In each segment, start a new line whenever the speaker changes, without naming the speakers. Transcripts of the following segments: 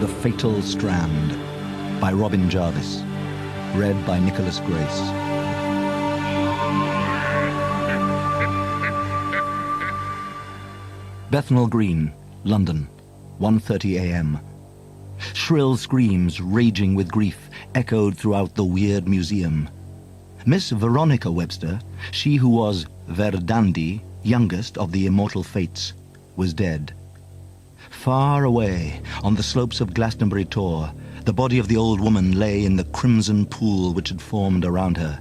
The Fatal Strand by Robin Jarvis. Read by Nicholas Grace. Bethnal Green, London, 1:30 a.m. Shrill screams, raging with grief, echoed throughout the Wyrd Museum. Miss Veronica Webster, she who was Verdandi, youngest of the immortal fates, was dead. Far away, on the slopes of Glastonbury Tor, the body of the old woman lay in the crimson pool which had formed around her.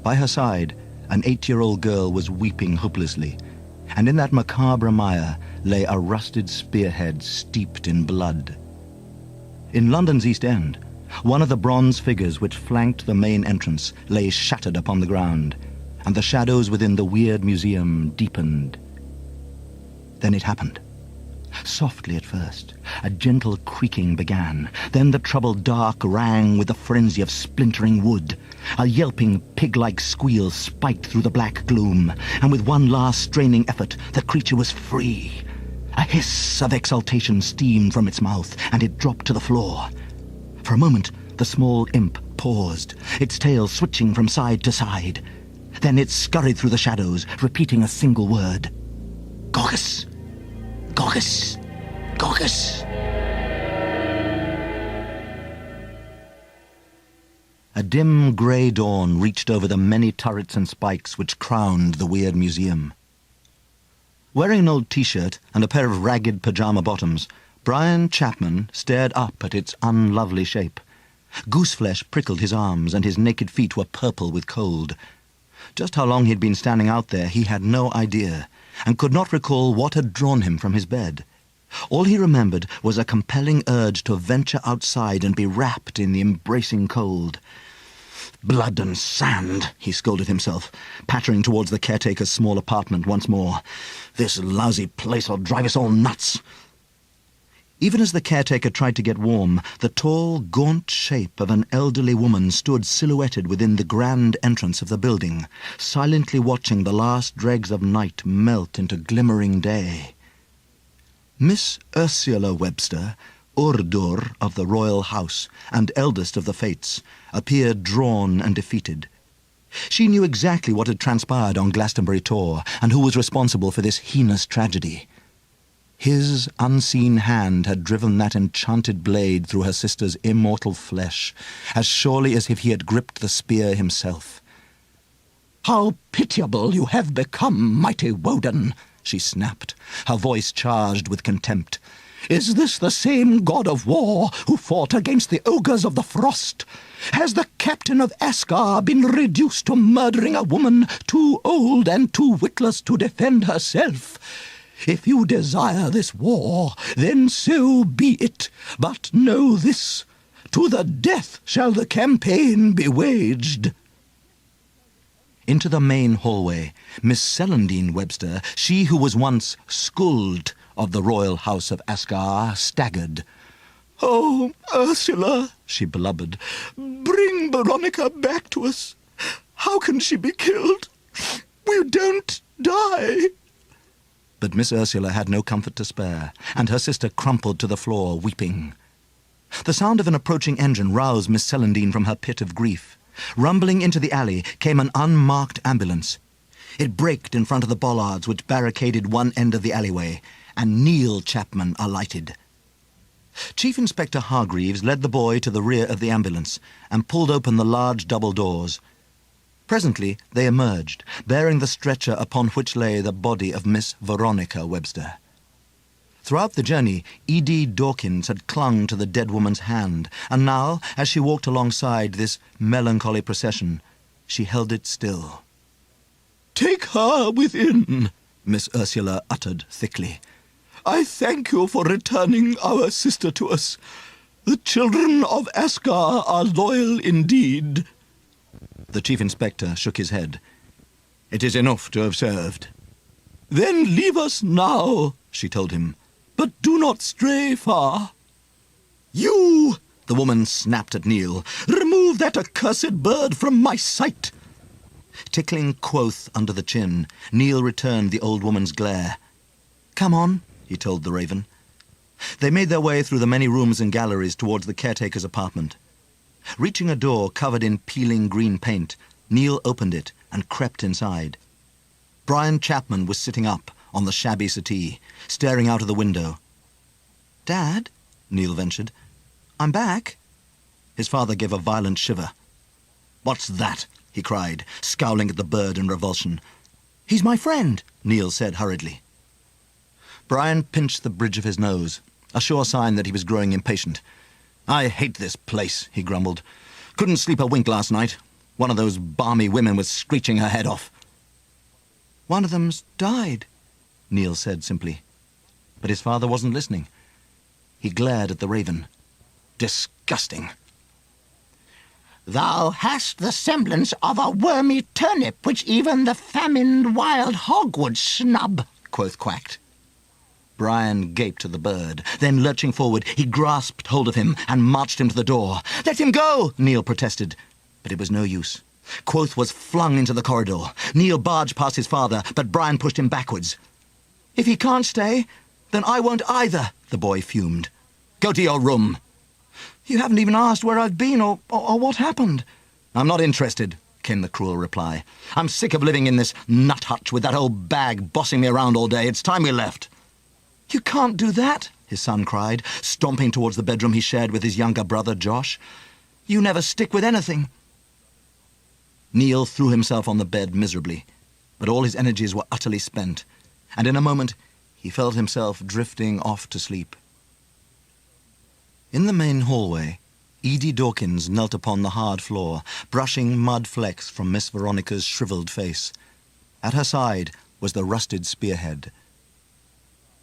By her side, an 8-year-old girl was weeping hopelessly, and in that macabre mire lay a rusted spearhead steeped in blood. In London's East End, one of the bronze figures which flanked the main entrance lay shattered upon the ground, and the shadows within the Wyrd Museum deepened. Then it happened. Softly at first, a gentle creaking began. Then the troubled dark rang with the frenzy of splintering wood. A yelping, pig-like squeal spiked through the black gloom, and with one last straining effort, the creature was free. A hiss of exultation steamed from its mouth, and it dropped to the floor. For a moment, the small imp paused, its tail switching from side to side. Then it scurried through the shadows, repeating a single word. "Gorgus! Gorgus! Gorgus!" A dim grey dawn reached over the many turrets and spikes which crowned the Wyrd Museum. Wearing an old T-shirt and a pair of ragged pyjama bottoms, Brian Chapman stared up at its unlovely shape. Gooseflesh prickled his arms, and his naked feet were purple with cold. Just how long he'd been standing out there he had no idea, and could not recall what had drawn him from his bed. All he remembered was a compelling urge to venture outside and be wrapped in the embracing cold. "Blood and sand," he scolded himself, pattering towards the caretaker's small apartment once more. "This lousy place'll drive us all nuts." Even as the caretaker tried to get warm, the tall, gaunt shape of an elderly woman stood silhouetted within the grand entrance of the building, silently watching the last dregs of night melt into glimmering day. Miss Ursula Webster, Urdur of the royal house and eldest of the fates, appeared drawn and defeated. She knew exactly what had transpired on Glastonbury Tor and who was responsible for this heinous tragedy. His unseen hand had driven that enchanted blade through her sister's immortal flesh, as surely as if he had gripped the spear himself. "How pitiable you have become, mighty Woden!" she snapped, her voice charged with contempt. "Is this the same god of war who fought against the ogres of the frost? Has the captain of Asgard been reduced to murdering a woman too old and too witless to defend herself? If you desire this war, then so be it. But know this, to the death shall the campaign be waged." Into the main hallway, Miss Celandine Webster, she who was once Skuld of the royal house of Asgard, staggered. "Oh, Ursula," she blubbered, "bring Veronica back to us. How can she be killed? We don't die." But Miss Ursula had no comfort to spare, and her sister crumpled to the floor, weeping. The sound of an approaching engine roused Miss Celandine from her pit of grief. Rumbling into the alley came an unmarked ambulance. It braked in front of the bollards which barricaded one end of the alleyway, and Neil Chapman alighted. Chief Inspector Hargreaves led the boy to the rear of the ambulance and pulled open the large double doors. Presently they emerged, bearing the stretcher upon which lay the body of Miss Veronica Webster. Throughout the journey, Edie Dawkins had clung to the dead woman's hand, and now, as she walked alongside this melancholy procession, she held it still. "Take her within," Miss Ursula uttered thickly. "I thank you for returning our sister to us. The children of Asgard are loyal indeed." The Chief Inspector shook his head. "It is enough to have served." "Then leave us now," she told him, "but do not stray far." "You!" the woman snapped at Neil. "Remove that accursed bird from my sight." Tickling Quoth under the chin, Neil returned the old woman's glare. "Come on," he told the raven. They made their way through the many rooms and galleries towards the caretaker's apartment. Reaching a door covered in peeling green paint, Neil opened it and crept inside. Brian Chapman was sitting up on the shabby settee, staring out of the window. "Dad," Neil ventured, "I'm back." His father gave a violent shiver. "What's that?" he cried, scowling at the bird in revulsion. "He's my friend," Neil said hurriedly. Brian pinched the bridge of his nose, a sure sign that he was growing impatient. "I hate this place," he grumbled. "Couldn't sleep a wink last night. One of those balmy women was screeching her head off." "One of them's died," Neil said simply. But his father wasn't listening. He glared at the raven. "Disgusting."
"Thou hast the semblance of a wormy turnip which even the famined wild hog would snub," quoth Quacked.
Brian gaped at the bird. Then, lurching forward, he grasped hold of him and marched him to the door. "Let him go!" Neil protested. But it was no use. Quoth was flung into the corridor. Neil barged past his father, but Brian pushed him backwards. "If he can't stay, then I won't either," the boy fumed. "Go to your room." "You haven't even asked where I've been or what happened." "I'm not interested," came the cruel reply. "I'm sick of living in this nut hutch with that old bag bossing me around all day. It's time we left." "You can't do that," his son cried, stomping towards the bedroom he shared with his younger brother, Josh. "You never stick with anything." Neil threw himself on the bed miserably, but all his energies were utterly spent, and in a moment he felt himself drifting off to sleep. In the main hallway, Edie Dawkins knelt upon the hard floor, brushing mud flecks from Miss Veronica's shriveled face. At her side was the rusted spearhead.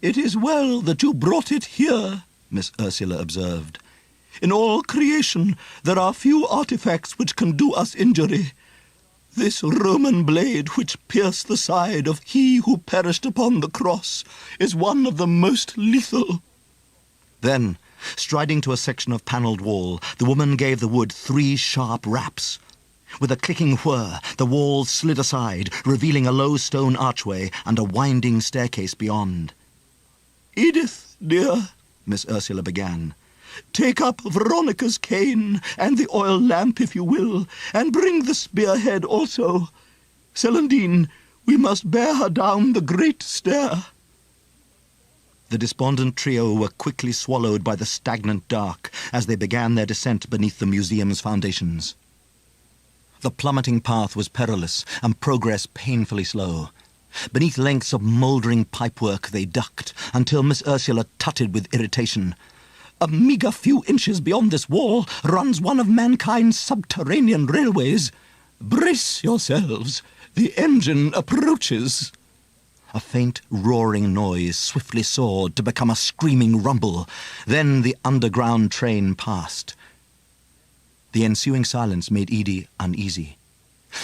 "It is well that you brought it here," Miss Ursula observed. "In all creation there are few artifacts which can do us injury. This Roman blade which pierced the side of he who perished upon the cross is one of the most lethal." Then, striding to a section of panelled wall, the woman gave the wood 3 sharp raps. With a clicking whir, the wall slid aside, revealing a low stone archway and a winding staircase beyond. "Edith, dear," Miss Ursula began, "take up Veronica's cane and the oil lamp, if you will, and bring the spearhead also. Celandine, we must bear her down the great stair." The despondent trio were quickly swallowed by the stagnant dark as they began their descent beneath the museum's foundations. The plummeting path was perilous and progress painfully slow. Beneath lengths of mouldering pipework they ducked until Miss Ursula tutted with irritation. "A meagre few inches beyond this wall runs one of mankind's subterranean railways. Brace yourselves, the engine approaches." A faint roaring noise swiftly soared to become a screaming rumble. Then the underground train passed. The ensuing silence made Edie uneasy.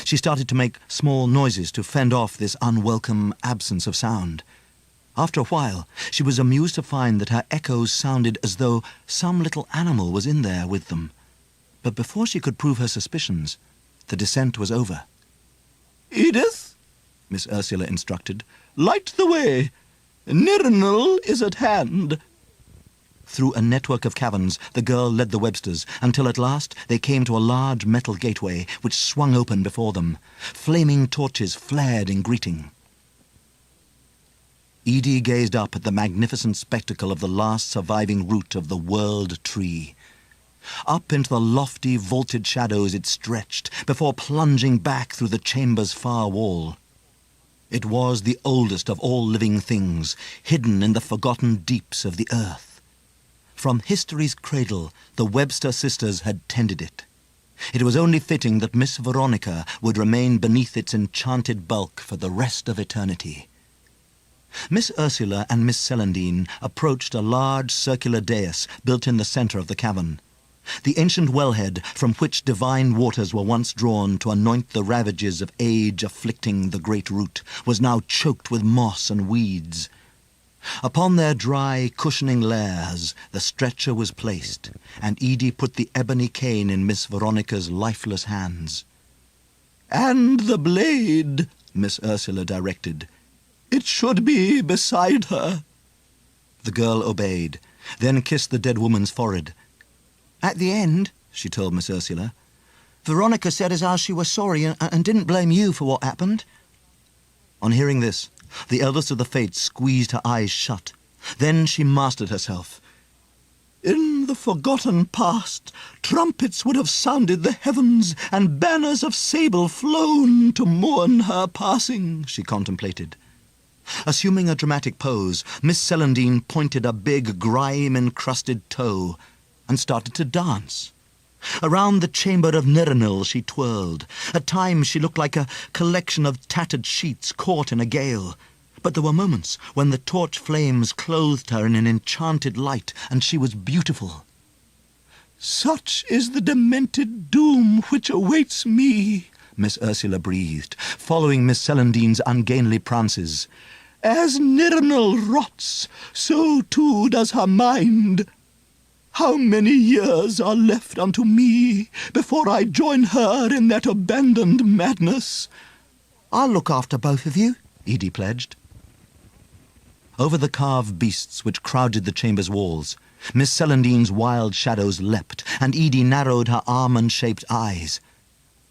She started to make small noises to fend off this unwelcome absence of sound. After a while, she was amused to find that her echoes sounded as though some little animal was in there with them. But before she could prove her suspicions, the descent was over. "Edith," Miss Ursula instructed, "light the way. Nirnal is at hand." Through a network of caverns, the girl led the Websters, until at last they came to a large metal gateway which swung open before them. Flaming torches flared in greeting. Edie gazed up at the magnificent spectacle of the last surviving root of the world tree. Up into the lofty, vaulted shadows it stretched, before plunging back through the chamber's far wall. It was the oldest of all living things, hidden in the forgotten deeps of the earth. From history's cradle, the Webster sisters had tended it. It was only fitting that Miss Veronica would remain beneath its enchanted bulk for the rest of eternity. Miss Ursula and Miss Celandine approached a large circular dais built in the centre of the cavern. The ancient wellhead from which divine waters were once drawn to anoint the ravages of age afflicting the great root was now choked with moss and weeds. Upon their dry, cushioning lairs the stretcher was placed, and Edie put the ebony cane in Miss Veronica's lifeless hands. "And the blade," Miss Ursula directed. "It should be beside her." The girl obeyed, then kissed the dead woman's forehead.
At the end, she told Miss Ursula, Veronica said as how she was sorry and didn't blame you for what happened.
On hearing this, the eldest of the Fates squeezed her eyes shut. Then she mastered herself. In the forgotten past, trumpets would have sounded the heavens and banners of sable flown to mourn her passing, she contemplated. Assuming a dramatic pose, Miss Celandine pointed a big, grime-encrusted toe and started to dance. Around the chamber of Niranil she twirled. At times she looked like a collection of tattered sheets caught in a gale. But there were moments when the torch flames clothed her in an enchanted light, and she was beautiful. Such is the demented doom which awaits me, Miss Ursula breathed, following Miss Celandine's ungainly prances. As Niranil rots, so too does her mind. How many years are left unto me before I join her in that abandoned madness?
I'll look after both of you,
Edie pledged. Over the carved beasts which crowded the chamber's walls, Miss Celandine's wild shadows leapt, and Edie narrowed her almond-shaped eyes.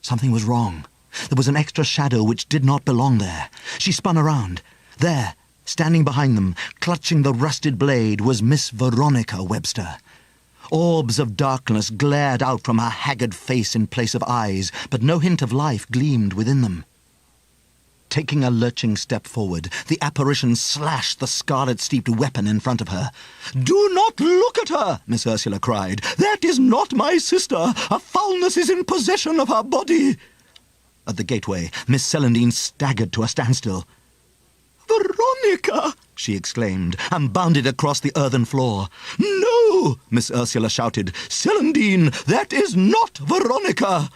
Something was wrong. There was an extra shadow which did not belong there. She spun around. There, standing behind them, clutching the rusted blade, was Miss Veronica Webster. Orbs of darkness glared out from her haggard face in place of eyes, but no hint of life gleamed within them. Taking a lurching step forward, the apparition slashed the scarlet-steeped weapon in front of her. "Do not look at her!" Miss Ursula cried. "That is not my sister! A foulness is in possession of her body!" At the gateway, Miss Celandine staggered to a standstill. "Veronica!" she exclaimed, and bounded across the earthen floor. "No!" Miss Ursula shouted. "Celandine, that is not Veronica!"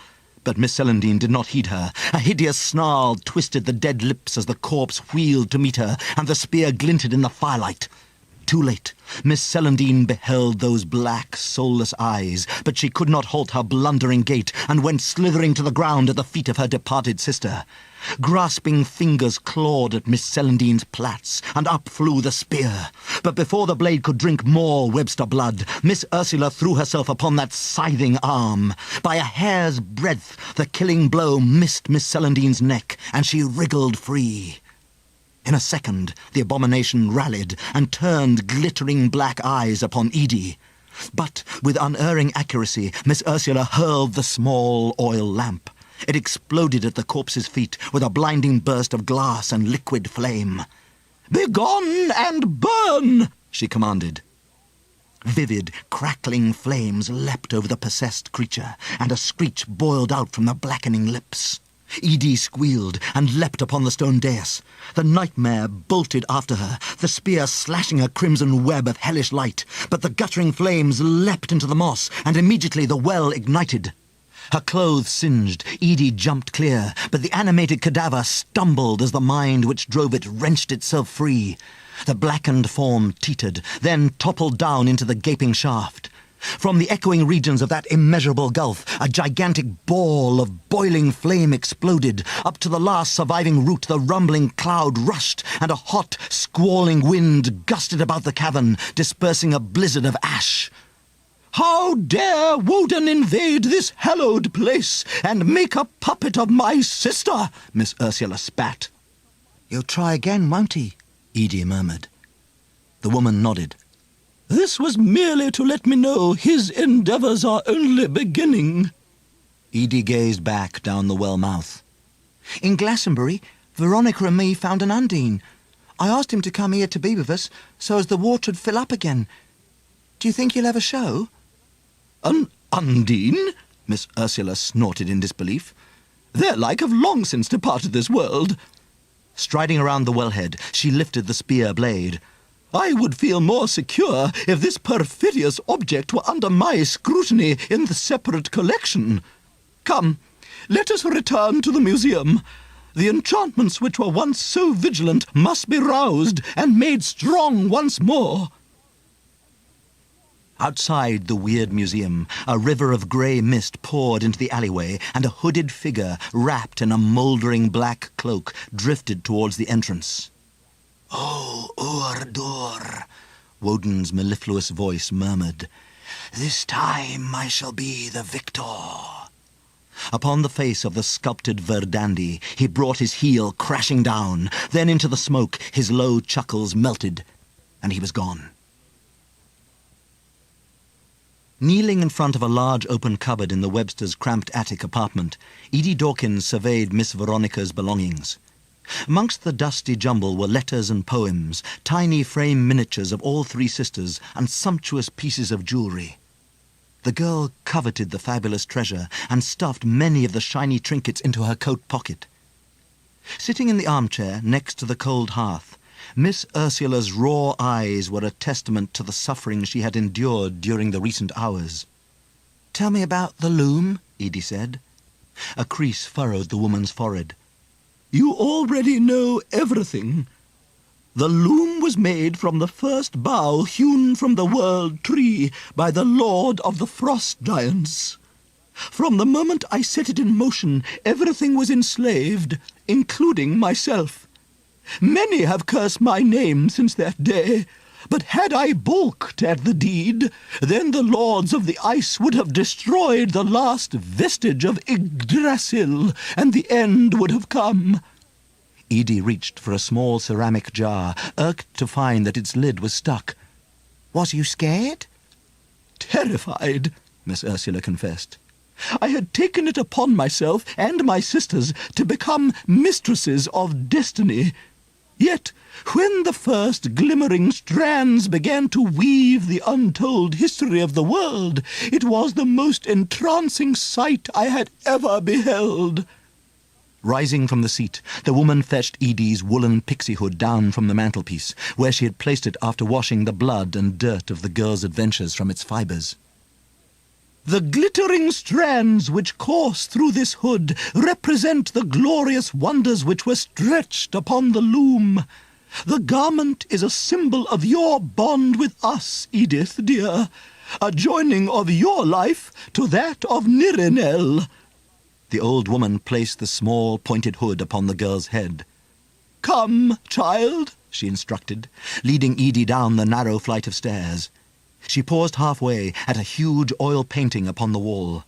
But Miss Celandine did not heed her. A hideous snarl twisted the dead lips as the corpse wheeled to meet her, and the spear glinted in the firelight. Too late. Miss Celandine beheld those black, soulless eyes, but she could not halt her blundering gait, and went slithering to the ground at the feet of her departed sister. Grasping fingers clawed at Miss Celandine's plaits, and up flew the spear. But before the blade could drink more Webster blood, Miss Ursula threw herself upon that scything arm. By a hair's breadth, the killing blow missed Miss Celandine's neck, and she wriggled free. In a second, the abomination rallied and turned glittering black eyes upon Edie. But with unerring accuracy, Miss Ursula hurled the small oil lamp. It exploded at the corpse's feet with a blinding burst of glass and liquid flame. "Begone and burn!" she commanded. Vivid, crackling flames leapt over the possessed creature, and a screech boiled out from the blackening lips. Edie squealed and leapt upon the stone dais. The nightmare bolted after her, the spear slashing a crimson web of hellish light. But the guttering flames leapt into the moss, and immediately the well ignited. Her clothes singed, Edie jumped clear, but the animated cadaver stumbled as the mind which drove it wrenched itself free. The blackened form teetered, then toppled down into the gaping shaft. From the echoing regions of that immeasurable gulf, a gigantic ball of boiling flame exploded. Up to the last surviving root, the rumbling cloud rushed, and a hot, squalling wind gusted about the cavern, dispersing a blizzard of ash. "How dare Woden invade this hallowed place and make a puppet of my sister?" Miss Ursula spat.
"He'll try again, won't he?"
Edie murmured. The woman nodded. "This was merely to let me know his endeavours are only beginning." Edie gazed back down the well mouth.
"In Glastonbury, Veronica and me found an Undine. I asked him to come here to be with us, so as the water'd fill up again. Do you think he'll have a show?"
"An Undine?" Miss Ursula snorted in disbelief. "Their like have long since departed this world." Striding around the wellhead, she lifted the spear blade. "I would feel more secure if this perfidious object were under my scrutiny in the separate collection. Come, let us return to the museum. The enchantments which were once so vigilant must be roused and made strong once more." Outside the Wyrd Museum, a river of grey mist poured into the alleyway, and a hooded figure, wrapped in a mouldering black cloak, drifted towards the entrance. "Oh, Urdur," Woden's mellifluous voice murmured, "This time I shall be the victor." Upon the face of the sculpted Verdandi, he brought his heel crashing down. Then into the smoke, his low chuckles melted, and he was gone. Kneeling in front of a large open cupboard in the Websters' cramped attic apartment, Edie Dawkins surveyed Miss Veronica's belongings. Amongst the dusty jumble were letters and poems, tiny frame miniatures of all three sisters, and sumptuous pieces of jewellery. The girl coveted the fabulous treasure and stuffed many of the shiny trinkets into her coat pocket. Sitting in the armchair next to the cold hearth, Miss Ursula's raw eyes were a testament to the suffering she had endured during the recent hours.
"Tell me about the loom,"
Edie said. A crease furrowed the woman's forehead.
"You already know everything. The loom was made from the first bough hewn from the world tree by the Lord of the Frost Giants. From the moment I set it in motion, everything was enslaved, including myself. Many have cursed my name since that day, but had I balked at the deed, then the lords of the ice would have destroyed the last vestige of Yggdrasil, and the end would have come."
Edie reached for a small ceramic jar, irked to find that its lid was stuck.
"Was you scared?"
"Terrified," Miss Ursula confessed. "I had taken it upon myself and my sisters to become mistresses of destiny. Yet, when the first glimmering strands began to weave the untold history of the world, it was the most entrancing sight I had ever beheld."
Rising from the seat, the woman fetched Edie's woolen pixie hood down from the mantelpiece, where she had placed it after washing the blood and dirt of the girl's adventures from its fibres.
"The glittering strands which course through this hood represent the glorious wonders which were stretched upon the loom. The garment is a symbol of your bond with us, Edith, dear, a joining of your life to that of Nirenel."
The old woman placed the small pointed hood upon the girl's head.
"Come, child,"
she instructed, leading Edie down the narrow flight of stairs. She paused halfway at a huge oil painting upon the wall.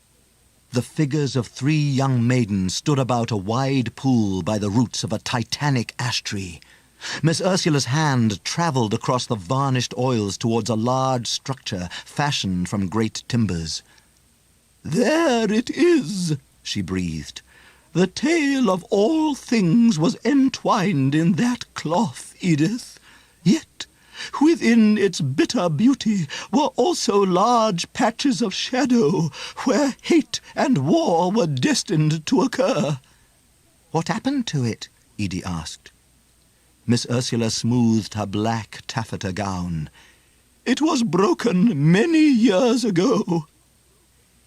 The figures of three young maidens stood about a wide pool by the roots of a titanic ash tree. Miss Ursula's hand travelled across the varnished oils towards a large structure fashioned from great timbers.
"There it is," she breathed. "The tale of all things was entwined in that cloth, Edith. Yet within its bitter beauty were also large patches of shadow, where hate and war were destined to occur."
"What happened to it?"
Edie asked. Miss Ursula smoothed her black taffeta gown.
"It was broken many years ago."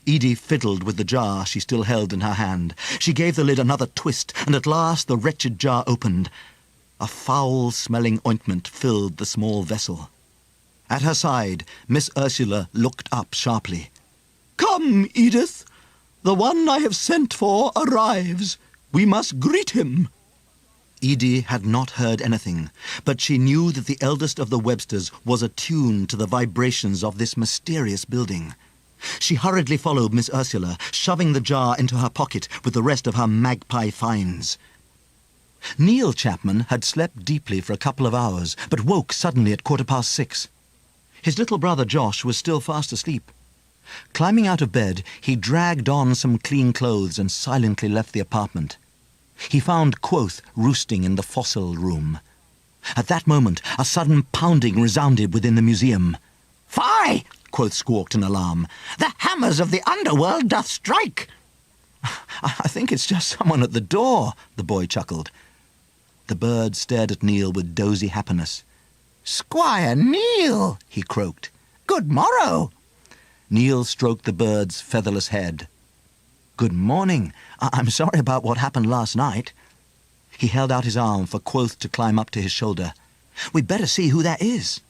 Edie fiddled with the jar she still held in her hand. She gave the lid another twist, and at last the wretched jar opened. A foul-smelling ointment filled the small vessel. At her side, Miss Ursula looked up sharply.
"Come, Edith. The one I have sent for arrives. We must greet him."
Edie had not heard anything, but she knew that the eldest of the Websters was attuned to the vibrations of this mysterious building. She hurriedly followed Miss Ursula, shoving the jar into her pocket with the rest of her magpie finds. Neil Chapman had slept deeply for a couple of hours, but woke suddenly at 6:15. His little brother Josh was still fast asleep. Climbing out of bed, he dragged on some clean clothes and silently left the apartment. He found Quoth roosting in the fossil room. At that moment, a sudden pounding resounded within the museum.
"Fie!"
Quoth squawked in alarm.
"The hammers of the underworld doth strike."
"I think it's just someone at the door," the boy chuckled. The bird stared at Neil with dozy happiness.
"Squire Neil," he croaked. "Good morrow."
Neil stroked the bird's featherless head. "Good morning. I'm sorry about what happened last night." He held out his arm for Quoth to climb up to his shoulder. "We'd better see who that is."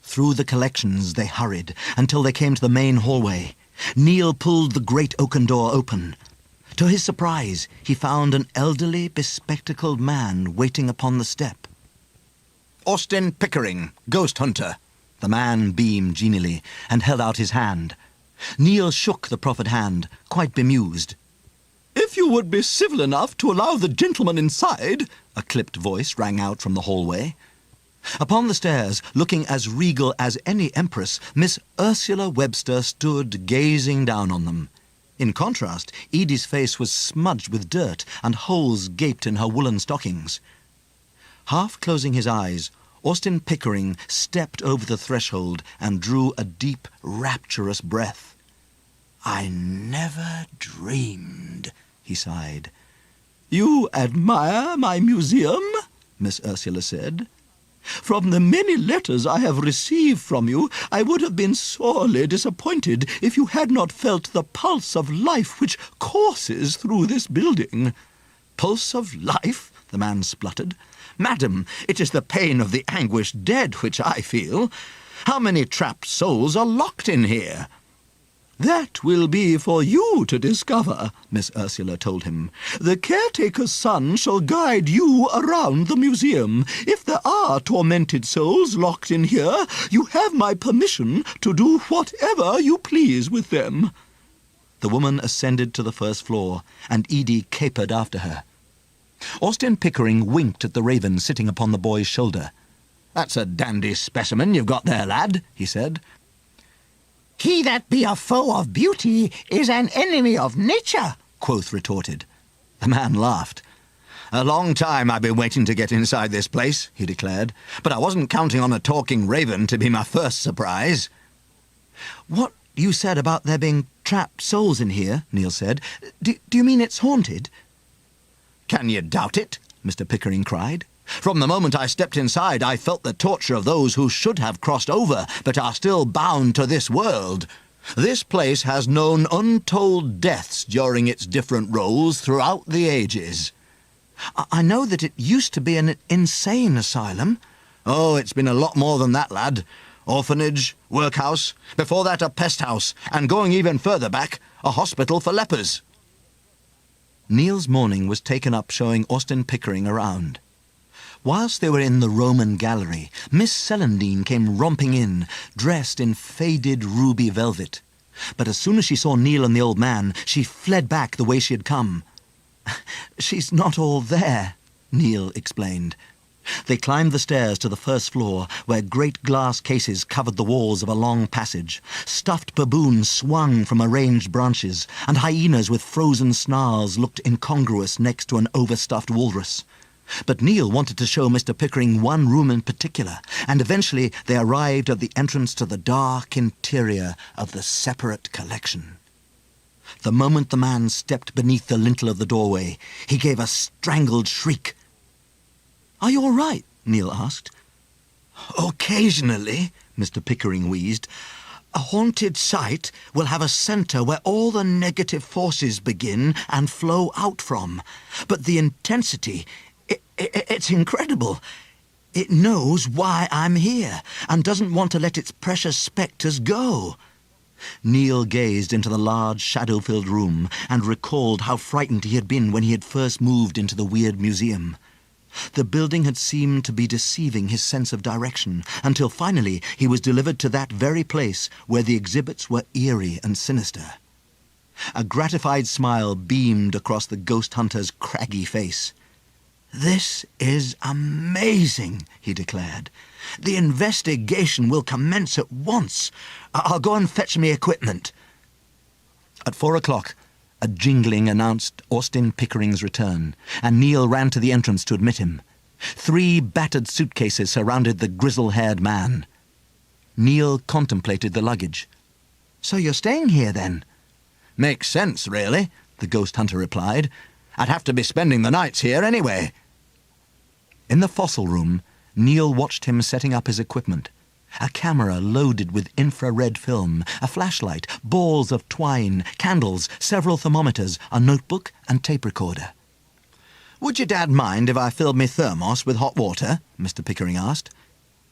Through the collections they hurried until they came to the main hallway. Neil pulled the great oaken door open. To his surprise, he found an elderly, bespectacled man waiting upon the step.
"Austin Pickering, ghost hunter,"
The man beamed genially and held out his hand. Neil shook the proffered hand, quite bemused.
"If you would be civil enough to allow the gentleman inside,"
a clipped voice rang out from the hallway. Upon the stairs, looking as regal as any empress, Miss Ursula Webster stood gazing down on them. In contrast, Edie's face was smudged with dirt, and holes gaped in her woolen stockings. Half closing his eyes, Austin Pickering stepped over the threshold and drew a deep, rapturous breath. "I never dreamed," he sighed.
"You admire my museum?" Miss Ursula said. "From the many letters I have received from you, I would have been sorely disappointed if you had not felt the pulse of life which courses through this building."
"Pulse of life?" the man spluttered. "Madam, it is the pain of the anguished dead which I feel. How many trapped souls are locked in here?"
"That will be for you to discover," Miss Ursula told him. "The caretaker's son shall guide you around the museum. If there are tormented souls locked in here, you have my permission to do whatever you please with them."
The woman ascended to the first floor, and Edie capered after her. Austin Pickering winked at the raven sitting upon the boy's shoulder. "That's a dandy specimen you've got there, lad," he said.
"He that be a foe of beauty is an enemy of nature,"
Quoth retorted. The man laughed. "A long time I've been waiting to get inside this place," he declared, "but I wasn't counting on a talking raven to be my first surprise." "What you said about there being trapped souls in here," Neil said, do you mean it's haunted?" "Can you doubt it?" Mr. Pickering cried. "From the moment I stepped inside, I felt the torture of those who should have crossed over, but are still bound to this world. This place has known untold deaths during its different roles throughout the ages." I know that it used to be an insane asylum." "Oh, it's been a lot more than that, lad. Orphanage, workhouse, before that a pest house, and going even further back, a hospital for lepers." Neil's morning was taken up showing Austin Pickering around. Whilst they were in the Roman gallery, Miss Celandine came romping in, dressed in faded ruby velvet. But as soon as she saw Neil and the old man, she fled back the way she had come. "She's not all there," Neil explained. They climbed the stairs to the first floor, where great glass cases covered the walls of a long passage. Stuffed baboons swung from arranged branches, and hyenas with frozen snarls looked incongruous next to an overstuffed walrus. But Neil wanted to show Mr. Pickering one room in particular, and eventually they arrived at the entrance to the dark interior of the separate collection. The moment the man stepped beneath the lintel of the doorway, he gave a strangled shriek. "Are you all right?" Neil asked. "Occasionally," Mr. Pickering wheezed. "A haunted site will have a centre where all the negative forces begin and flow out from. But the intensity, it's incredible. It knows why I'm here and doesn't want to let its precious spectres go." Neil gazed into the large, shadow-filled room and recalled how frightened he had been when he had first moved into the Wyrd Museum. The building had seemed to be deceiving his sense of direction, until finally he was delivered to that very place where the exhibits were eerie and sinister. A gratified smile beamed across the ghost hunter's craggy face. "This is amazing," he declared. "The investigation will commence at once. I'll go and fetch me equipment." At 4 o'clock, a jingling announced Austin Pickering's return, and Neil ran to the entrance to admit him. 3 battered suitcases surrounded the grizzle-haired man. Neil contemplated the luggage. "So you're staying here, then?" "Makes sense, really," the ghost hunter replied. "I'd have to be spending the nights here anyway." In the fossil room, Neil watched him setting up his equipment. A camera loaded with infrared film, a flashlight, balls of twine, candles, several thermometers, a notebook and tape recorder. "Would your dad mind if I filled me thermos with hot water?" Mr. Pickering asked.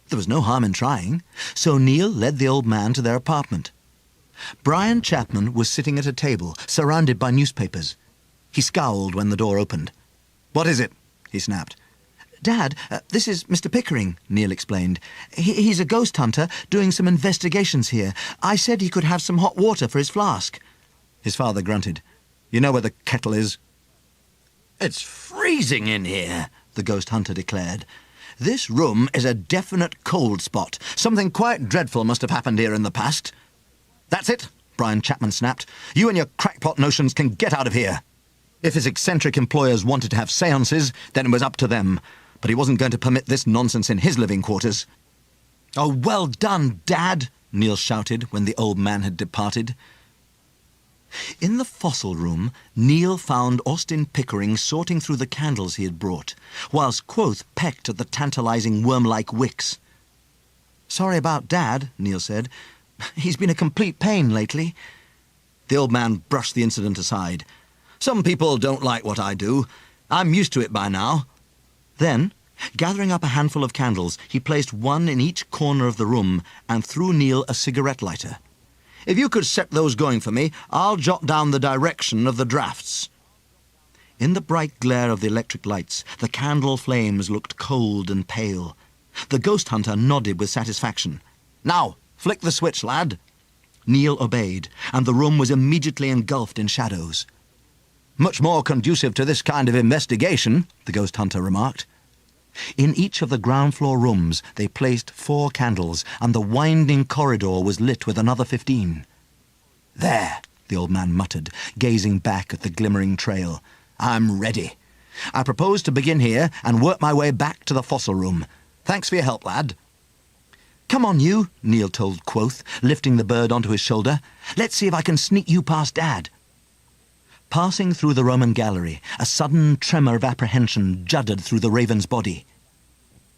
There was no harm in trying, so Neil led the old man to their apartment. Brian Chapman was sitting at a table, surrounded by newspapers. He scowled when the door opened. "What is it?" he snapped.
Dad, this is Mr. Pickering, Neil explained. He's a ghost hunter doing some investigations here. I said he could have some hot water for his flask.
His father grunted. You know where the kettle is?
It's freezing in here, the ghost hunter declared. This room is a definite cold spot. Something quite dreadful must have happened here in the past.
That's it, Brian Chapman snapped. You and your crackpot notions can get out of here. If his eccentric employers wanted to have seances, then it was up to them. But he wasn't going to permit this nonsense in his living quarters.
Oh, well done, Dad, Neil shouted when the old man had departed. In the fossil room, Neil found Austin Pickering sorting through the candles he had brought, whilst Quoth pecked at the tantalizing worm-like wicks. Sorry about Dad, Neil said. He's been a complete pain lately.
The old man brushed the incident aside. Some people don't like what I do. I'm used to it by now.
Then, gathering up a handful of candles, he placed one in each corner of the room and threw Neil a cigarette lighter.
If you could set those going for me, I'll jot down the direction of the drafts.
In the bright glare of the electric lights, the candle flames looked cold and pale. The ghost hunter nodded with satisfaction.
Now, flick the switch, lad.
Neil obeyed, and the room was immediately engulfed in shadows.
Much more conducive to this kind of investigation, the ghost hunter remarked.
In each of the ground floor rooms they placed 4 candles, and the winding corridor was lit with another 15.
There, the old man muttered, gazing back at the glimmering trail. I'm ready. I propose to begin here and work my way back to the fossil room. Thanks for your help, lad.
Come on, you, Neil told Quoth, lifting the bird onto his shoulder. Let's see if I can sneak you past Dad. Passing through the Roman gallery, a sudden tremor of apprehension juddered through the raven's body.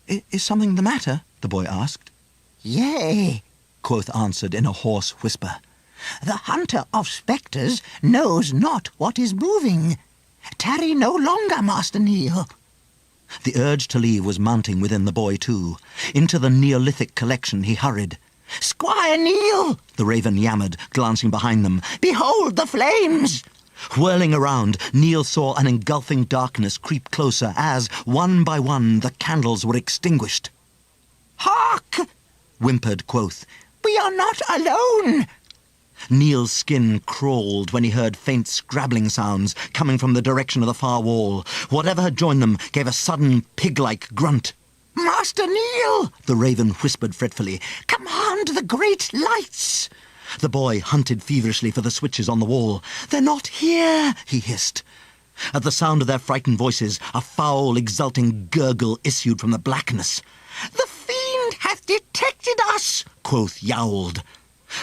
Is something the matter? The boy asked.
Yea,
Quoth answered in a hoarse whisper.
The hunter of spectres knows not what is moving. Tarry no longer, Master Neil.
The urge to leave was mounting within the boy, too. Into the Neolithic collection he hurried.
Squire Neil,
the raven yammered, glancing behind them.
Behold the flames!
Whirling around, Neil saw an engulfing darkness creep closer as, one by one, the candles were extinguished.
Hark!
Whimpered Quoth.
We are not alone!
Neil's skin crawled when he heard faint scrabbling sounds coming from the direction of the far wall. Whatever had joined them gave a sudden pig-like grunt.
Master Neil,
the raven whispered fretfully.
Command the great lights!
The boy hunted feverishly for the switches on the wall. They're not here, he hissed. At the sound of their frightened voices, a foul, exulting gurgle issued from the blackness.
The fiend hath detected us,
Quoth yowled.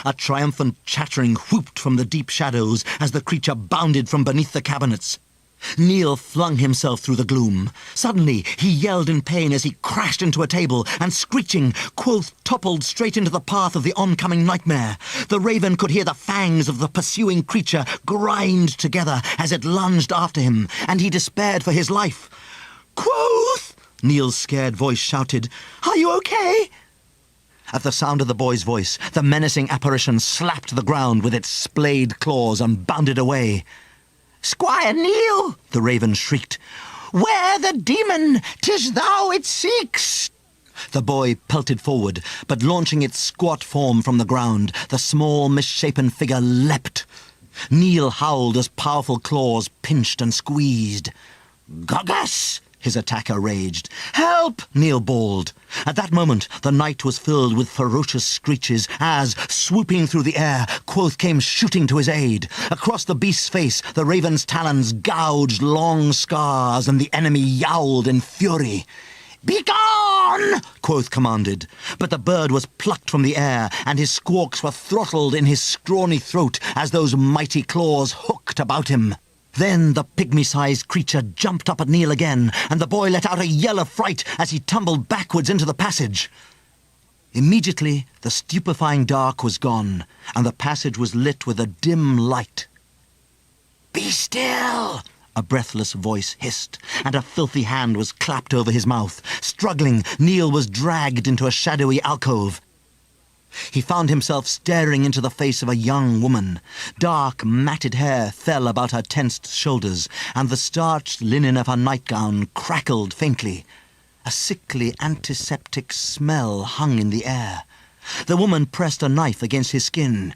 A triumphant chattering whooped from the deep shadows as the creature bounded from beneath the cabinets. Neil flung himself through the gloom. Suddenly, he yelled in pain as he crashed into a table, and screeching, Quoth toppled straight into the path of the oncoming nightmare. The raven could hear the fangs of the pursuing creature grind together as it lunged after him, and he despaired for his life.
Quoth!
Neil's scared voice shouted. Are you okay? At the sound of the boy's voice, the menacing apparition slapped the ground with its splayed claws and bounded away.
Squire Neil,
the raven shrieked.
Where the demon? 'Tis thou it seeks!
The boy pelted forward, but launching its squat form from the ground, the small, misshapen figure leapt. Neil howled as powerful claws pinched and squeezed.
Gogus!
His attacker raged. Help! Neil bawled. At that moment, the night was filled with ferocious screeches as, swooping through the air, Quoth came shooting to his aid. Across the beast's face, the raven's talons gouged long scars, and the enemy yowled in fury.
Begone!
Quoth commanded. But the bird was plucked from the air, and his squawks were throttled in his scrawny throat as those mighty claws hooked about him. Then the pygmy-sized creature jumped up at Neil again, and the boy let out a yell of fright as he tumbled backwards into the passage. Immediately, the stupefying dark was gone, and the passage was lit with a dim light.
Be still!
A breathless voice hissed, and a filthy hand was clapped over his mouth. Struggling, Neil was dragged into a shadowy alcove. He found himself staring into the face of a young woman. Dark, matted hair fell about her tensed shoulders, and the starched linen of her nightgown crackled faintly. A sickly antiseptic smell hung in the air. The woman pressed a knife against his skin.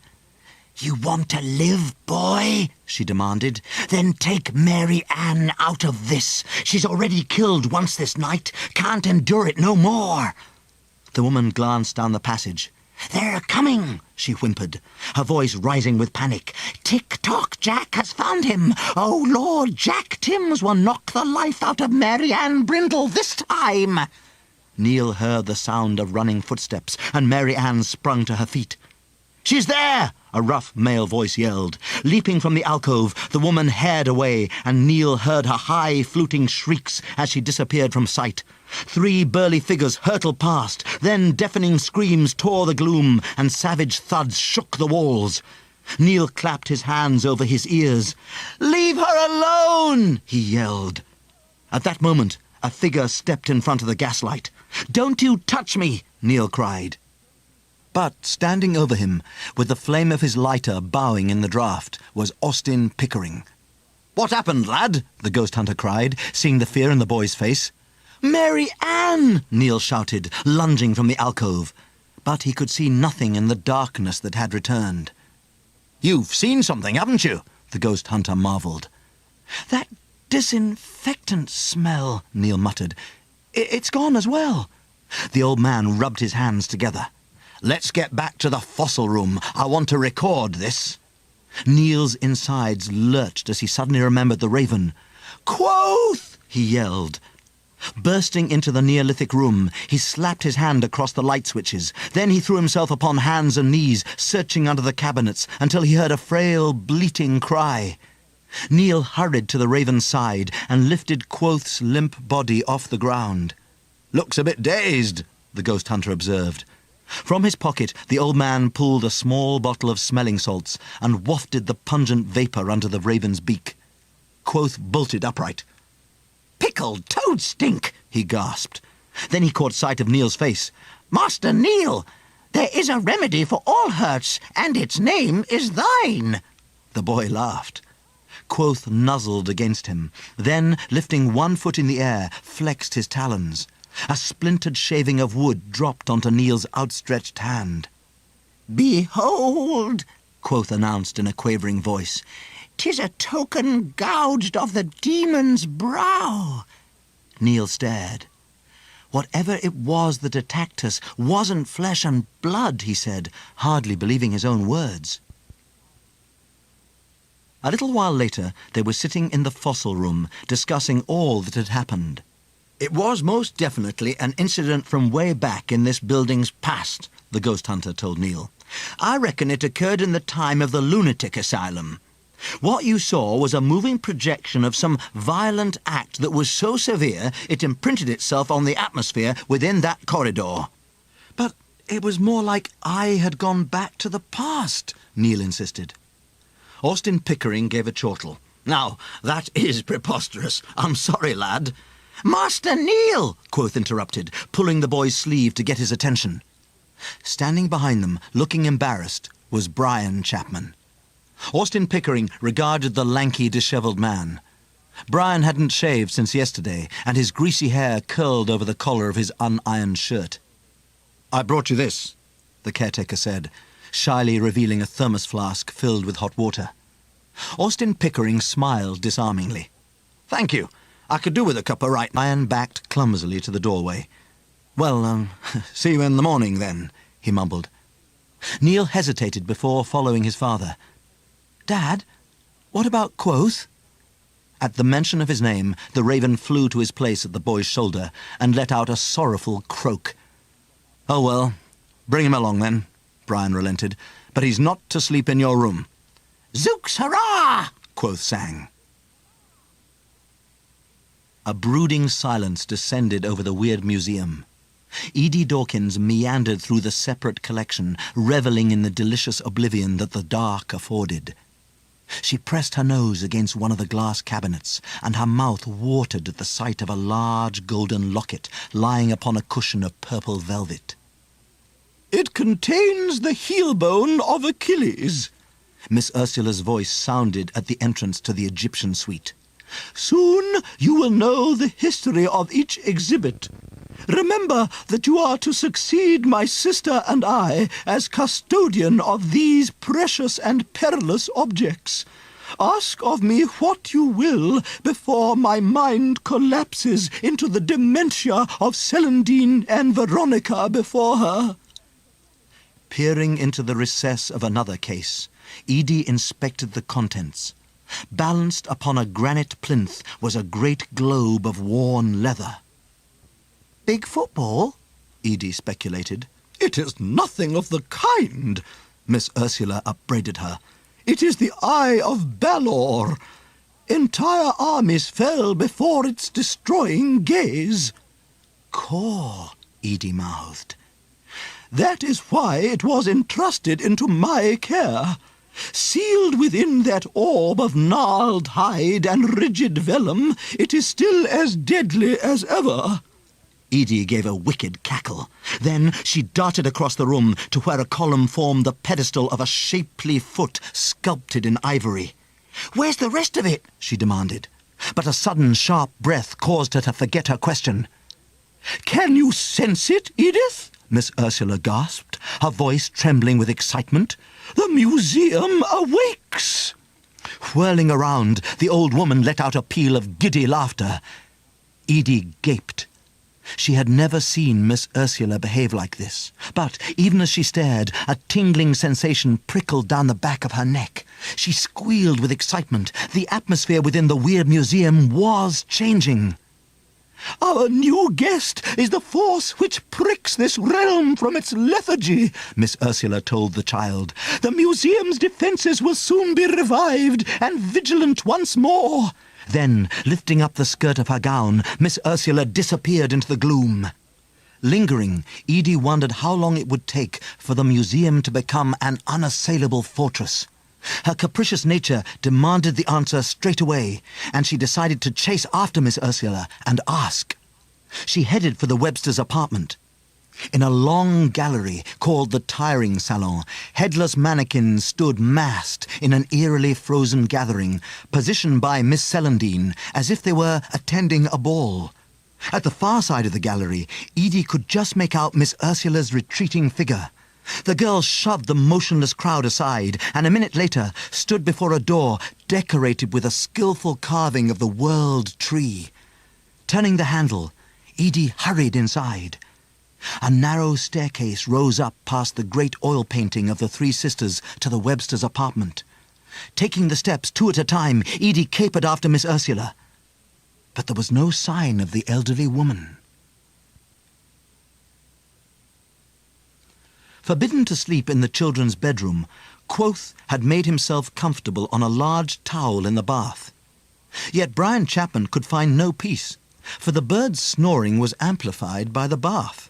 "You want to live, boy?" she demanded. "Then take Mary Ann out of this. She's already killed once this night. Can't endure it no more." The woman glanced down the passage. "They're coming," she whimpered, her voice rising with panic. "Tick-tock, Jack has found him. Oh, Lord, Jack Timms will knock the life out of Mary Ann Brindle this time." Neil heard the sound of running footsteps, and Mary Ann sprung to her feet. "She's there!" a rough male voice yelled. Leaping from the alcove, the woman hared away, and Neil heard her high, fluting shrieks as she disappeared from sight. 3 burly figures hurtled past, then deafening screams tore the gloom, and savage thuds shook the walls. Neil clapped his hands over his ears. "Leave her alone!" he yelled. At that moment, a figure stepped in front of the gaslight. "Don't you touch me!" Neil cried. But standing over him, with the flame of his lighter bowing in the draught, was Austin Pickering. "What happened, lad?" the ghost hunter cried, seeing the fear in the boy's face. "Mary Ann!" Neil shouted, lunging from the alcove. But he could see nothing in the darkness that had returned. "You've seen something, haven't you?" the ghost hunter marvelled. "That disinfectant smell," Neil muttered. It's gone as well." The old man rubbed his hands together. "Let's get back to the fossil room. I want to record this." Neil's insides lurched as he suddenly remembered the raven. "Quoth!" he yelled. Bursting into the Neolithic room, he slapped his hand across the light switches. Then he threw himself upon hands and knees, searching under the cabinets, until he heard a frail, bleating cry. Neil hurried to the raven's side and lifted Quoth's limp body off the ground. "Looks a bit dazed," the ghost hunter observed. From his pocket, the old man pulled a small bottle of smelling salts and wafted the pungent vapour under the raven's beak. Quoth bolted upright. "Pickled toad stink!" he gasped. Then he caught sight of Neil's face. "Master Neil, there is a remedy for all hurts, and its name is thine." The boy laughed. Quoth nuzzled against him, then, lifting one foot in the air, flexed his talons. A splintered shaving of wood dropped onto Neil's outstretched hand. "Behold," Quoth announced in a quavering voice, "'tis a token gouged of the demon's brow." Neil stared. Whatever it was that attacked us wasn't flesh and blood, he said, hardly believing his own words. A little while later, they were sitting in the fossil room, discussing all that had happened. "It was most definitely an incident from way back in this building's past," the ghost hunter told Neil. "I reckon it occurred in the time of the lunatic asylum. What you saw was a moving projection of some violent act that was so severe it imprinted itself on the atmosphere within that corridor." "But it was more like I had gone back to the past," Neil insisted. Austin Pickering gave a chortle. "Now, that is preposterous. I'm sorry, lad." "Master Neil!" Quoth interrupted, pulling the boy's sleeve to get his attention. Standing behind them, looking embarrassed, was Brian Chapman. Austin Pickering regarded the lanky, dishevelled man. Brian hadn't shaved since yesterday, and his greasy hair curled over the collar of his unironed shirt. "I brought you this," the caretaker said, shyly revealing a thermos flask filled with hot water. Austin Pickering smiled disarmingly. "Thank you. I could do with a cuppa right." Brian backed clumsily to the doorway. "Well, see you in the morning, then," he mumbled. Neil hesitated before following his father. "Dad, what about Quoth?" At the mention of his name, the raven flew to his place at the boy's shoulder and let out a sorrowful croak. "Oh, well, bring him along, then," Brian relented, "but he's not to sleep in your room." "Zooks, hurrah!" Quoth sang. A brooding silence descended over the Wyrd Museum. Edie Dawkins meandered through the separate collection, revelling in the delicious oblivion that the dark afforded. She pressed her nose against one of the glass cabinets, and her mouth watered at the sight of a large golden locket lying upon a cushion of purple velvet.
"It contains the heel bone of Achilles,"
Miss Ursula's voice sounded at the entrance to the Egyptian suite.
"Soon you will know the history of each exhibit. Remember that you are to succeed my sister and I as custodian of these precious and perilous objects. Ask of me what you will before my mind collapses into the dementia of Celandine and Veronica before her."
Peering into the recess of another case, Edie inspected the contents. Balanced upon a granite plinth was a great globe of worn leather.
Big football?
Edie speculated.
"It is nothing of the kind,"
Miss Ursula upbraided her.
"It is the Eye of Balor. Entire armies fell before its destroying gaze."
"Caw," Edie mouthed.
"That is why it was entrusted into my care. Sealed within that orb of gnarled hide and rigid vellum, it is still as deadly as ever."
Edie gave a wicked cackle. Then she darted across the room to where a column formed the pedestal of a shapely foot sculpted in ivory.
Where's the rest of it?
She demanded. But a sudden sharp breath caused her to forget her question.
"Can you sense it, Edith?"
Miss Ursula gasped, her voice trembling with excitement.
"The museum awakes!"
Whirling around, the old woman let out a peal of giddy laughter. Edie gaped. She had never seen Miss Ursula behave like this, but even as she stared, a tingling sensation prickled down the back of her neck. She squealed with excitement. The atmosphere within the Wyrd Museum was changing.
"Our new guest is the force which pricks this realm from its lethargy," Miss Ursula told the child. "The museum's defences will soon be revived and vigilant once more."
Then, lifting up the skirt of her gown, Miss Ursula disappeared into the gloom. Lingering, Edie wondered how long it would take for the museum to become an unassailable fortress. Her capricious nature demanded the answer straight away, and she decided to chase after Miss Ursula and ask. She headed for the Websters' apartment. In a long gallery called the Tiring Salon, headless mannequins stood massed in an eerily frozen gathering, positioned by Miss Celandine as if they were attending a ball. At the far side of the gallery, Edie could just make out Miss Ursula's retreating figure. The girl shoved the motionless crowd aside, and a minute later stood before a door decorated with a skillful carving of the world tree. Turning the handle, Edie hurried inside. A narrow staircase rose up past the great oil painting of the three sisters to the Websters' apartment. Taking the steps two at a time, Edie capered after Miss Ursula. But there was no sign of the elderly woman. Forbidden to sleep in the children's bedroom, Quoth had made himself comfortable on a large towel in the bath. Yet Brian Chapman could find no peace, for the bird's snoring was amplified by the bath.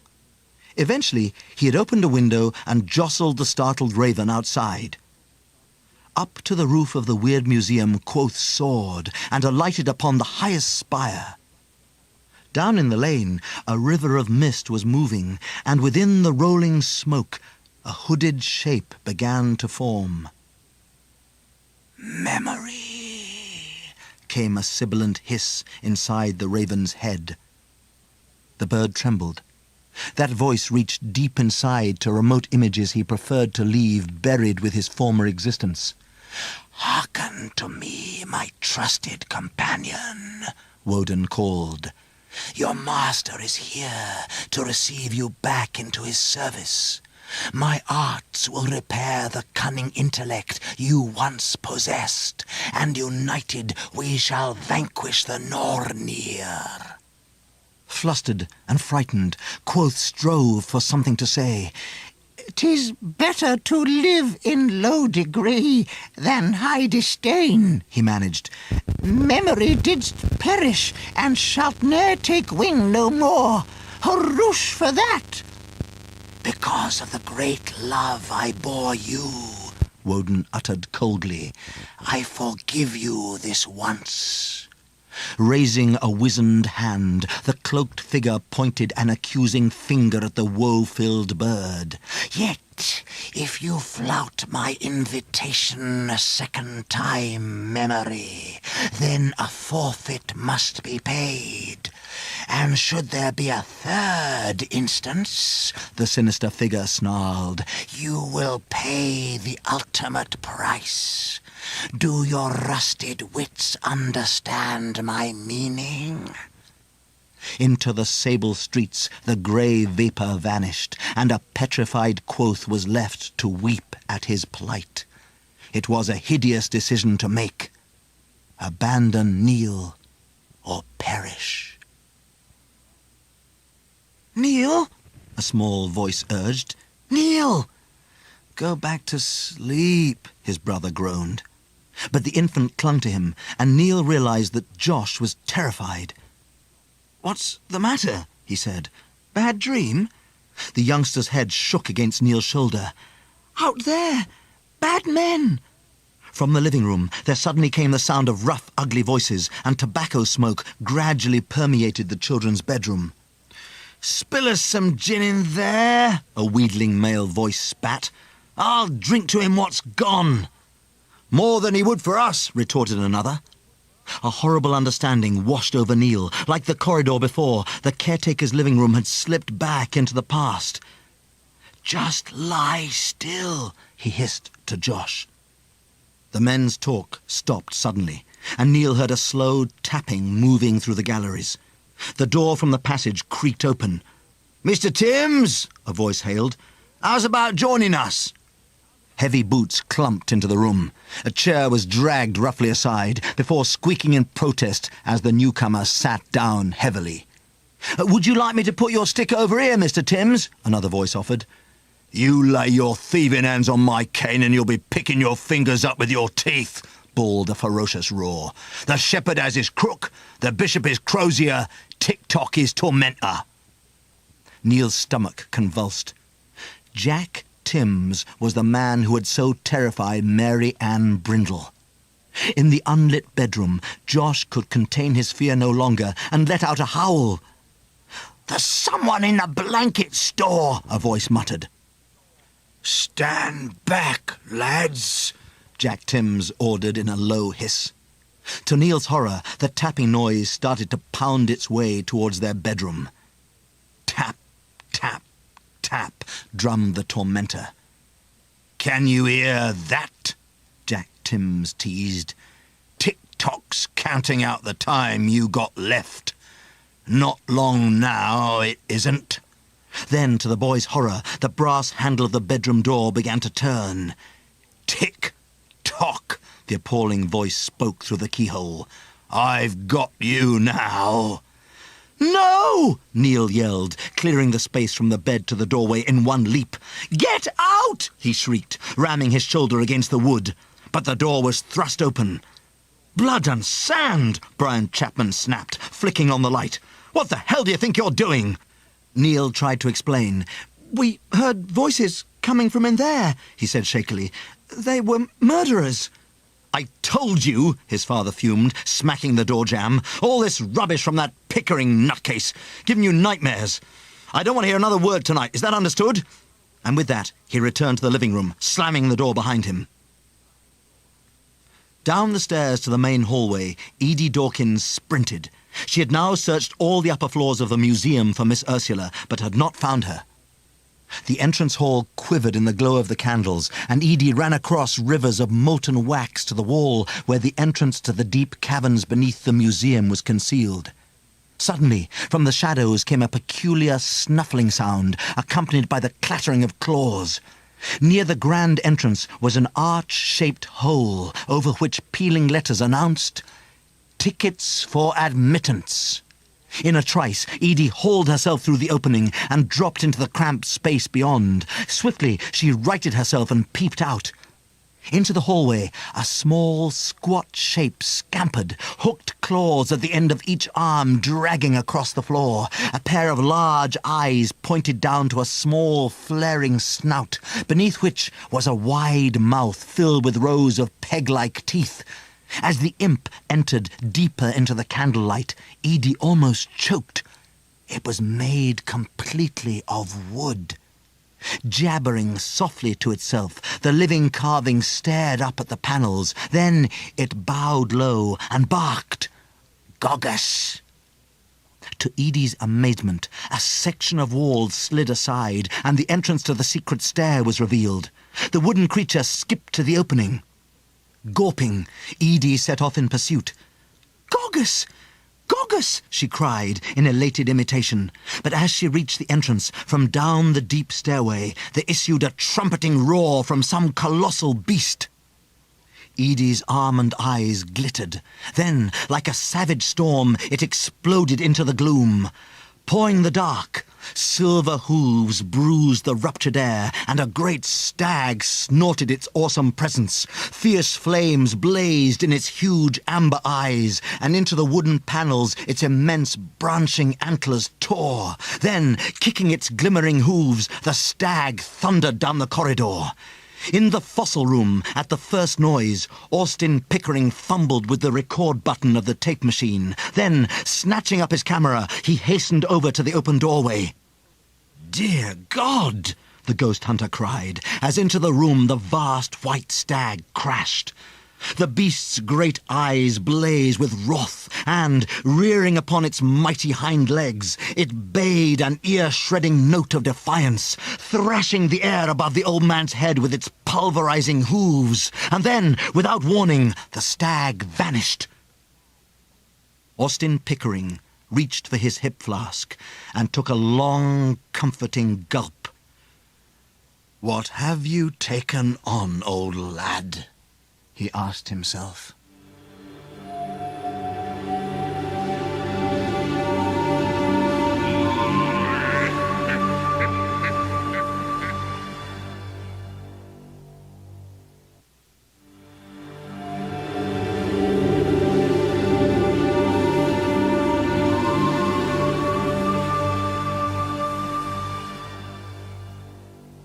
Eventually, he had opened a window and jostled the startled raven outside. Up to the roof of the Wyrd Museum Quoth soared and alighted upon the highest spire. Down in the lane, a river of mist was moving, and within the rolling smoke, a hooded shape began to form. "Memory," came a sibilant hiss inside the raven's head. The bird trembled. That voice reached deep inside to remote images he preferred to leave buried with his former existence. "Hearken to me, my trusted companion," Woden called. "Your master is here to receive you back into his service. My arts will repair the cunning intellect you once possessed, and united we shall vanquish the Nornir." Flustered and frightened, Quoth strove for something to say.
"'Tis better to live in low degree than high disdain," he managed. "Memory didst perish, and shalt ne'er take wing no more. Hurroosh for that!"
"Because of the great love I bore you," Woden uttered coldly, "I forgive you this once." Raising a wizened hand, the cloaked figure pointed an accusing finger at the woe-filled bird. "Yet, if you flout my invitation a second time, Memory, then a forfeit must be paid.
And should there be a third instance, the sinister figure snarled, you will pay the ultimate price. Do your rusted wits understand my meaning? Into the sable streets the grey vapour vanished, and a petrified quoth was left to weep at his plight. It was a hideous decision to make. Abandon Neil or perish. Neil? A small voice urged. Neil! Go back to sleep, his brother groaned. But the infant clung to him, and Neil realized that Josh was terrified. What's the matter? He said. Bad dream? The youngster's head shook against Neil's shoulder. Out there! Bad men! From the living room, there suddenly came the sound of rough, ugly voices, and tobacco smoke gradually permeated the children's bedroom. Spill us some gin in there, a wheedling male voice spat. I'll drink to him what's gone. More than he would for us, retorted another. A horrible understanding washed over Neil. Like the corridor before, the caretaker's living room had slipped back into the past. Just lie still, he hissed to Josh. The men's talk stopped suddenly, and Neil heard a slow tapping moving through the galleries. The door from the passage creaked open. Mr. Timms, a voice hailed. How's about joining us? Heavy boots clumped into the room. A chair was dragged roughly aside before squeaking in protest as the newcomer sat down heavily. Would you like me to put your stick over here, Mr. Timms? Another voice offered. You lay your thieving hands on my cane and you'll be picking your fingers up with your teeth, bawled a ferocious roar. The shepherd has his crook, the bishop is crozier, Tick-Tock is tormentor. Neil's stomach convulsed. Jack Timms was the man who had so terrified Mary Ann Brindle. In the unlit bedroom, Josh could contain his fear no longer and let out a howl. There's someone in the blanket store, a voice muttered. Stand back, lads, Jack Timms ordered in a low hiss. To Neil's horror, the tapping noise started to pound its way towards their bedroom. Tap, tap, tap, drummed the tormentor. Can you hear that? Jack Timms teased. Tick-Tock's counting out the time you got left. Not long now, it isn't. Then, to the boy's horror, the brass handle of the bedroom door began to turn. Tick-Tock, the appalling voice spoke through the keyhole. I've got you now. No! Neil yelled, clearing the space from the bed to the doorway in one leap. Get out! He shrieked, ramming his shoulder against the wood. But the door was thrust open. Blood and sand! Brian Chapman snapped, flicking on the light. What the hell do you think you're doing? Neil tried to explain. We heard voices coming from in there, he said shakily. They were murderers. I told you, his father fumed, smacking the door jamb. All this rubbish from that Pickering nutcase, giving you nightmares. I don't want to hear another word tonight, is that understood? And with that, he returned to the living room, slamming the door behind him. Down the stairs to the main hallway, Edie Dawkins sprinted. She had now searched all the upper floors of the museum for Miss Ursula, but had not found her. The entrance hall quivered in the glow of the candles, and Edie ran across rivers of molten wax to the wall where the entrance to the deep caverns beneath the museum was concealed. Suddenly, from the shadows came a peculiar snuffling sound, accompanied by the clattering of claws. Near the grand entrance was an arch-shaped hole, over which peeling letters announced, "Tickets for admittance." In a trice, Edie hauled herself through the opening and dropped into the cramped space beyond. Swiftly, she righted herself and peeped out. Into the hallway, a small, squat shape scampered, hooked claws at the end of each arm dragging across the floor. A pair of large eyes pointed down to a small, flaring snout, beneath which was a wide mouth filled with rows of peg-like teeth. As the imp entered deeper into the candlelight, Edie almost choked. It was made completely of wood. Jabbering softly to itself, the living carving stared up at the panels. Then it bowed low and barked, "Gogus!"
To Edie's amazement, a section of wall slid aside, and the entrance to the secret stair was revealed. The wooden creature skipped to the opening. Gawping, Edie set off in pursuit. "Gorgus! Gorgus!" she cried in elated imitation. But as she reached the entrance, from down the deep stairway, there issued a trumpeting roar from some colossal beast. Edie's almond eyes glittered. Then, like a savage storm, it exploded into the gloom. Pawing the dark, silver hooves bruised the ruptured air, and a great stag snorted its awesome presence. Fierce flames blazed in its huge amber eyes, and into the wooden panels its immense branching antlers tore. Then, kicking its glimmering hooves, the stag thundered down the corridor. In the fossil room, at the first noise, Austin Pickering fumbled with the record button of the tape machine. Then, snatching up his camera, he hastened over to the open doorway. "Dear God!" the ghost hunter cried, as into the room the vast white stag crashed. The beast's great eyes blaze with wrath, and, rearing upon its mighty hind legs, it bayed an ear-shredding note of defiance, thrashing the air above the old man's head with its pulverizing hooves. And then, without warning, the stag vanished. Austin Pickering reached for his hip flask and took a long, comforting gulp.
"What have you taken on, old lad?" he asked himself.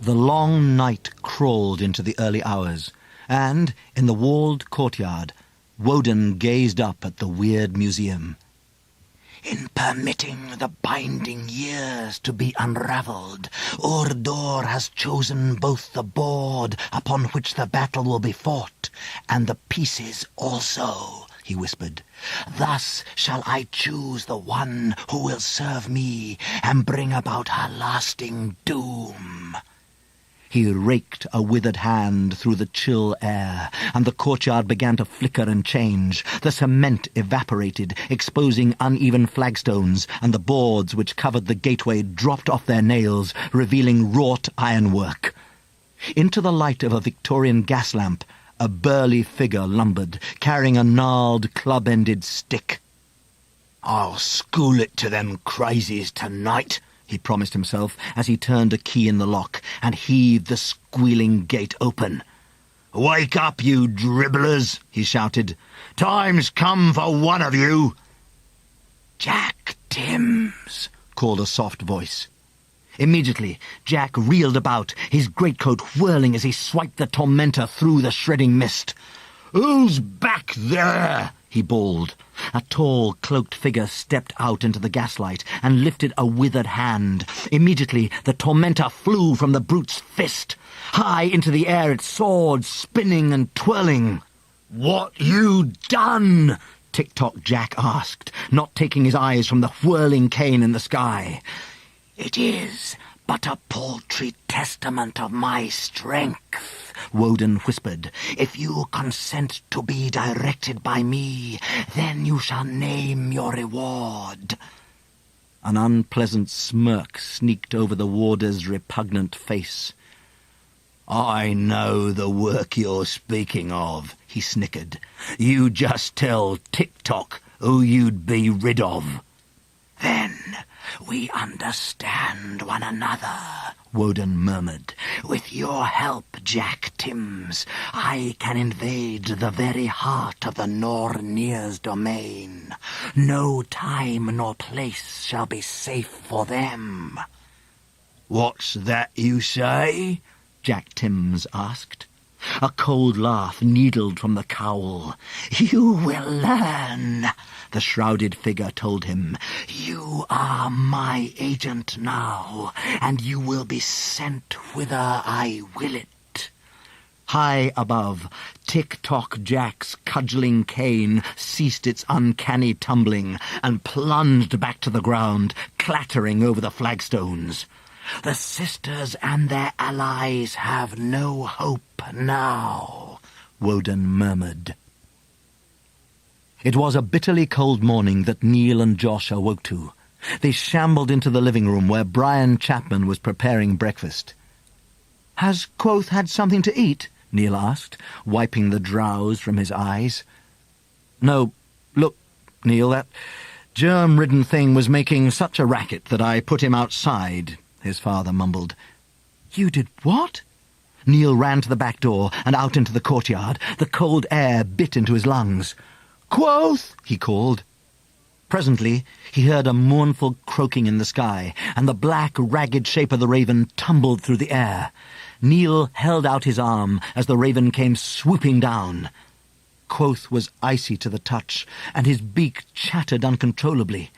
The long night crawled into the early hours, and, in the walled courtyard, Woden gazed up at the Wyrd Museum.
In permitting the binding years to be unravelled, Urdor has chosen both the board upon which the battle will be fought, and the pieces also, he whispered. Thus shall I choose the one who will serve me and bring about her lasting doom.
He raked a withered hand through the chill air, and the courtyard began to flicker and change. The cement evaporated, exposing uneven flagstones, and the boards which covered the gateway dropped off their nails, revealing wrought ironwork. Into the light of a Victorian gas lamp, a burly figure lumbered, carrying a gnarled, club-ended stick.
"I'll school it to them crazies tonight,"
he promised himself as he turned a key in the lock and heaved the squealing gate open.
"Wake up, you dribblers," he shouted. "Time's come for one of you."
"Jack Timms,"
called a soft voice. Immediately, Jack reeled about, his greatcoat whirling as he swiped the tormentor through the shredding mist.
"Who's back there?"
he bawled. A tall, cloaked figure stepped out into the gaslight and lifted a withered hand. Immediately, the tormentor flew from the brute's fist. High into the air it soared, spinning and twirling.
"What you done?"
Tick-Tock Jack asked, not taking his eyes from the whirling cane in the sky.
"It is but a paltry testament of my strength,"
Woden whispered.
"If you consent to be directed by me, then you shall name your reward."
An unpleasant smirk sneaked over the warder's repugnant face.
"I know the work you're speaking of," he snickered. "You just tell Tick-Tock who you'd be rid of."
"Then we understand one another," Woden murmured. "With your help, Jack Timms, I can invade the very heart of the Nornir's domain. No time nor place shall be safe for them."
"What's that you say?"
Jack Timms asked. A cold laugh needled from the cowl.
"You will learn,"
the shrouded figure told him.
"You are my agent now, and you will be sent whither I will it."
High above, Tick-tock Jack's cudgelling cane ceased its uncanny tumbling and plunged back to the ground, clattering over the flagstones. "The sisters and their allies have no hope now," Woden murmured. It was a bitterly cold morning that Neil and Josh awoke to. They shambled into the living room where Brian Chapman was preparing breakfast. "Has Quoth had something to eat?" Neil asked, wiping the drowse from his eyes. "No. Look, Neil, that germ-ridden thing was making such a racket that I put him outside," his father mumbled. "You did what?" Neil ran to the back door and out into the courtyard. The cold air bit into his lungs. "Quoth!" he called. Presently he heard a mournful croaking in the sky, and the black, ragged shape of the raven tumbled through the air. Neil held out his arm as the raven came swooping down. Quoth was icy to the touch, and his beak chattered uncontrollably.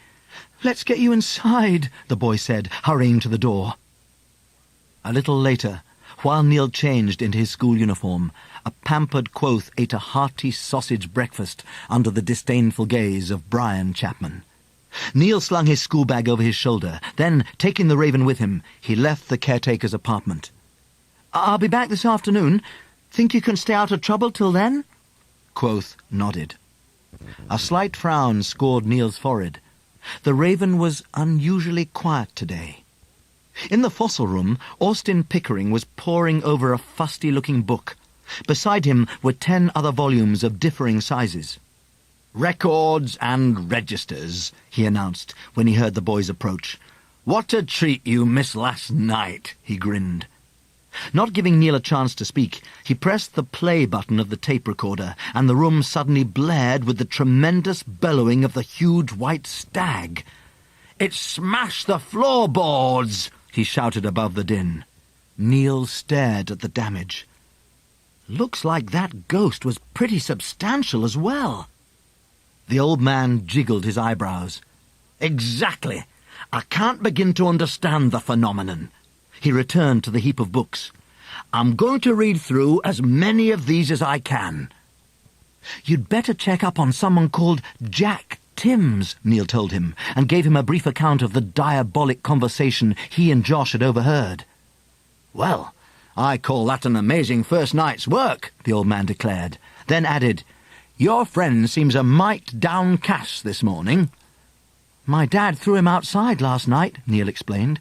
"Let's get you inside," the boy said, hurrying to the door. A little later, while Neil changed into his school uniform, a pampered Quoth ate a hearty sausage breakfast under the disdainful gaze of Brian Chapman. Neil slung his schoolbag over his shoulder. Then, taking the raven with him, he left the caretaker's apartment. "I'll be back this afternoon. Think you can stay out of trouble till then?" Quoth nodded. A slight frown scored Neil's forehead. The raven was unusually quiet today. In the fossil room, Austin Pickering was poring over a fusty-looking book. Beside him were 10 other volumes of differing sizes. "Records and registers," he announced when he heard the boys approach. "What a treat you missed last night," he grinned. Not giving Neil a chance to speak, he pressed the play button of the tape recorder, and the room suddenly blared with the tremendous bellowing of the huge white stag. "It smashed the floorboards!" he shouted above the din. Neil stared at the damage. "Looks like that ghost was pretty substantial as well." The old man jiggled his eyebrows. "Exactly. I can't begin to understand the phenomenon." He returned to the heap of books. "I'm going to read through as many of these as I can." "You'd better check up on someone called Jack Timms," Neil told him, and gave him a brief account of the diabolic conversation he and Josh had overheard. "Well, I call that an amazing first night's work," the old man declared, then added, "Your friend seems a mite downcast this morning." "My dad threw him outside last night," Neil explained.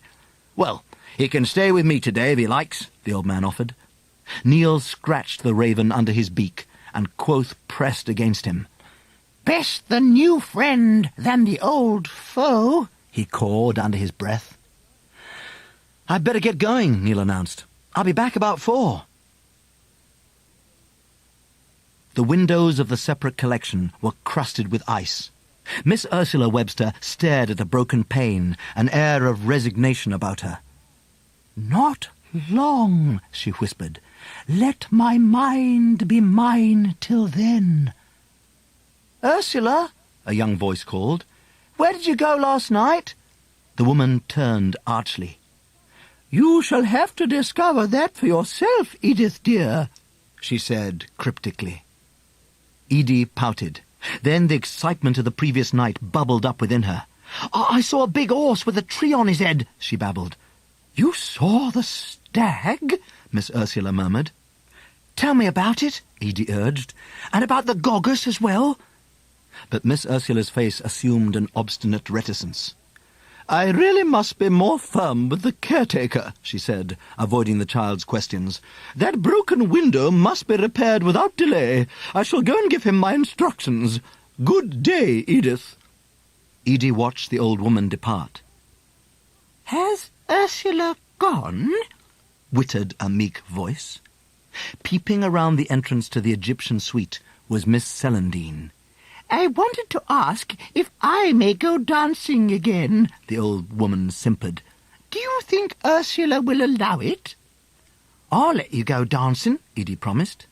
"Well, he can stay with me today if he likes," the old man offered. Neil scratched the raven under his beak, and Quoth pressed against him.
"Best the new friend than the old foe,"
he cawed under his breath. "I'd better get going," Neil announced. "I'll be back about 4. The windows of the separate collection were crusted with ice. Miss Ursula Webster stared at the broken pane, an air of resignation about her.
"Not long," she whispered. "Let my mind be mine till then." "Ursula," a young voice called, "where did you go last night?"
The woman turned archly.
"You shall have to discover that for yourself, Edith dear,"
she said cryptically. Edie pouted. Then the excitement of the previous night bubbled up within her.
"I saw a big horse with a tree on his head," she babbled. "You saw the stag?" Miss Ursula murmured. "Tell me about it," Edie urged. "And about the Goggus as well." But Miss Ursula's face assumed an obstinate reticence.
"I really must be more firm with the caretaker," she said, avoiding the child's questions. "That broken window must be repaired without delay. I shall go and give him my instructions. Good day, Edith."
Edie watched the old woman depart.
"Has Ursula gone?"
wittered a meek voice. Peeping around the entrance to the Egyptian suite was Miss Celandine.
"I wanted to ask if I may go dancing again," the old woman simpered. "Do you think Ursula will allow it?" "I'll let you go dancing," Edie promised.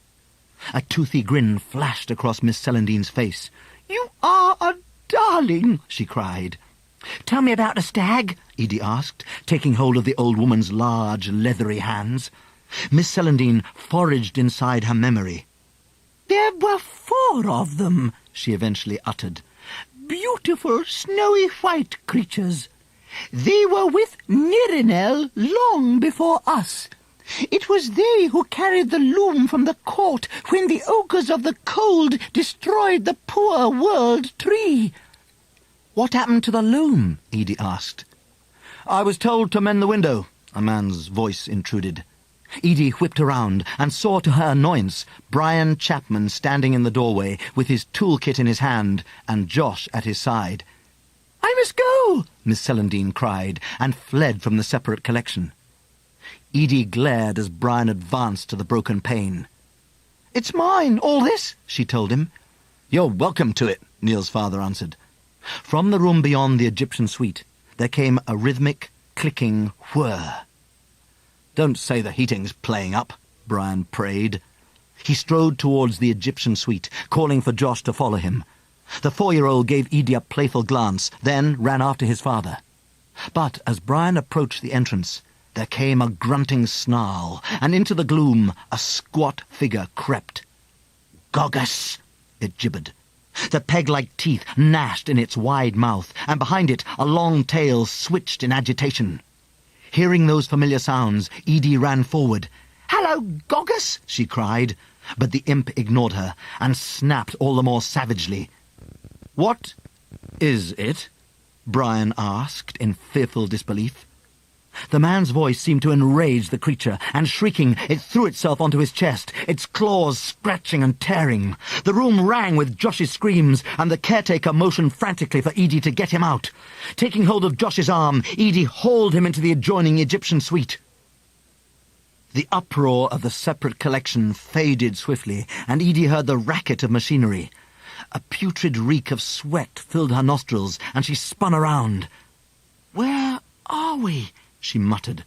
A toothy grin flashed across Miss Celandine's face. "You are a darling," she cried. "Tell me about the stag," Edie asked, taking hold of the old woman's large, leathery hands. Miss Celandine foraged inside her memory. were 4 of them," she eventually uttered. "Beautiful, snowy white creatures. They were with Nirinel long before us. It was they who carried the loom from the court when the ogres of the cold destroyed the poor world tree."
"What happened to the loom?" Edie asked. "I was told to mend the window," a man's voice intruded. Edie whipped around and saw to her annoyance Brian Chapman standing in the doorway with his toolkit in his hand and Josh at his side. "I must go!" Miss Celandine cried, and fled from the separate collection. Edie glared as Brian advanced to the broken pane. "It's mine, all this," she told him. "You're welcome to it," Neil's father answered. From the room beyond the Egyptian suite, there came a rhythmic, clicking whir. "Don't say the heating's playing up," Brian prayed. He strode towards the Egyptian suite, calling for Josh to follow him. The 4-year-old gave Edie a playful glance, then ran after his father. But as Brian approached the entrance, there came a grunting snarl, and into the gloom a squat figure crept. "Gogus!" it gibbered. The peg-like teeth gnashed in its wide mouth, and behind it a long tail switched in agitation. Hearing those familiar sounds, Edie ran forward. "Hello, Gogus!" she cried, but the imp ignored her and snapped all the more savagely. "What is it?" Brian asked in fearful disbelief. The man's voice seemed to enrage the creature, and shrieking, it threw itself onto his chest, its claws scratching and tearing. The room rang with Josh's screams, and the caretaker motioned frantically for Edie to get him out. Taking hold of Josh's arm, Edie hauled him into the adjoining Egyptian suite. The uproar of the separate collection faded swiftly, and Edie heard the racket of machinery. A putrid reek of sweat filled her nostrils, and she spun around. "Where are we?" she muttered.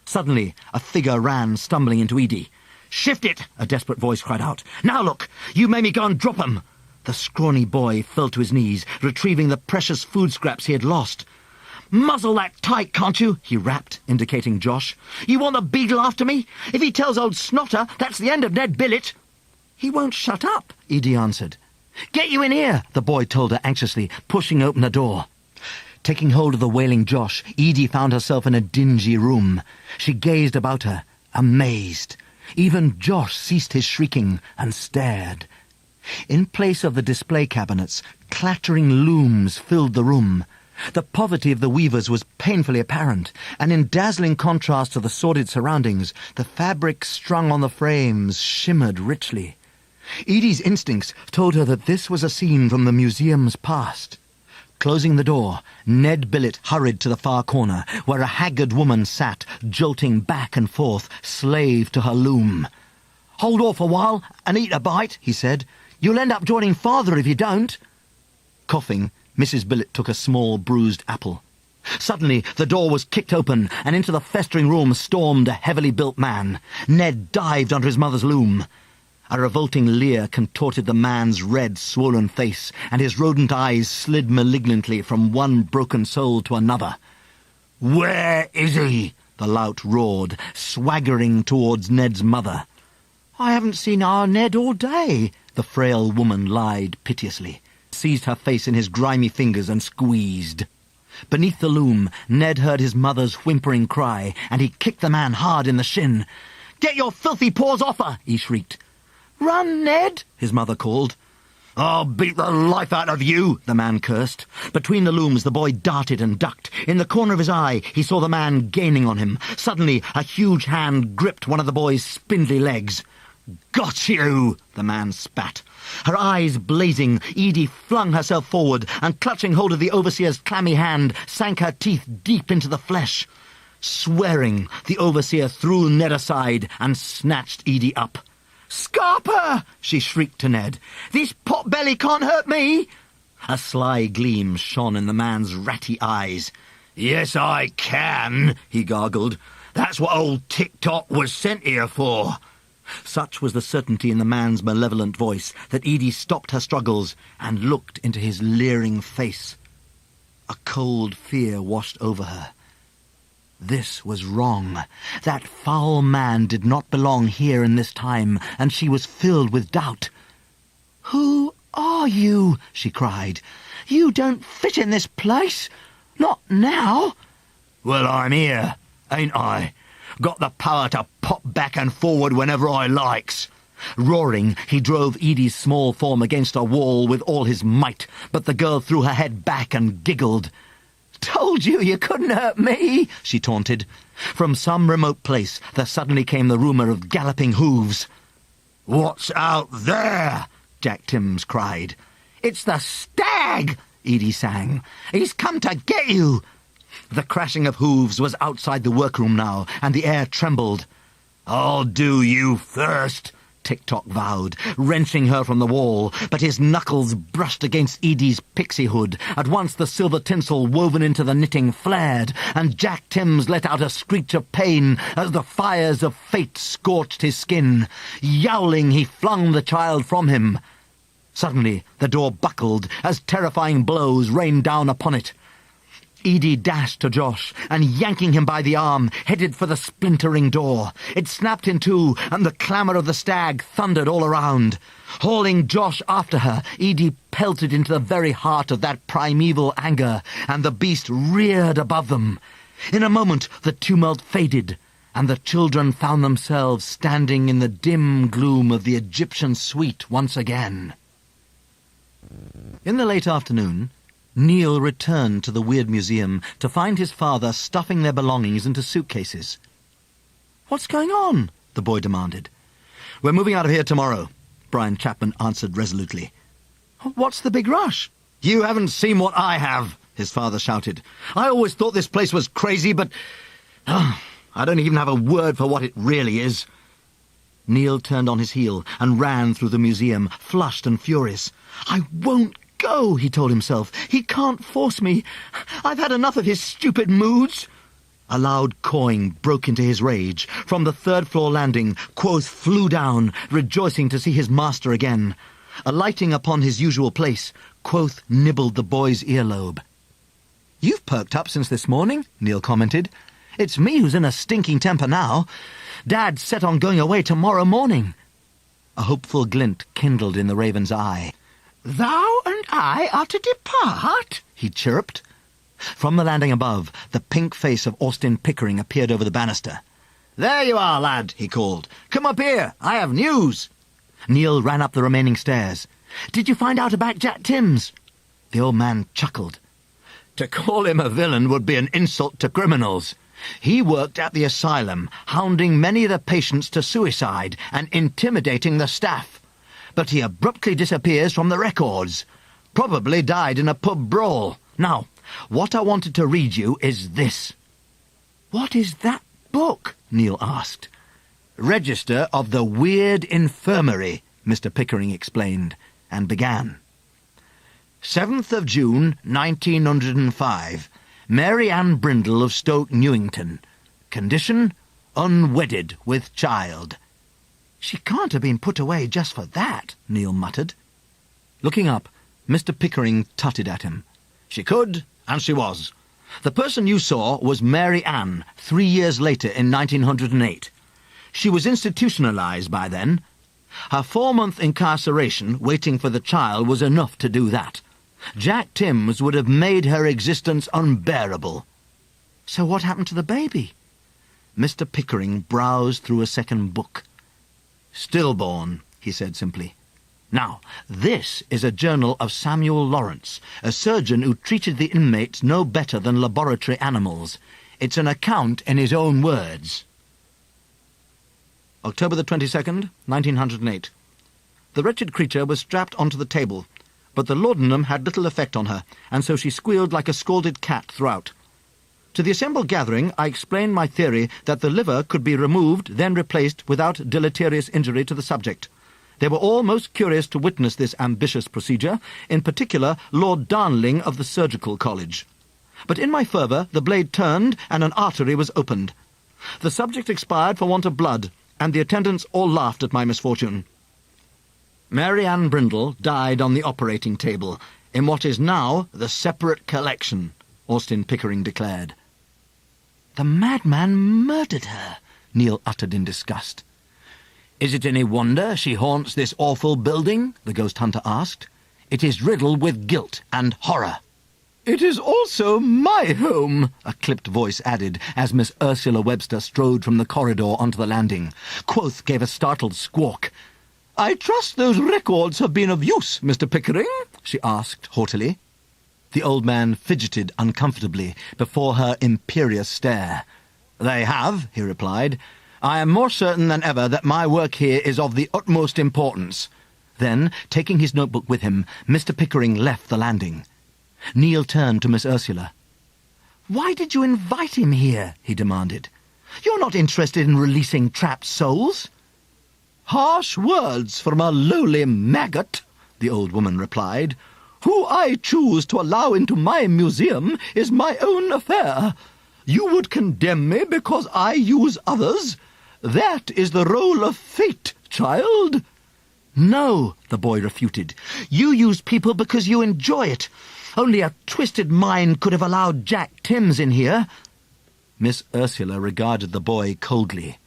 Suddenly, a figure ran, stumbling into Edie. "Shift it!" a desperate voice cried out. "Now look! You made me go and drop 'em!" The scrawny boy fell to his knees, retrieving the precious food scraps he had lost. "Muzzle that tight, can't you?" he rapped, indicating Josh. "You want the beadle after me? If he tells old Snotter, that's the end of Ned Billet." "He won't shut up," Edie answered. "Get you in here," the boy told her anxiously, pushing open the door. Taking hold of the wailing Josh, Edie found herself in a dingy room. She gazed about her, amazed. Even Josh ceased his shrieking and stared. In place of the display cabinets, clattering looms filled the room. The poverty of the weavers was painfully apparent, and in dazzling contrast to the sordid surroundings, the fabric strung on the frames shimmered richly. Edie's instincts told her that this was a scene from the museum's past. Closing the door, Ned Billet hurried to the far corner, where a haggard woman sat, jolting back and forth, slave to her loom. "Hold off a while and eat a bite," he said. "You'll end up joining Father if you don't." Coughing, Mrs. Billet took a small bruised apple. Suddenly, the door was kicked open, and into the festering room stormed a heavily built man. Ned dived under his mother's loom. A revolting leer contorted the man's red, swollen face, and his rodent eyes slid malignantly from one broken soul to another. "Where is he?" the lout roared, swaggering towards Ned's mother. "I haven't seen our Ned all day," the frail woman lied piteously, seized her face in his grimy fingers and squeezed. Beneath the loom, Ned heard his mother's whimpering cry, and he kicked the man hard in the shin. "Get your filthy paws off her!" he shrieked. "Run, Ned!" his mother called. "I'll beat the life out of you!" the man cursed. Between the looms, the boy darted and ducked. In the corner of his eye, he saw the man gaining on him. Suddenly, a huge hand gripped one of the boy's spindly legs. "Got you!" the man spat. Her eyes blazing, Edie flung herself forward, and clutching hold of the overseer's clammy hand, sank her teeth deep into the flesh. Swearing, the overseer threw Ned aside and snatched Edie up. "Scarper!" she shrieked to Ned. "This pot-belly can't hurt me!" A sly gleam shone in the man's ratty eyes. "Yes, I can," he gargled. "That's what old Tick-Tock was sent here for." Such was the certainty in the man's malevolent voice that Edie stopped her struggles and looked into his leering face. A cold fear washed over her. This was wrong. That foul man did not belong here in this time, and she was filled with doubt.
"Who are you?" she cried. "You don't fit in this place. Not now." "Well, I'm here, ain't I? Got the power to pop back and forward whenever I likes." Roaring, he drove Edie's small form against a wall with all his might, but the girl threw her head back and giggled. "Told you couldn't hurt me," she taunted. From some remote place there suddenly came the rumour of galloping hooves. "What's out there?" Jack Timms cried. "It's the stag," Edie sang. "He's come to get you." The crashing of hooves was outside the workroom now, and the air trembled. "I'll do you first," Tick-Tock vowed, wrenching her from the wall, but his knuckles brushed against Edie's pixie hood. At once the silver tinsel woven into the knitting flared, and Jack Timms let out a screech of pain as the fires of fate scorched his skin. Yowling, he flung the child from him. Suddenly the door buckled as terrifying blows rained down upon it. Edie dashed to Josh, and yanking him by the arm, headed for the splintering door. It snapped in two, and the clamour of the stag thundered all around. Hauling Josh after her, Edie pelted into the very heart of that primeval anger, and the beast reared above them. In a moment the tumult faded, and the children found themselves standing in the dim gloom of the Egyptian suite once again. In the late afternoon, Neil returned to the Wyrd Museum to find his father stuffing their belongings into suitcases. "What's going on?" the boy demanded. "We're moving out of here tomorrow," Brian Chapman answered resolutely. "What's the big rush?" "You haven't seen what I have," his father shouted. "I always thought this place was crazy, but I don't even have a word for what it really is." Neil turned on his heel and ran through the museum, flushed and furious. "I won't go," he told himself. "He can't force me. I've had enough of his stupid moods." A loud cawing broke into his rage. From the third-floor landing, Quoth flew down, rejoicing to see his master again. Alighting upon his usual place, Quoth nibbled the boy's earlobe. "You've perked up since this morning," Neil commented. "It's me who's in a stinking temper now. Dad's set on going away tomorrow morning." A hopeful glint kindled in the raven's eye.
"Thou and I are to depart?"
he chirruped. From the landing above, the pink face of Austin Pickering appeared over the banister. "There you are, lad," he called. "Come up here. I have news." Neil ran up the remaining stairs. "Did you find out about Jack Timms?" The old man chuckled. "To call him a villain would be an insult to criminals. He worked at the asylum, hounding many of the patients to suicide and intimidating the staff. But he abruptly disappears from the records. Probably died in a pub brawl. Now, what I wanted to read you is this." "What is that book?" Neil asked. "Register of the Wyrd Infirmary," Mr. Pickering explained, and began. 7th of June, 1905. Mary Ann Brindle of Stoke Newington. Condition, unwedded with child. "She can't have been put away just for that," Neil muttered. Looking up, Mr. Pickering tutted at him. "She could, and she was. The person you saw was Mary Ann, 3 years later in 1908. She was institutionalized by then. Her 4-month incarceration, waiting for the child, was enough to do that. Jack Timms would have made her existence unbearable." "So what happened to the baby?" Mr. Pickering browsed through a second book. "Stillborn," he said simply. "Now, this is a journal of Samuel Lawrence, a surgeon who treated the inmates no better than laboratory animals. It's an account in his own words. October the 22nd, 1908. The wretched creature was strapped onto the table, but the laudanum had little effect on her, and so she squealed like a scalded cat throughout. To the assembled gathering I explained my theory that the liver could be removed, then replaced without deleterious injury to the subject. They were all most curious to witness this ambitious procedure, in particular Lord Darnley of the Surgical College. But in my fervour the blade turned and an artery was opened. The subject expired for want of blood, and the attendants all laughed at my misfortune. Mary Ann Brindle died on the operating table, in what is now the separate collection, Austin Pickering declared. "The madman murdered her," Neil uttered in disgust. "Is it any wonder she haunts this awful building?" the ghost hunter asked. "It is riddled with guilt and horror."
"It is also my home," a clipped voice added, as Miss Ursula Webster strode from the corridor onto the landing. Quoth gave a startled squawk. "I trust those records have been of use, Mr. Pickering?" she asked haughtily. The old man fidgeted uncomfortably before her imperious stare. "They have," he replied. "I am more certain than ever that my work here is of the utmost importance." Then, taking his notebook with him, Mr. Pickering left the landing. Neil turned to Miss Ursula. "Why did you invite him here?" he demanded. "You're not interested in releasing trapped souls." "Harsh words from a lowly maggot," the old woman replied. "Who I choose to allow into my museum is my own affair. You would condemn me because I use others? That is the role of fate, child." "No," the boy refuted. "You use people because you enjoy it. Only a twisted mind could have allowed Jack Timms in here." Miss Ursula regarded the boy coldly.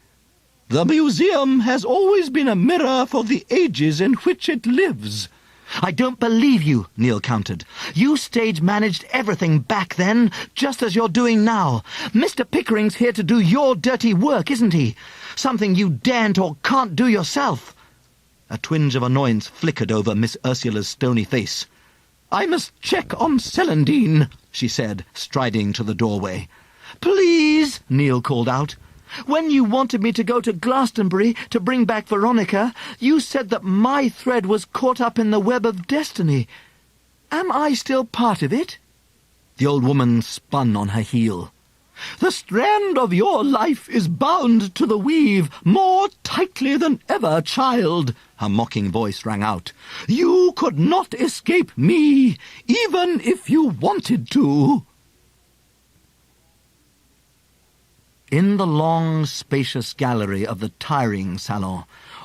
"The museum has always been a mirror for the ages in which it lives." "I don't believe you," Neil countered. "You stage-managed everything back then, just as you're doing now. Mr. Pickering's here to do your dirty work, isn't he? Something you daren't or can't do yourself." A twinge of annoyance flickered over Miss Ursula's stony face. "I must check on Celandine," she said, striding to the doorway. "Please," Neil called out. "When you wanted me to go to Glastonbury to bring back Veronica, you said that my thread was caught up in the web of destiny. Am I still part of it?" The old woman spun on her heel. "The strand of your life is bound to the weave more tightly than ever, child," her mocking voice rang out. "You could not escape me, even if you wanted to." In the long, spacious gallery of the tiring salon,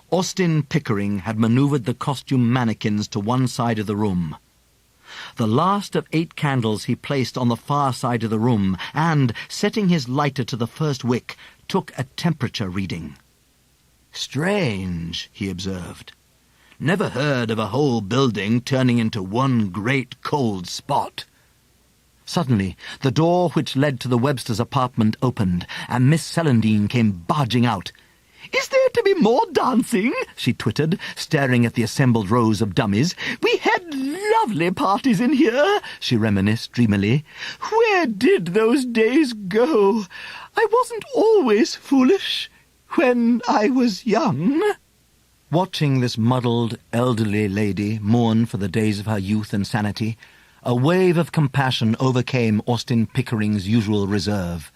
Austin Pickering had manoeuvred the costume mannequins to one side of the room. The last of 8 candles he placed on the far side of the room and, setting his lighter to the first wick, took a temperature reading. "Strange," he observed. "Never heard of a whole building turning into one great cold spot." Suddenly, the door which led to the Websters' apartment opened, and Miss Celandine came barging out. "Is there to be more dancing?" she twittered, staring at the assembled rows of dummies. "We had lovely parties in here," she reminisced dreamily. "Where did those days go? I wasn't always foolish when I was young." Watching this muddled, elderly lady mourn for the days of her youth and sanity, a wave of compassion overcame Austin Pickering's usual reserve.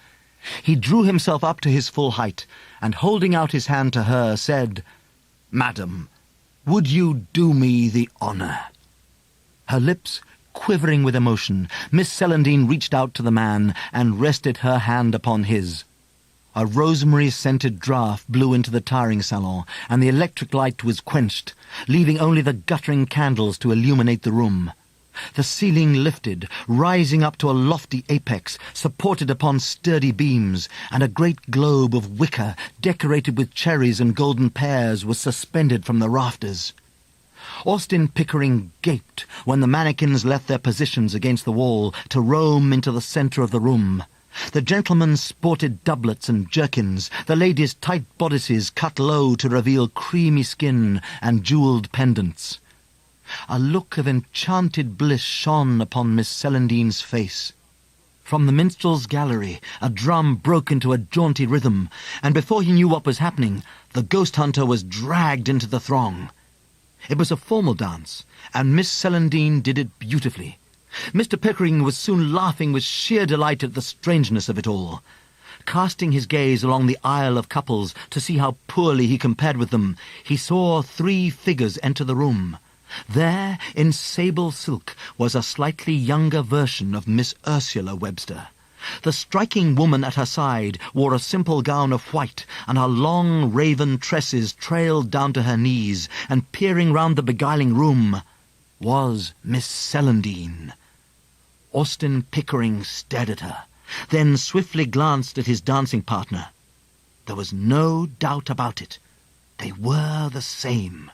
He drew himself up to his full height, and holding out his hand to her, said, "Madam, would you do me the honour?" Her lips quivering with emotion, Miss Celandine reached out to the man and rested her hand upon his. A rosemary-scented draught blew into the tiring salon, and the electric light was quenched, leaving only the guttering candles to illuminate the room. The ceiling lifted, rising up to a lofty apex, supported upon sturdy beams, and a great globe of wicker, decorated with cherries and golden pears, was suspended from the rafters. Austin Pickering gaped when the mannequins left their positions against the wall to roam into the centre of the room. The gentlemen sported doublets and jerkins, the ladies tight bodices cut low to reveal creamy skin and jewelled pendants. A look of enchanted bliss shone upon Miss Celandine's face. From the minstrel's gallery, a drum broke into a jaunty rhythm, and before he knew what was happening, the ghost hunter was dragged into the throng. It was a formal dance, and Miss Celandine did it beautifully. Mr. Pickering was soon laughing with sheer delight at the strangeness of it all. Casting his gaze along the aisle of couples to see how poorly he compared with them, he saw 3 figures enter the room. There, in sable silk, was a slightly younger version of Miss Ursula Webster. The striking woman at her side wore a simple gown of white, and her long raven tresses trailed down to her knees, and peering round the beguiling room was Miss Celandine. Austin Pickering stared at her, then swiftly glanced at his dancing partner. There was no doubt about it.
They were the same.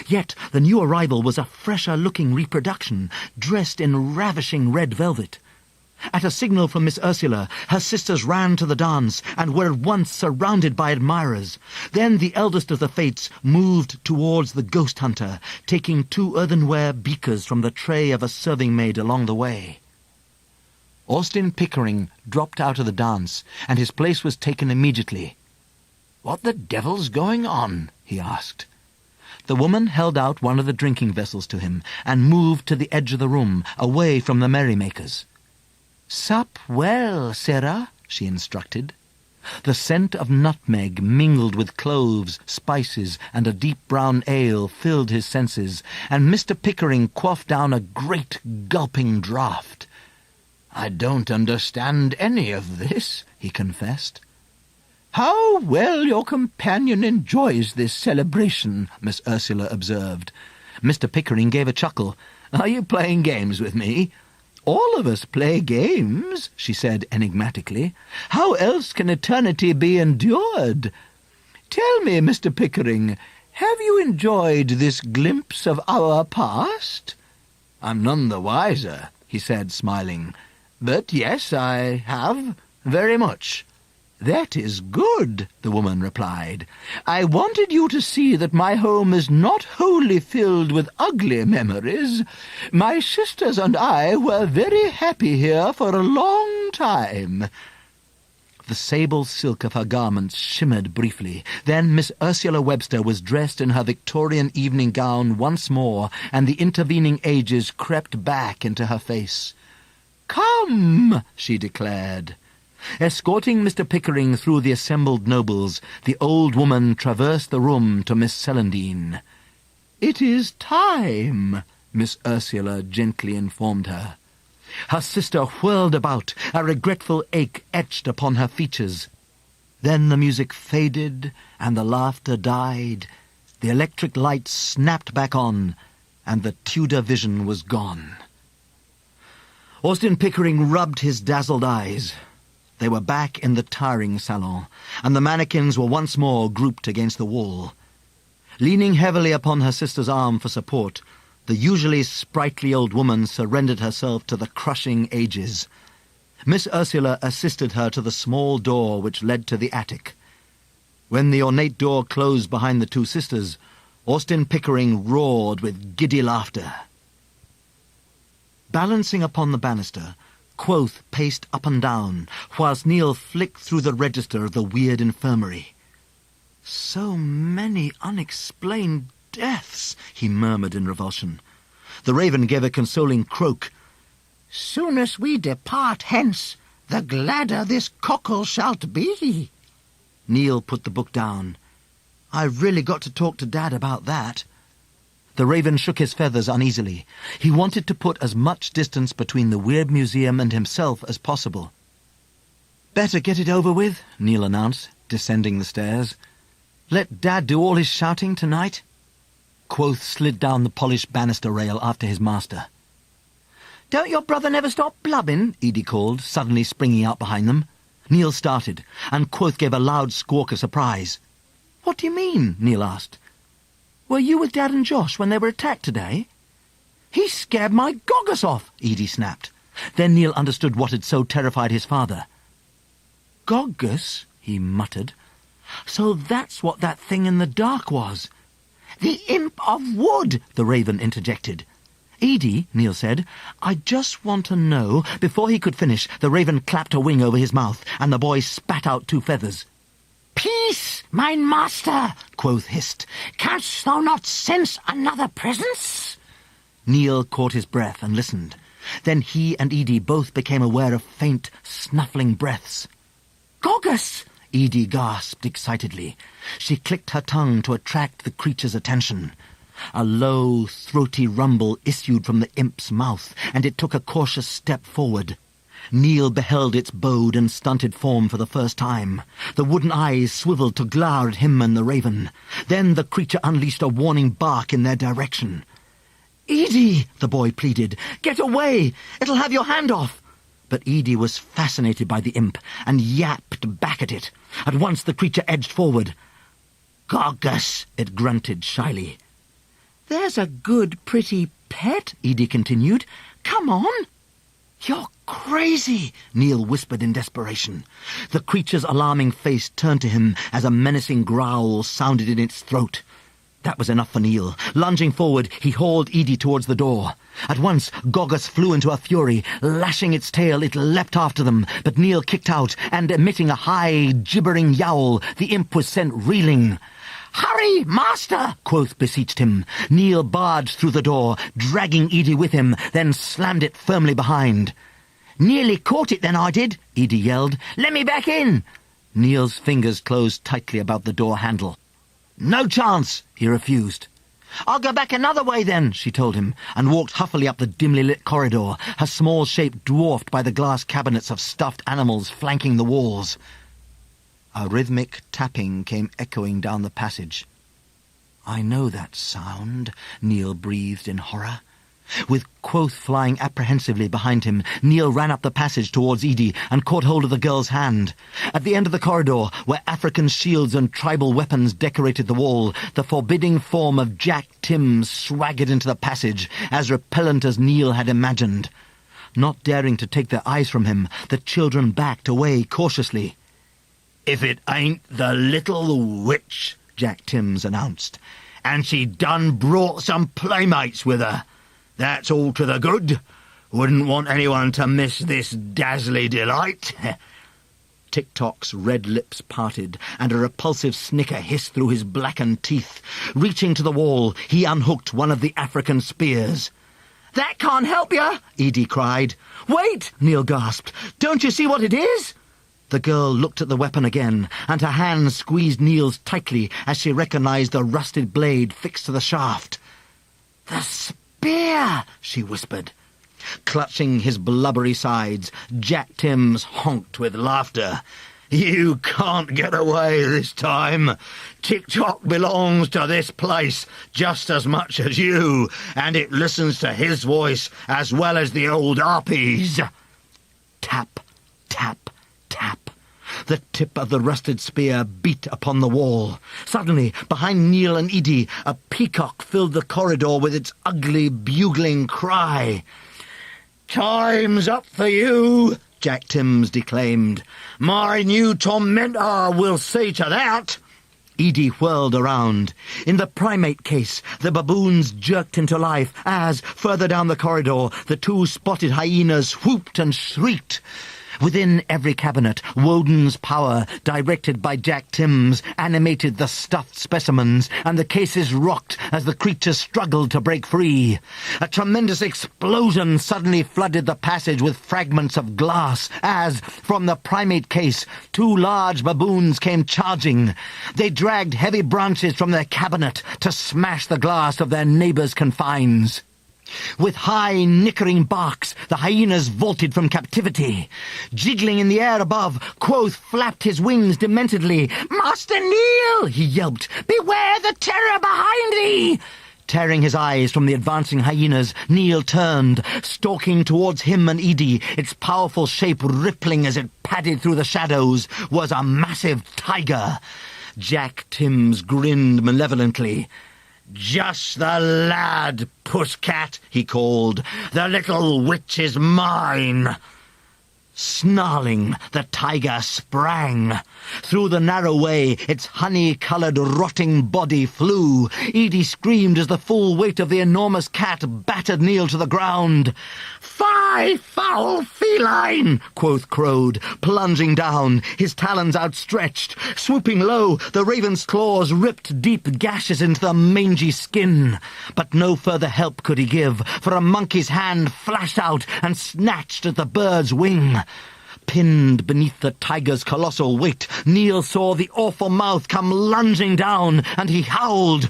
Yet the new arrival was a fresher-looking reproduction, dressed in ravishing red velvet. At a signal from Miss Ursula, her sisters ran to the dance and were at once surrounded by admirers. Then the eldest of the Fates moved towards the ghost hunter, taking 2 earthenware beakers from the tray of a serving-maid along the way. Austin Pickering dropped out of the dance, and his place was taken immediately. "What the devil's going on?" he asked. The woman held out one of the drinking vessels to him and moved to the edge of the room, away from the merrymakers. "Sup well, Sarah," she instructed. The scent of nutmeg mingled with cloves, spices, and a deep brown ale filled his senses, and Mr. Pickering quaffed down a great gulping draught. "I don't understand any of this," he confessed.
"How well your companion enjoys this celebration," Miss Ursula observed.
Mr. Pickering gave a chuckle.
"Are you playing games with me?" "All of us play games," she said enigmatically. "How else can eternity be endured? Tell me, Mr. Pickering, have you enjoyed this glimpse of our past?" "I'm none the wiser," he said, smiling. "But yes, I have, very much." "That is good," the woman replied. "I wanted you to see that my home is not wholly filled with ugly memories. My sisters and I were very happy here for a long time."
The sable silk of her garments shimmered briefly. Then Miss Ursula Webster was dressed in her Victorian evening gown once more, and the intervening ages crept back into her face.
"Come," she declared.
Escorting Mr. Pickering through the assembled nobles, the old woman traversed the room to Miss Celandine.
"It is time," Miss Ursula gently informed her.
Her sister whirled about, a regretful ache etched upon her features. Then the music faded, and the laughter died. The electric light snapped back on, and the Tudor vision was gone. Austin Pickering rubbed his dazzled eyes. They were back in the tiring salon, and the mannequins were once more grouped against the wall. Leaning heavily upon her sister's arm for support, the usually sprightly old woman surrendered herself to the crushing ages. Miss Ursula assisted her to the small door which led to the attic. When the ornate door closed behind the 2 sisters, Austin Pickering roared with giddy laughter. Balancing upon the banister, Quoth paced up and down, whilst Neil flicked through the register of the Wyrd infirmary. "So many unexplained deaths," he murmured in revulsion. The raven gave a consoling croak.
"Soon as we depart hence, the gladder this cockle shalt be."
Neil put the book down. "I've really got to talk to Dad about that." The raven shook his feathers uneasily. He wanted to put as much distance between the Wyrd Museum and himself as possible. "Better get it over with," Neil announced, descending the stairs. "Let Dad do all his shouting tonight." Quoth slid down the polished banister rail after his master. "Don't your brother never stop blubbing?" Edie called, suddenly springing out behind them. Neil started, and Quoth gave a loud squawk of surprise. "What do you mean?" Neil asked. "Were you with Dad and Josh when they were attacked today?" "He scared my goggles off," Edie snapped. Then Neil understood what had so terrified his father. "Goggles?" he muttered. "So that's what that thing in the dark was."
"The imp of wood,"
the raven interjected. "Edie," Neil said, "I just want to know—" Before he could finish, the raven clapped a wing over his mouth, and the boy spat out 2 feathers.
"Peace, mine master," Quoth hissed. "Canst thou not sense another presence?"
Neil caught his breath and listened. Then he and Edie both became aware of faint, snuffling breaths.
"Goggles!"
Edie gasped excitedly. She clicked her tongue to attract the creature's attention. A low, throaty rumble issued from the imp's mouth, and it took a cautious step forward. Neil beheld its bowed and stunted form for the first time. The wooden eyes swiveled to glower at him and the raven. Then the creature unleashed a warning bark in their direction. "Edie," the boy pleaded, "get away! It'll have your hand off!" But Edie was fascinated by the imp and yapped back at it. At once the creature edged forward. Gogus, it grunted shyly. There's a good, pretty pet, Edie continued. Come on. You're crazy, Neil whispered in desperation. The creature's alarming face turned to him as a menacing growl sounded in its throat. That was enough for Neil. Lunging forward, he hauled Edie towards the door. At once, Gogus flew into a fury. Lashing its tail, it leapt after them, but Neil kicked out, and emitting a high, gibbering yowl, the imp was sent reeling. "Hurry, master!" Quoth beseeched him. Neil barged through the door, dragging Edie with him, then slammed it firmly behind. "Nearly caught it then, I did," Edie yelled. "Let me back in!" Neil's fingers closed tightly about the door handle. "No chance," he refused. "I'll go back another way then," she told him, and walked huffily up the dimly lit corridor, her small shape dwarfed by the glass cabinets of stuffed animals flanking the walls. A rhythmic tapping came echoing down the passage. "I know that sound," Neil breathed in horror. With Quoth flying apprehensively behind him, Neil ran up the passage towards Edie and caught hold of the girl's hand. At the end of the corridor, where African shields and tribal weapons decorated the wall, the forbidding form of Jack Timms swaggered into the passage, as repellent as Neil had imagined. Not daring to take their eyes from him, the children backed away cautiously. "If it ain't the little witch," Jack Timms announced, "and she done brought some playmates with her. That's all to the good. Wouldn't want anyone to miss this dazzly delight." Tick-Tock's red lips parted, and a repulsive snicker hissed through his blackened teeth. Reaching to the wall, he unhooked one of the African spears. "That can't help you," Edie cried. "Wait," Neil gasped. "Don't you see what it is?" The girl looked at the weapon again, and her hand squeezed Neil's tightly as she recognized the rusted blade fixed to the shaft. "The spear," she whispered. Clutching his blubbery sides, Jack Timms honked with laughter. "You can't get away this time. Tick-Tock belongs to this place just as much as you, and it listens to his voice as well as the old harpies." Tap, tap, tap. The tip of the rusted spear beat upon the wall. Suddenly, behind Neil and Edie, a peacock filled the corridor with its ugly, bugling cry. "Time's up for you," Jack Timms declaimed. "My new tormentor will see to that." Edie whirled around. In the primate case, the baboons jerked into life as, further down the corridor, the two spotted hyenas whooped and shrieked. Within every cabinet, Woden's power, directed by Jack Timms, animated the stuffed specimens, and the cases rocked as the creatures struggled to break free. A tremendous explosion suddenly flooded the passage with fragments of glass as, from the primate case, two large baboons came charging. They dragged heavy branches from their cabinet to smash the glass of their neighbours' confines. With high, nickering barks, the hyenas vaulted from captivity. Jiggling in the air above, Quoth flapped his wings dementedly. "Master Neil," he yelped, "beware the terror behind thee!" Tearing his eyes from the advancing hyenas, Neil turned, stalking towards him and Edie, its powerful shape rippling as it padded through the shadows, was a massive tiger. Jack Timms grinned malevolently. "Just the lad, pusscat," he called. "The little witch is mine." Snarling, the tiger sprang. Through the narrow way, its honey-coloured, rotting body flew. Edie screamed as the full weight of the enormous cat battered Neil to the ground. "Fie, foul feline!" Quoth crowed, plunging down, his talons outstretched. Swooping low, the raven's claws ripped deep gashes into the mangy skin. But no further help could he give, for a monkey's hand flashed out and snatched at the bird's wing. Pinned beneath the tiger's colossal weight, Neil saw the awful mouth come lunging down, and he howled.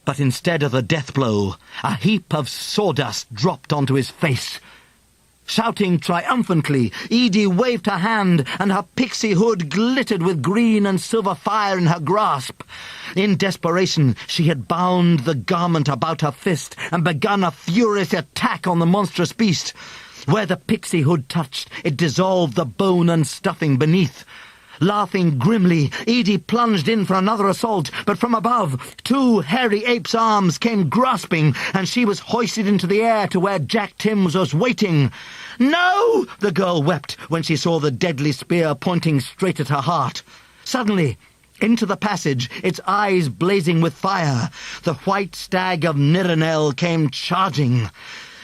But instead of the death blow, a heap of sawdust dropped onto his face. Shouting triumphantly, Edie waved her hand, and her pixie hood glittered with green and silver fire in her grasp. In desperation, she had bound the garment about her fist and begun a furious attack on the monstrous beast. Where the pixie hood touched, it dissolved the bone and stuffing beneath. Laughing grimly, Edie plunged in for another assault, but from above, 2 hairy apes' arms came grasping, and she was hoisted into the air to where Jack Timms was waiting. "No!" the girl wept when she saw the deadly spear pointing straight at her heart. Suddenly, into the passage, its eyes blazing with fire, the white stag of Nirenel came charging.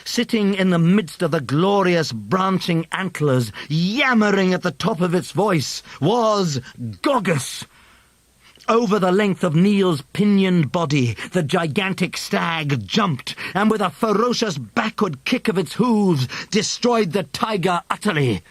Sitting in the midst of the glorious branching antlers, yammering at the top of its voice, was Gogus. Over the length of Neil's pinioned body, the gigantic stag jumped, and with a ferocious backward kick of its hooves, destroyed the tiger utterly.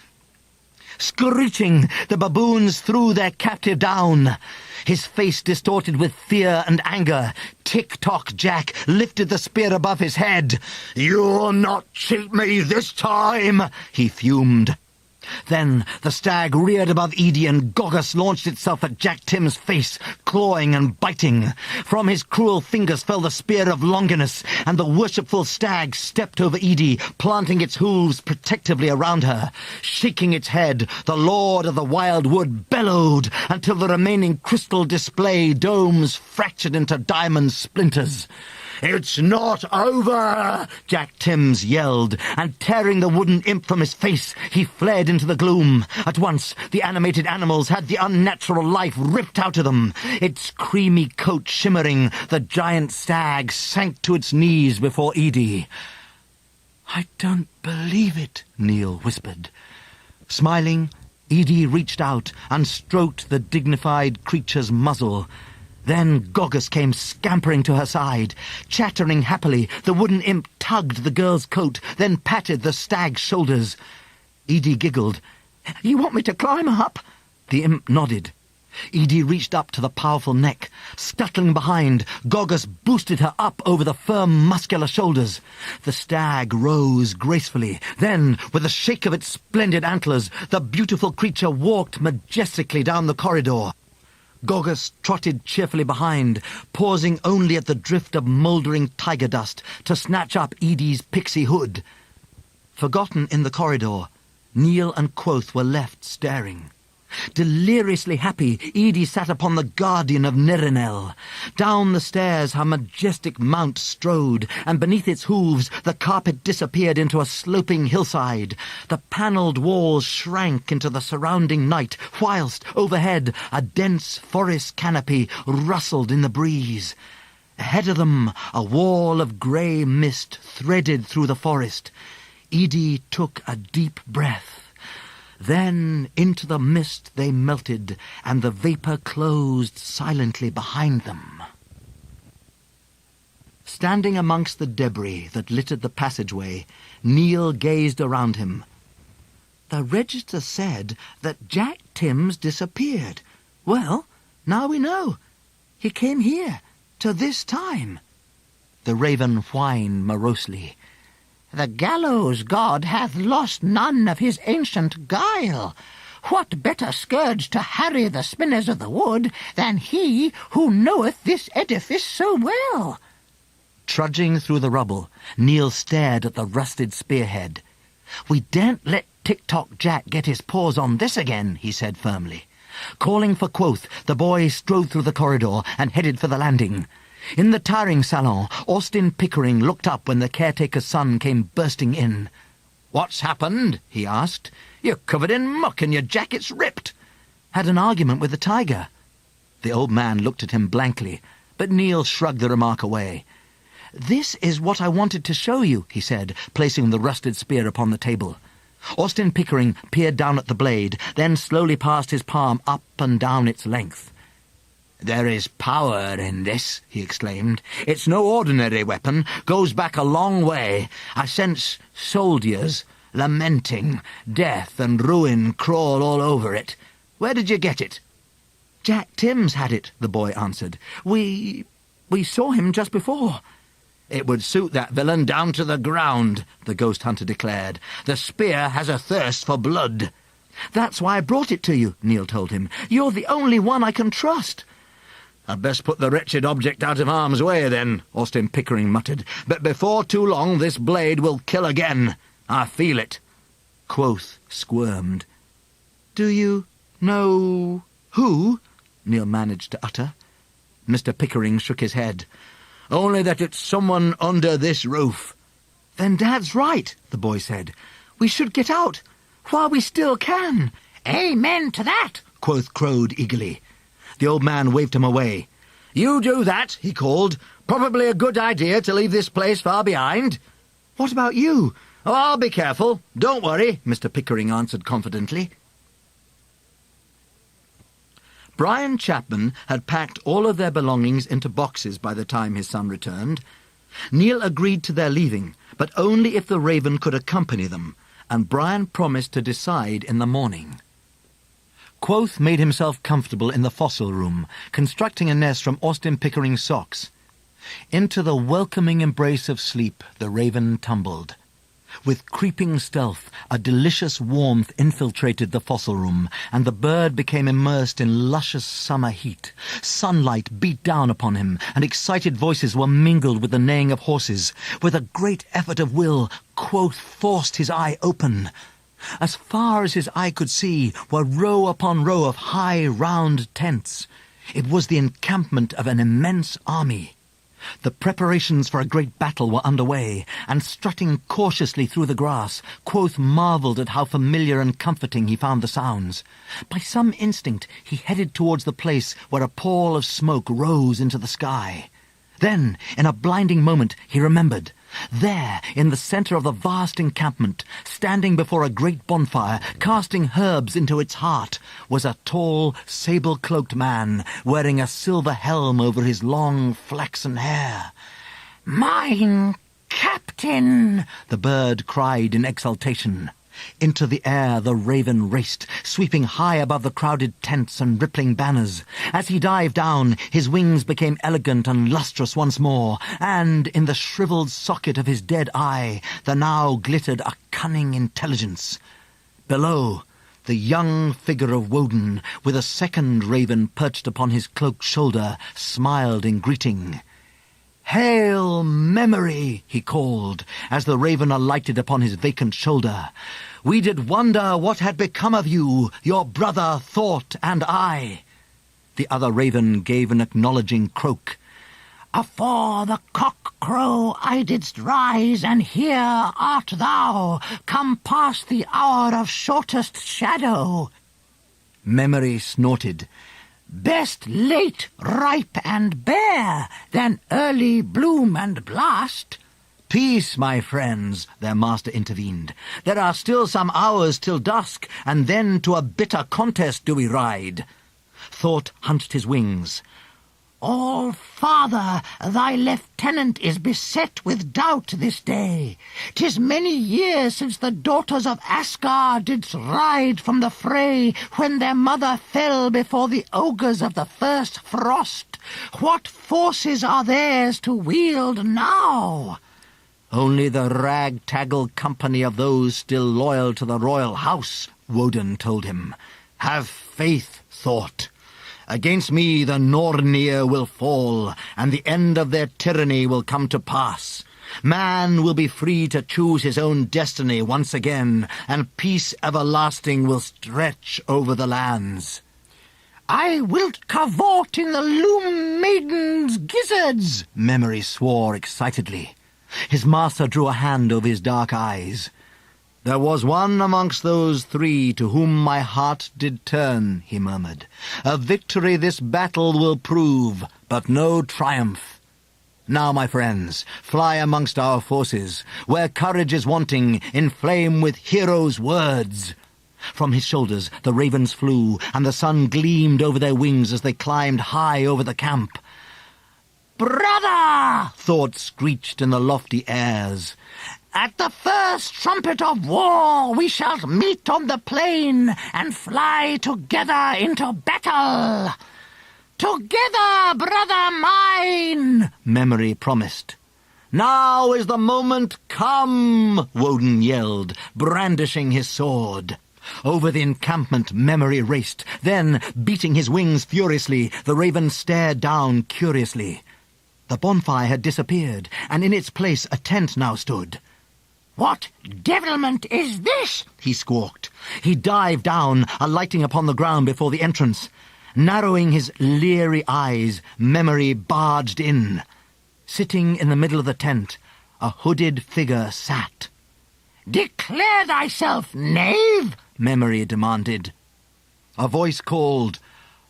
Screeching, the baboons threw their captive down. His face distorted with fear and anger, Tick-Tock Jack lifted the spear above his head. "You'll not cheat me this time," he fumed. Then the stag reared above Edie, and Gogus launched itself at Jack Tim's face, clawing and biting. From his cruel fingers fell the spear of Longinus, and the worshipful stag stepped over Edie, planting its hooves protectively around her. Shaking its head, the lord of the wild wood bellowed until the remaining crystal display domes fractured into diamond splinters. "It's not over!" Jack Timms yelled, and tearing the wooden imp from his face, he fled into the gloom. At once, the animated animals had the unnatural life ripped out of them. Its creamy coat shimmering, the giant stag sank to its knees before Edie. "I don't believe it," Neil whispered. Smiling, Edie reached out and stroked the dignified creature's muzzle. Then Gogus came scampering to her side. Chattering happily, the wooden imp tugged the girl's coat, then patted the stag's shoulders. Edie giggled. "You want me to climb up?" The imp nodded. Edie reached up to the powerful neck. Scuttling behind, Gogus boosted her up over the firm, muscular shoulders. The stag rose gracefully. Then, with a shake of its splendid antlers, the beautiful creature walked majestically down the corridor. Gogus trotted cheerfully behind, pausing only at the drift of mouldering tiger dust to snatch up Edie's pixie hood. Forgotten in the corridor, Neil and Quoth were left staring. Deliriously happy, Edie sat upon the guardian of Nirenel. Down the stairs her majestic mount strode, and beneath its hooves the carpet disappeared into a sloping hillside. The panelled walls shrank into the surrounding night, whilst, overhead, a dense forest canopy rustled in the breeze. Ahead of them, a wall of grey mist threaded through the forest. Edie took a deep breath. Then into the mist they melted, and the vapour closed silently behind them. Standing amongst the debris that littered the passageway, Neil gazed around him. The register said that Jack Timms disappeared. Well, now we know. He came here, to this time. The raven whined morosely.
The gallows god hath lost none of his ancient guile. What better scourge to harry the spinners of the wood than he who knoweth this edifice so well?
Trudging through the rubble, Neil stared at the rusted spearhead. "We daren't let Tick-Tock Jack get his paws on this again," he said firmly. Calling for Quoth, the boy strode through the corridor and headed for the landing. In the tiring salon, Austin Pickering looked up when the caretaker's son came bursting in. "What's happened?" he asked. "You're covered in muck and your jacket's ripped." "Had an argument with the tiger." The old man looked at him blankly, but Neil shrugged the remark away. "This is what I wanted to show you," he said, placing the rusted spear upon the table. Austin Pickering peered down at the blade, then slowly passed his palm up and down its length. "There is power in this," he exclaimed. "It's no ordinary weapon, goes back a long way. I sense soldiers, lamenting, death and ruin crawl all over it. Where did you get it?" "Jack Timms had it," the boy answered. We saw him just before." "It would suit that villain down to the ground," the ghost hunter declared. "The spear has a thirst for blood." "That's why I brought it to you," Neil told him. "You're the only one I can trust." "I'd best put the wretched object out of harm's way, then," Austin Pickering muttered. "But before too long this blade will kill again. I feel it." Quoth squirmed. "Do you "No. Who?" Neil managed to utter. Mr. Pickering shook his head. "Only that it's someone under this roof." "Then Dad's right," the boy said. "We should get out, while we still can."
"Amen to that,"
quoth Crowd eagerly. The old man waved him away. "You do that," he called. "Probably a good idea to leave this place far behind." "What about you?" "Oh, I'll be careful. Don't worry," Mr. Pickering answered confidently. Brian Chapman had packed all of their belongings into boxes by the time his son returned. Neil agreed to their leaving, but only if the Raven could accompany them, and Brian promised to decide in the morning. Quoth made himself comfortable in the fossil room, constructing a nest from Austin Pickering's socks. Into the welcoming embrace of sleep the Raven tumbled. With creeping stealth, a delicious warmth infiltrated the fossil room, and the bird became immersed in luscious summer heat. Sunlight beat down upon him, and excited voices were mingled with the neighing of horses. With a great effort of will, Quoth forced his eye open. As far as his eye could see were row upon row of high, round tents. It was the encampment of an immense army. The preparations for a great battle were underway, and strutting cautiously through the grass, Quoth marvelled at how familiar and comforting he found the sounds. By some instinct he headed towards the place where a pall of smoke rose into the sky. Then, in a blinding moment, he remembered. There, in the centre of the vast encampment, standing before a great bonfire, casting herbs into its heart, was a tall, sable-cloaked man, wearing a silver helm over his long, flaxen hair.
"Mine captain!"
the bird cried in exultation. Into the air the Raven raced, sweeping high above the crowded tents and rippling banners. As he dived down, his wings became elegant and lustrous once more, and in the shriveled socket of his dead eye there now glittered a cunning intelligence. Below, the young figure of Woden, with a second Raven perched upon his cloaked shoulder, smiled in greeting. "Hail, Memory!" he called, as the Raven alighted upon his vacant shoulder. "We did wonder what had become of you, your brother Thought and I." The other Raven gave an acknowledging croak.
"Afore the cock crow I didst rise, and here art thou, come past the hour of shortest shadow."
Memory snorted.
"Best late, ripe and bare, than early bloom and blast."
"Peace, my friends," their master intervened. "There are still some hours till dusk, and then to a bitter contest do we ride." Thought hunched his wings.
"All father, thy lieutenant is beset with doubt this day. 'Tis many years since the daughters of Asgard didst ride from the fray, when their mother fell before the ogres of the first frost. What forces are theirs to wield now?"
"Only the rag-taggle company of those still loyal to the royal house," Woden told him. "Have faith, Thought. Against me the Nornir will fall, and the end of their tyranny will come to pass. Man will be free to choose his own destiny once again, and peace everlasting will stretch over the lands."
"I wilt cavort in the loom maiden's gizzards,"
Memory swore excitedly. His master drew a hand over his dark eyes. "There was one amongst those three to whom my heart did turn," he murmured. "A victory this battle will prove, but no triumph. Now, my friends, fly amongst our forces. Where courage is wanting, inflame with heroes' words." From his shoulders the ravens flew, and the sun gleamed over their wings as they climbed high over the camp.
"Brother!"
Thought screeched in the lofty airs.
"At the first trumpet of war we shall meet on the plain, and fly together into battle." "Together, brother mine!"
Memory promised. "Now is the moment come!" Woden yelled, brandishing his sword. Over the encampment Memory raced. Then, beating his wings furiously, the Raven stared down curiously. The bonfire had disappeared, and in its place a tent now stood.
What devilment is this?
he squawked. He dived down, alighting upon the ground before the entrance. Narrowing his leery eyes, Memory barged in. Sitting in the middle of the tent, a hooded figure sat.
Declare thyself, knave,
Memory demanded. A voice called,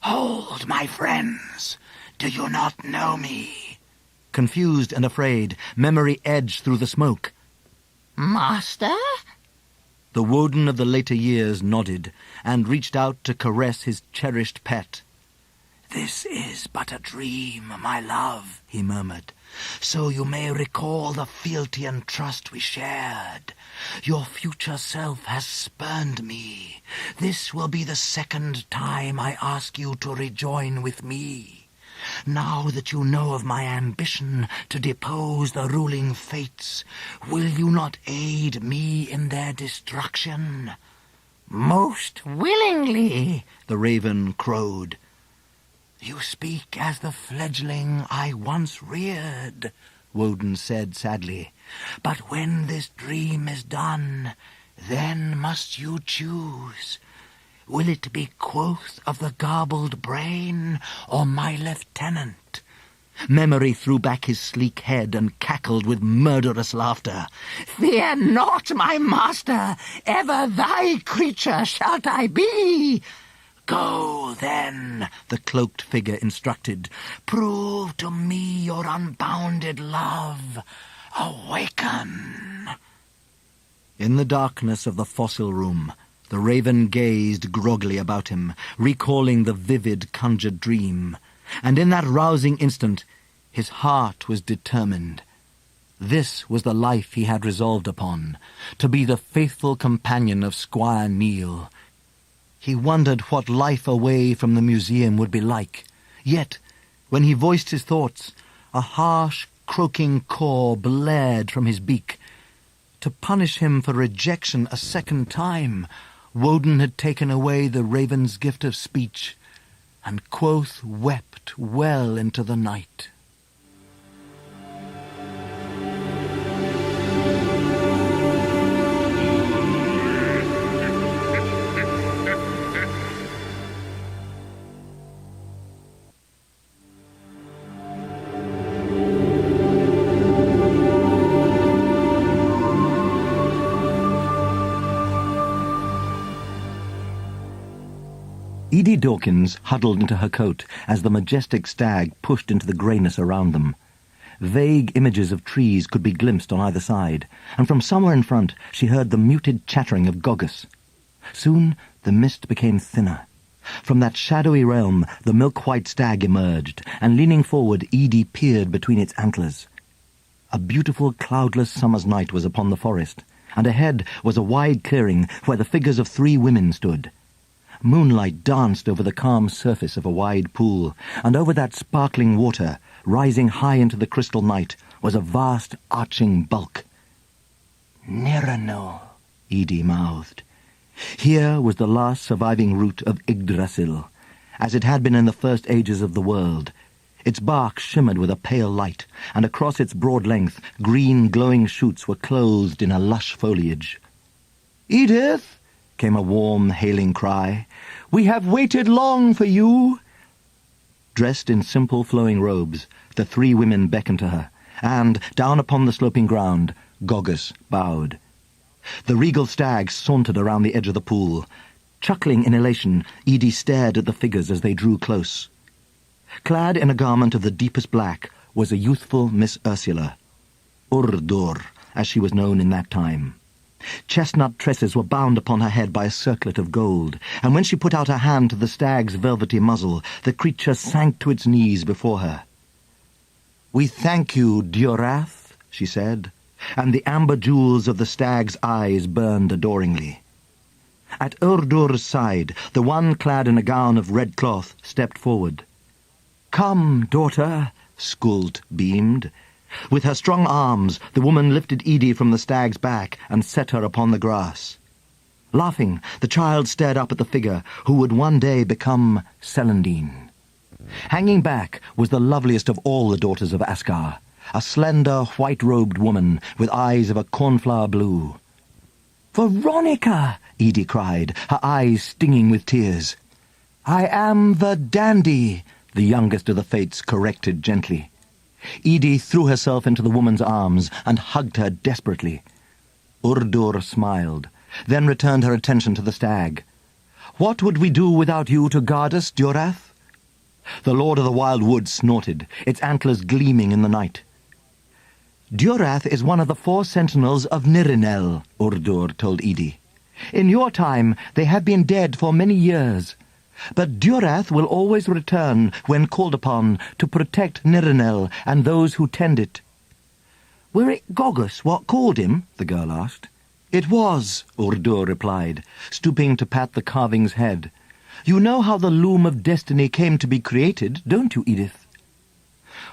Hold, my friends. Do you not know me?
Confused and afraid, Memory edged through the smoke.
Master?
The Woden of the later years nodded and reached out to caress his cherished pet.
This is but a dream, my love, he murmured, so you may recall the fealty and trust we shared. Your future self has spurned me. This will be the second time I ask you to rejoin with me. Now that you know of my ambition to depose the ruling fates, will you not aid me in their destruction? Most willingly, the raven crowed. You speak as the fledgling I once reared, Woden said sadly. But when this dream is done, then must you choose. Will it be quoth of the garbled brain, or my lieutenant? Memory threw back his sleek head and cackled with murderous laughter. Fear not, my master, ever thy creature shalt I be. Go, then, the cloaked figure instructed. Prove to me your unbounded love. Awaken. In the darkness of the fossil room, the raven gazed groggily about him, recalling the vivid conjured dream. And in that rousing instant, his heart was determined. This was the life he had resolved upon, to be the faithful companion of Squire Neil. He wondered what life away from the museum would be like. Yet, when he voiced his thoughts, a harsh, croaking caw blared from his beak. To punish him for rejection a second time, Woden had taken away the raven's gift of speech, and quoth wept well into the night. Edie Dawkins huddled into her coat as the majestic stag pushed into the greyness around them. Vague images of trees could be glimpsed on either side, and from somewhere in front she heard the muted chattering of Gogus. Soon the mist became thinner. From that shadowy realm the milk-white stag emerged, and leaning forward Edie peered between its antlers. A beautiful cloudless summer's night was upon the forest, and ahead was a wide clearing where the figures of 3 women stood. Moonlight danced over the calm surface of a wide pool, and over that sparkling water, rising high into the crystal night, was a vast arching bulk. Nirano, Edie mouthed. Here was the last surviving root of Yggdrasil, as it had been in the first ages of the world. Its bark shimmered with a pale light, and across its broad length green glowing shoots were clothed in a lush foliage. "Edith!" came a warm, hailing cry. "We have waited long for you." Dressed in simple flowing robes, the 3 women beckoned to her, and, down upon the sloping ground, Gogus bowed. The regal stag sauntered around the edge of the pool. Chuckling in elation, Edie stared at the figures as they drew close. Clad in a garment of the deepest black was a youthful Miss Ursula, Urdur, as she was known in that time. Chestnut tresses were bound upon her head by a circlet of gold, and when she put out her hand to the stag's velvety muzzle, the creature sank to its knees before her. "We thank you, Diorath," she said, and the amber jewels of the stag's eyes burned adoringly. At Urdur's side, the one clad in a gown of red cloth stepped forward. "Come, daughter," Skuld beamed. With her strong arms, the woman lifted Edie from the stag's back and set her upon the grass. Laughing, the child stared up at the figure who would one day become Celandine. Hanging back was the loveliest of all the daughters of Asgard,
a slender, white-robed woman with eyes of a cornflower blue. "Veronica!" Edie cried, her eyes stinging with tears. "I am the dandy," the youngest of the Fates corrected gently. Edie threw herself into the woman's arms and hugged her desperately. Urdur smiled, then returned her attention to the stag. "What would we do without you to guard us, Durath?" The Lord of the Wild Wood snorted, its antlers gleaming in the night. "Durath is one of the 4 sentinels of Nirinel," Urdur told Edie. "In your time, they have been dead for many years. But Durath will always return when called upon to protect Nirinel and those who tend it." "Were it Gogus what called him?" the girl asked. "It was," Urdur replied, stooping to pat the carving's head. "You know how the loom of destiny came to be created, don't you, Edith?"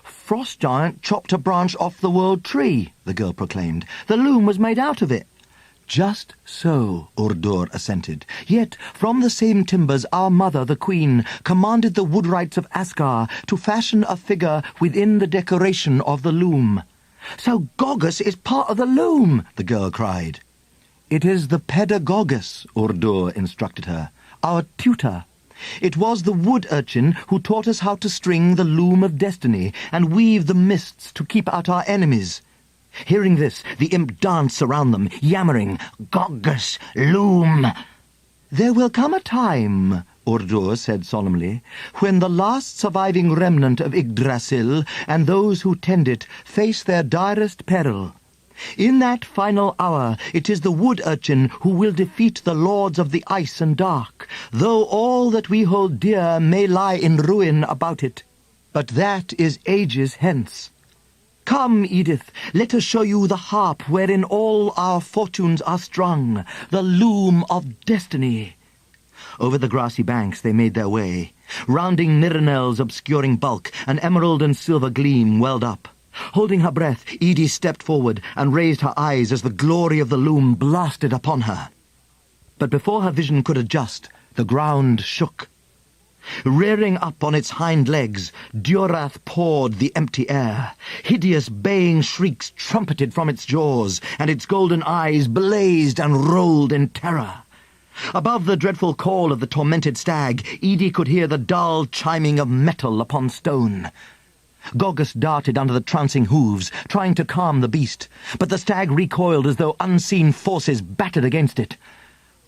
"Frost giant chopped a branch off the world tree," the girl proclaimed. "The loom was made out of it." "Just so," Urdur assented. "Yet, from the same timbers, our mother, the queen, commanded the woodwrights of Asgard to fashion a figure within the decoration of the loom." "So Gogus is part of the loom!" the girl cried. "It is the pedagogus," Urdur instructed her, "our tutor. It was the wood urchin who taught us how to string the loom of destiny and weave the mists to keep out our enemies." Hearing this, the imp danced around them, yammering, "Gogus, loom!" "There will come a time," Urdur said solemnly, "when the last surviving remnant of Yggdrasil and those who tend it face their direst peril. In that final hour, it is the wood urchin who will defeat the lords of the ice and dark, though all that we hold dear may lie in ruin about it. But that is ages hence. Come, Edith, let us show you the harp wherein all our fortunes are strung, the loom of destiny." Over the grassy banks they made their way. Rounding Nirinel's obscuring bulk, an emerald and silver gleam welled up. Holding her breath, Edie stepped forward and raised her eyes as the glory of the loom blasted upon her. But before her vision could adjust, the ground shook. Rearing up on its hind legs, Durath poured the empty air. Hideous baying shrieks trumpeted from its jaws, and its golden eyes blazed and rolled in terror. Above the dreadful call of the tormented stag, Edie could hear the dull chiming of metal upon stone. Gogus darted under the trouncing hooves, trying to calm the beast, but the stag recoiled as though unseen forces battered against it.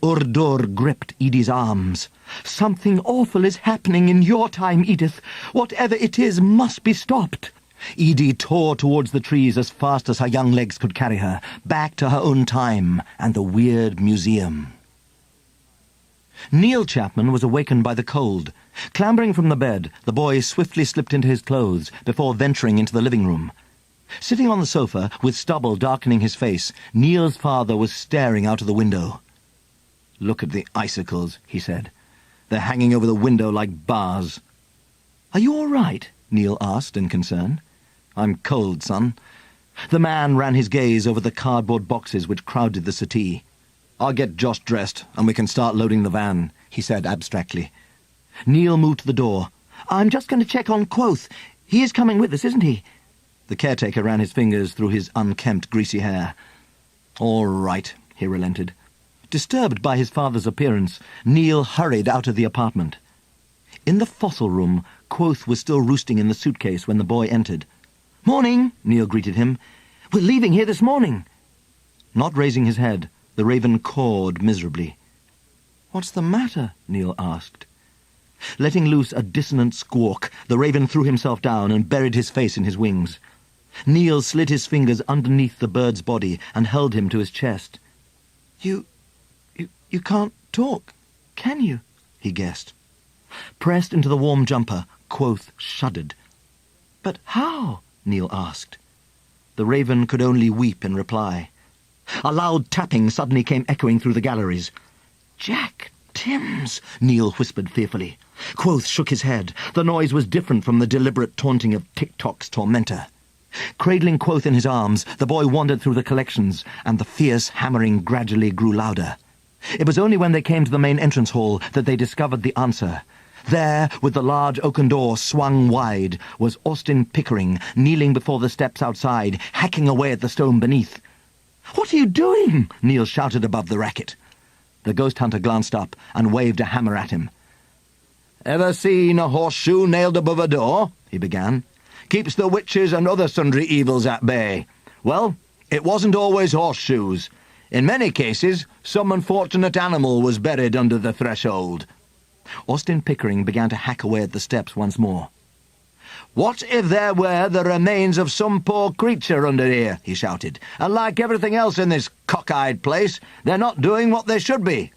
Urdur gripped Edie's arms. "Something awful is happening in your time, Edith. Whatever it is must be stopped." Edie tore towards the trees as fast as her young legs could carry her, back to her own time and the Wyrd Museum. Neil Chapman was awakened by the cold. Clambering from the bed, the boy swiftly slipped into his clothes before venturing into the living room. Sitting on the sofa, with stubble darkening his face, Neil's father was staring out of the window. "Look at the icicles," he said. "They're hanging over the window like bars." "Are you all right?" Neil asked in concern. "I'm cold, son." The man ran his gaze over the cardboard boxes which crowded the settee. "I'll get Josh dressed, and we can start loading the van," he said abstractly. Neil moved to the door. "I'm just going to check on Quoth. He is coming with us, isn't he?" The caretaker ran his fingers through his unkempt, greasy hair. "All right," he relented. Disturbed by his father's appearance, Neil hurried out of the apartment. In the fossil room, Quoth was still roosting in the suitcase when the boy entered. "Morning," Neil greeted him. "We're leaving here this morning." Not raising his head, the raven cawed miserably. "What's the matter?" Neil asked. Letting loose a dissonant squawk, the raven threw himself down and buried his face in his wings. Neil slid his fingers underneath the bird's body and held him to his chest. You can't talk, can you?" he guessed. Pressed into the warm jumper, Quoth shuddered. "But how?" Neil asked. The raven could only weep in reply. A loud tapping suddenly came echoing through the galleries. "Jack Timms," Neil whispered fearfully. Quoth shook his head. The noise was different from the deliberate taunting of Tick-Tock's tormentor. Cradling Quoth in his arms, the boy wandered through the collections, and the fierce hammering gradually grew louder. It was only when they came to the main entrance hall that they discovered the answer.
There, with the large oaken door swung wide, was Austin Pickering, kneeling before the steps outside, hacking away at the stone beneath. "What are you doing?" Neil shouted above the racket. The ghost hunter glanced up and waved a hammer at him. "Ever seen a horseshoe nailed above a door?" he began. "Keeps the witches and other sundry evils at bay. Well, it wasn't always horseshoes. In many cases, some unfortunate animal was buried under the threshold." Austin Pickering began to hack away at the steps once more. "What if there were the remains of some poor creature under here?" he shouted. "And like everything else in this cockeyed place, they're not doing what they should be.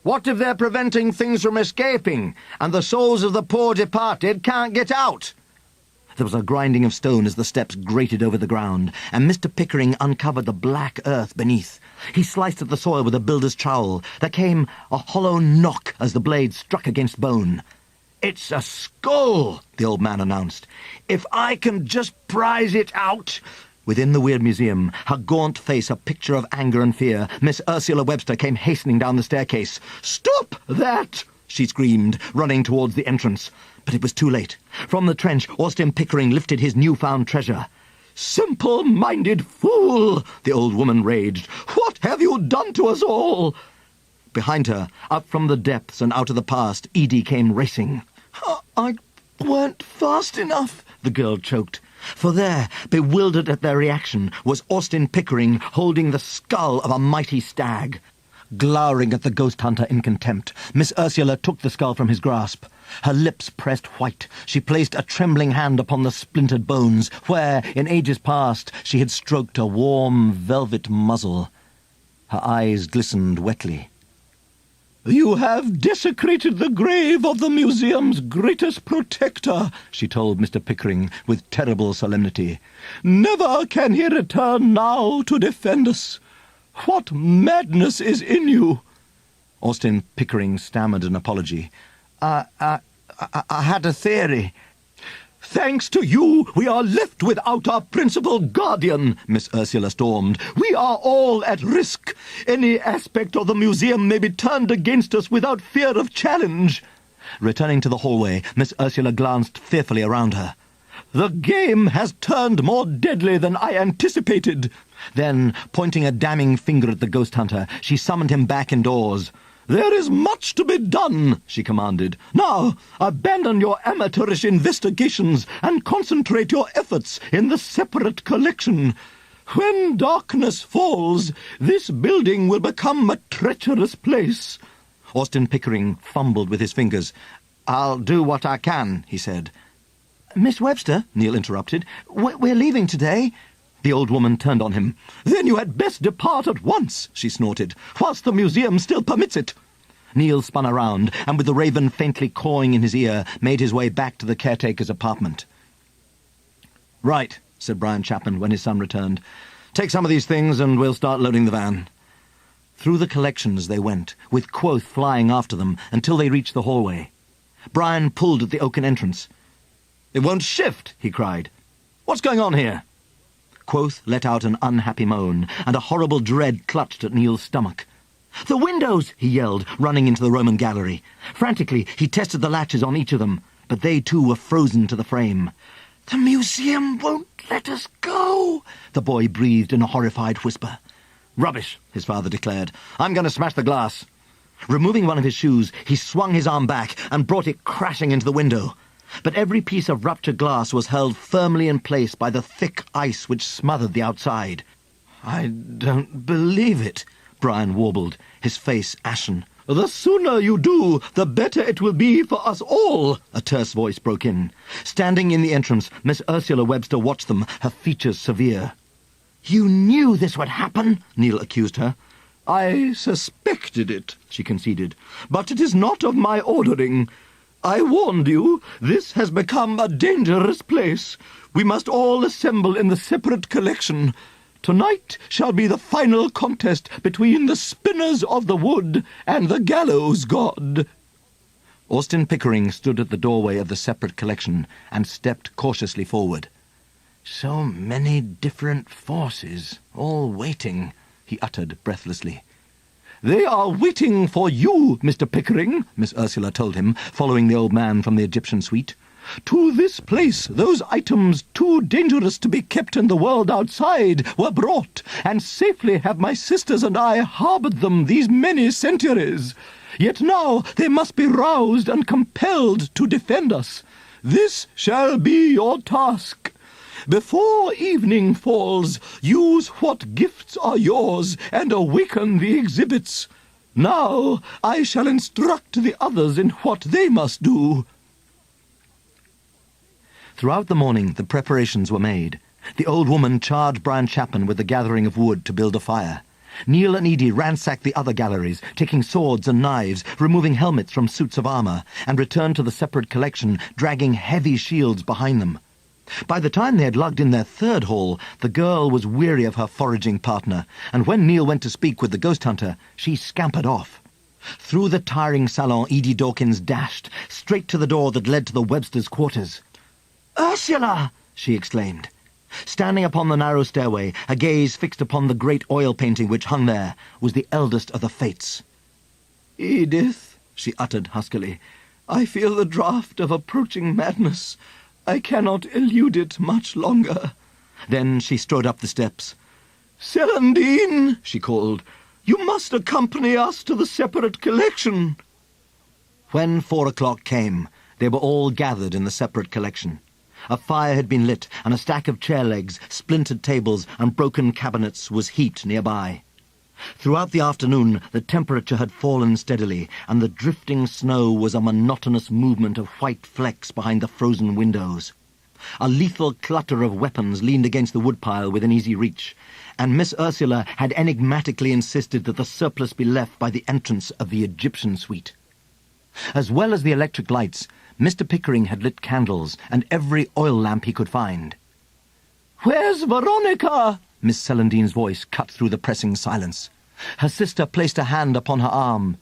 What if they're preventing things from escaping, and the souls of the poor departed can't get out?" There was a grinding of stone as the steps grated over the ground, and Mr. Pickering uncovered the black earth beneath. He sliced at the soil with a builder's trowel. There came a hollow knock as the blade struck against bone. "It's a skull," the old man announced. "If I can just prise it out—" Within the Wyrd Museum, her gaunt face a picture of anger and fear, Miss Ursula Webster came hastening down the staircase. "Stop that!" she screamed, running towards the entrance. But it was too late. From the trench, Austin Pickering lifted his newfound treasure. "Simple-minded fool!" the old woman raged. "What have you done to us all?" Behind her, up from the depths and out of the past, Edie came racing. "I weren't fast enough," the girl choked. For there, bewildered at their reaction, was Austin Pickering holding the skull of a mighty stag. Glowering at the ghost hunter in contempt, Miss Ursula took the skull from his grasp. Her lips pressed white. She placed a trembling hand upon the splintered bones, where, in ages past, she had stroked a warm velvet muzzle. Her eyes glistened wetly. "You have desecrated the grave of the museum's greatest protector," she told Mr. Pickering with terrible solemnity. "Never can he return now to defend us. What madness is in you?" Austin Pickering stammered an apology. I had a theory." "Thanks to you, we are left without our principal guardian," Miss Ursula stormed. "We are all at risk. Any aspect of the museum may be turned against us without fear of challenge." Returning to the hallway, Miss Ursula glanced fearfully around her. "The game has turned more deadly than I anticipated." Then, pointing a damning finger at the ghost hunter, she summoned him back indoors. "There is much to be done," she commanded. "Now, abandon your amateurish investigations and concentrate your efforts in the separate collection. When darkness falls, this building will become a treacherous place." Austin Pickering fumbled with his fingers. "I'll do what I can," he said. "Miss Webster," Neil interrupted, "we're leaving today." The old woman turned on him. "Then you had best depart at once," she snorted, "whilst the museum still permits it." Neil spun around, and with the raven faintly cawing in his ear, made his way back to the caretaker's apartment. "Right," said Brian Chapman when his son returned. "Take some of these things and we'll start loading the van." Through the collections they went, with Quoth flying after them, until they reached the hallway. Brian pulled at the oaken entrance. "It won't shift," he cried. "What's going on here?" Quoth let out an unhappy moan, and a horrible dread clutched at Neil's stomach. "The windows!" he yelled, running into the Roman gallery. Frantically, he tested the latches on each of them, but they too were frozen to the frame. "The museum won't let us go," the boy breathed in a horrified whisper. "Rubbish," his father declared. "I'm going to smash the glass." Removing one of his shoes, he swung his arm back and brought it crashing into the window. But every piece of ruptured glass was held firmly in place by the thick ice which smothered the outside. "I don't believe it," Brian warbled, his face ashen. "The sooner you do, the better it will be for us all," a terse voice broke in. Standing in the entrance, Miss Ursula Webster watched them, her features severe. "You knew this would happen," Neil accused her. "I suspected it," she conceded, "but it is not of my ordering. I warned you, this has become a dangerous place. We must all assemble in the separate collection. Tonight shall be the final contest between the spinners of the wood and the gallows god." Austin Pickering stood at the doorway of the separate collection and stepped cautiously forward. "So many different forces, all waiting," he uttered breathlessly.
"They are waiting for you, Mr. Pickering," Miss Ursula told him, following the old man from the Egyptian suite. "To this place those items too dangerous to be kept in the world outside were brought, and safely have my sisters and I harboured them these many centuries. Yet now they must be roused and compelled to defend us. This shall be your task. Before evening falls, use what gifts are yours and awaken the exhibits. Now I shall instruct the others in what they must do."
Throughout the morning, the preparations were made. The old woman charged Brian Chapman with the gathering of wood to build a fire. Neil and Edie ransacked the other galleries, taking swords and knives, removing helmets from suits of armour, and returned to the separate collection, dragging heavy shields behind them. By the time they had lugged in their third haul, the girl was weary of her foraging partner, and when Neil went to speak with the ghost hunter, she scampered off. Through the tiring salon, Edie Dawkins dashed, straight to the door that led to the Websters' quarters. "Ursula!" she exclaimed. Standing upon the narrow stairway, a gaze fixed upon the great oil painting which hung there, was the eldest of the Fates.
"Edith," she uttered huskily, "I feel the draught of approaching madness. I cannot elude it much longer."
Then she strode up the steps.
"Celandine," she called, "you must accompany us to the separate collection."
When 4 o'clock came, they were all gathered in the separate collection. A fire had been lit, and a stack of chair legs, splintered tables, and broken cabinets was heaped nearby. Throughout the afternoon, the temperature had fallen steadily, and the drifting snow was a monotonous movement of white flecks behind the frozen windows. A lethal clutter of weapons leaned against the woodpile within easy reach, and Miss Ursula had enigmatically insisted that the surplus be left by the entrance of the Egyptian suite. As well as the electric lights, Mr. Pickering had lit candles and every oil lamp he could find.
"Where's Veronica?"
Miss Celandine's voice cut through the pressing silence. Her sister placed a hand upon her arm.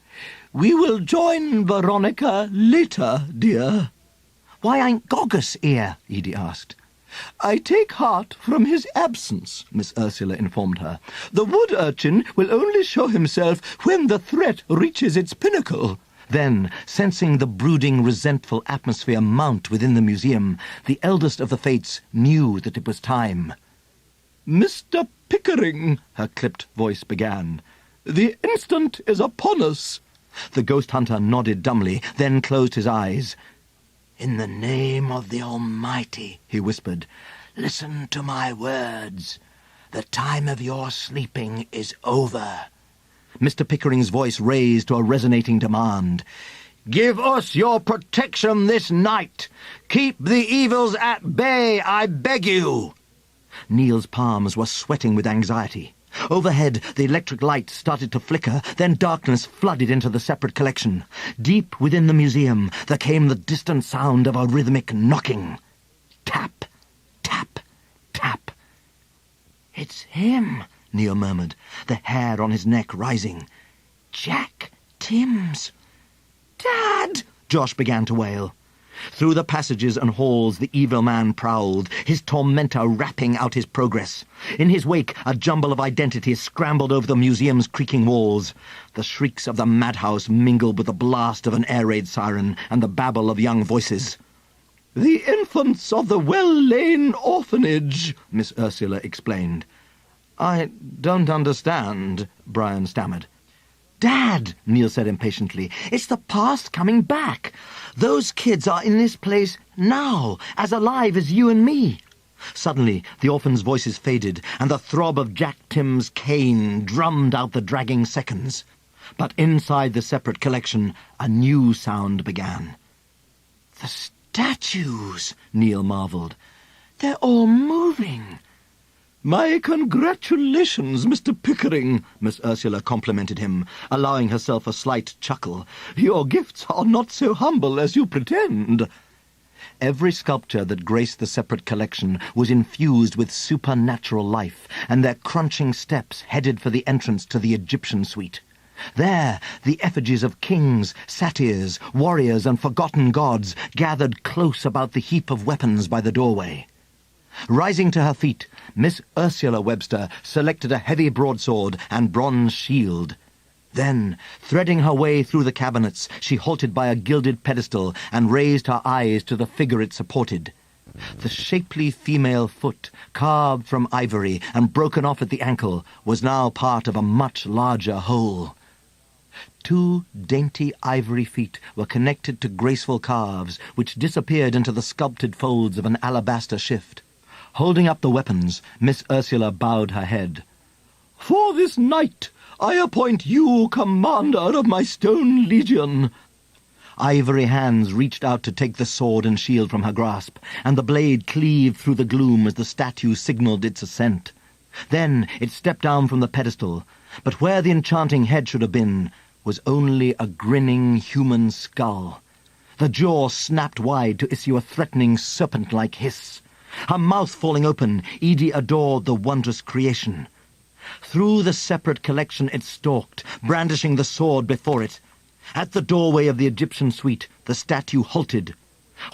"We will join Veronica later, dear."
"Why ain't Gogus here?" Edie asked.
"I take heart from his absence," Miss Ursula informed her. "The wood urchin will only show himself when the threat reaches its pinnacle."
Then, sensing the brooding, resentful atmosphere mount within the museum, the eldest of the Fates knew that it was time.
"Mr. Pickering," her clipped voice began, "the instant is upon us."
The ghost hunter nodded dumbly, then closed his eyes.
"In the name of the Almighty," he whispered, "listen to my words. The time of your sleeping is over."
Mr. Pickering's voice raised to a resonating demand.
"Give us your protection this night. Keep the evils at bay, I beg you."
Neil's palms were sweating with anxiety. Overhead, the electric lights started to flicker, then darkness flooded into the separate collection. Deep within the museum, there came the distant sound of a rhythmic knocking. Tap, tap, tap.
"It's him,"
Neil murmured, the hair on his neck rising.
"Jack Timms."
"Dad!" Josh began to wail. Through the passages and halls the evil man prowled, his tormentor rapping out his progress. In his wake, a jumble of identities scrambled over the museum's creaking walls. The shrieks of the madhouse mingled with the blast of an air raid siren and the babble of young voices.
"The infants of the Well Lane Orphanage," Miss Ursula explained.
"I don't understand," Brian stammered. "Dad," Neil said impatiently, "it's the past coming back. Those kids are in this place now, as alive as you and me." Suddenly, the orphans' voices faded, and the throb of Jack Tim's cane drummed out the dragging seconds. But inside the separate collection, a new sound began.
"The statues," Neil marvelled. "They're all moving."
"My congratulations, Mr. Pickering," Miss Ursula complimented him, allowing herself a slight chuckle. "Your gifts are not so humble as you pretend."
Every sculpture that graced the separate collection was infused with supernatural life, and their crunching steps headed for the entrance to the Egyptian suite. There, the effigies of kings, satyrs, warriors, and forgotten gods gathered close about the heap of weapons by the doorway. Rising to her feet, Miss Ursula Webster selected a heavy broadsword and bronze shield.
Then, threading her way through the cabinets, she halted by a gilded pedestal and raised her eyes to the figure it supported. The shapely female foot, carved from ivory and broken off at the ankle, was now part of a much larger whole. 2 dainty ivory feet were connected to graceful calves, which disappeared into the sculpted folds of an alabaster shift. Holding up the weapons, Miss Ursula bowed her head.
"For this night I appoint you commander of my stone legion."
Ivory hands reached out to take the sword and shield from her grasp, and the blade cleaved through the gloom as the statue signalled its ascent. Then it stepped down from the pedestal, but where the enchanting head should have been was only a grinning human skull. The jaw snapped wide to issue a threatening serpent-like hiss. Her mouth falling open, Edie adored the wondrous creation. Through the separate collection it stalked, brandishing the sword before it. At the doorway of the Egyptian suite, the statue halted,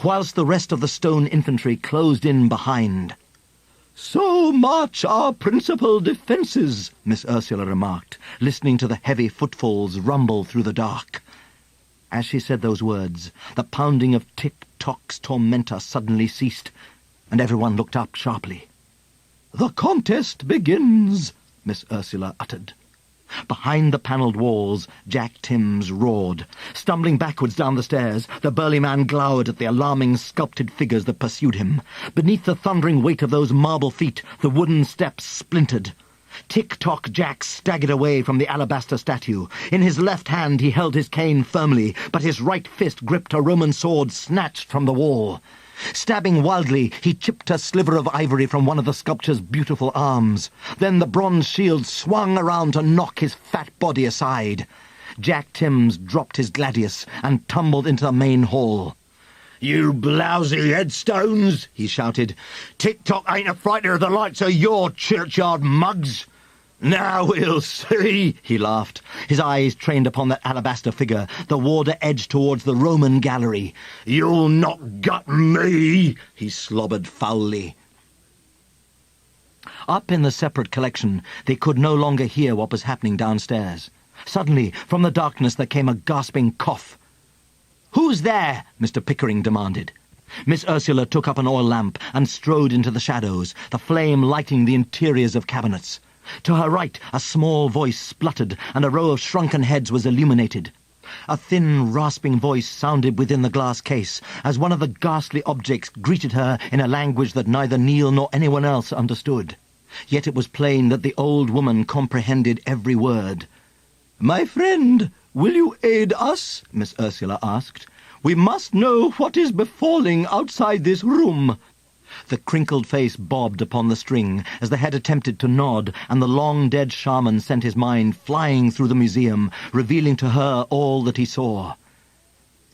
whilst the rest of the stone infantry closed in behind.
"So march our principal defences," Miss Ursula remarked, listening to the heavy footfalls rumble through the dark.
As she said those words, the pounding of Tick-Tock's tormentor suddenly ceased, and everyone looked up sharply.
"The contest begins," Miss Ursula uttered.
Behind the panelled walls, Jack Timms roared. Stumbling backwards down the stairs, the burly man glowered at the alarming sculpted figures that pursued him. Beneath the thundering weight of those marble feet, the wooden steps splintered. Tick-Tock Jack staggered away from the alabaster statue. In his left hand he held his cane firmly, but his right fist gripped a Roman sword snatched from the wall. Stabbing wildly, he chipped a sliver of ivory from one of the sculpture's beautiful arms. Then the bronze shield swung around to knock his fat body aside. Jack Timms dropped his gladius and tumbled into the main hall.
"You blousy headstones!" he shouted. "Tick-Tock ain't a frighter of the likes of your churchyard mugs." "Now we'll see," he laughed. His eyes trained upon that alabaster figure. The warder edged towards the Roman gallery. "You'll not gut me," he slobbered foully. Up in the separate collection, they could no longer hear what was happening downstairs. Suddenly, from the darkness there came a gasping cough. "Who's there?" Mr. Pickering demanded. Miss Ursula took up an oil lamp and strode into the shadows, the flame lighting the interiors of cabinets. To her right, a small voice spluttered, and a row of shrunken heads was illuminated. A thin, rasping voice sounded within the glass case, as one of the ghastly objects greeted her in a language that neither Neil nor anyone else understood. Yet it was plain that the old woman comprehended every word.
"My friend, will you aid us?" Miss Ursula asked. "We must know what is befalling outside this room."
The crinkled face bobbed upon the string as the head attempted to nod, and the long-dead shaman sent his mind flying through the museum, revealing to her all that he saw.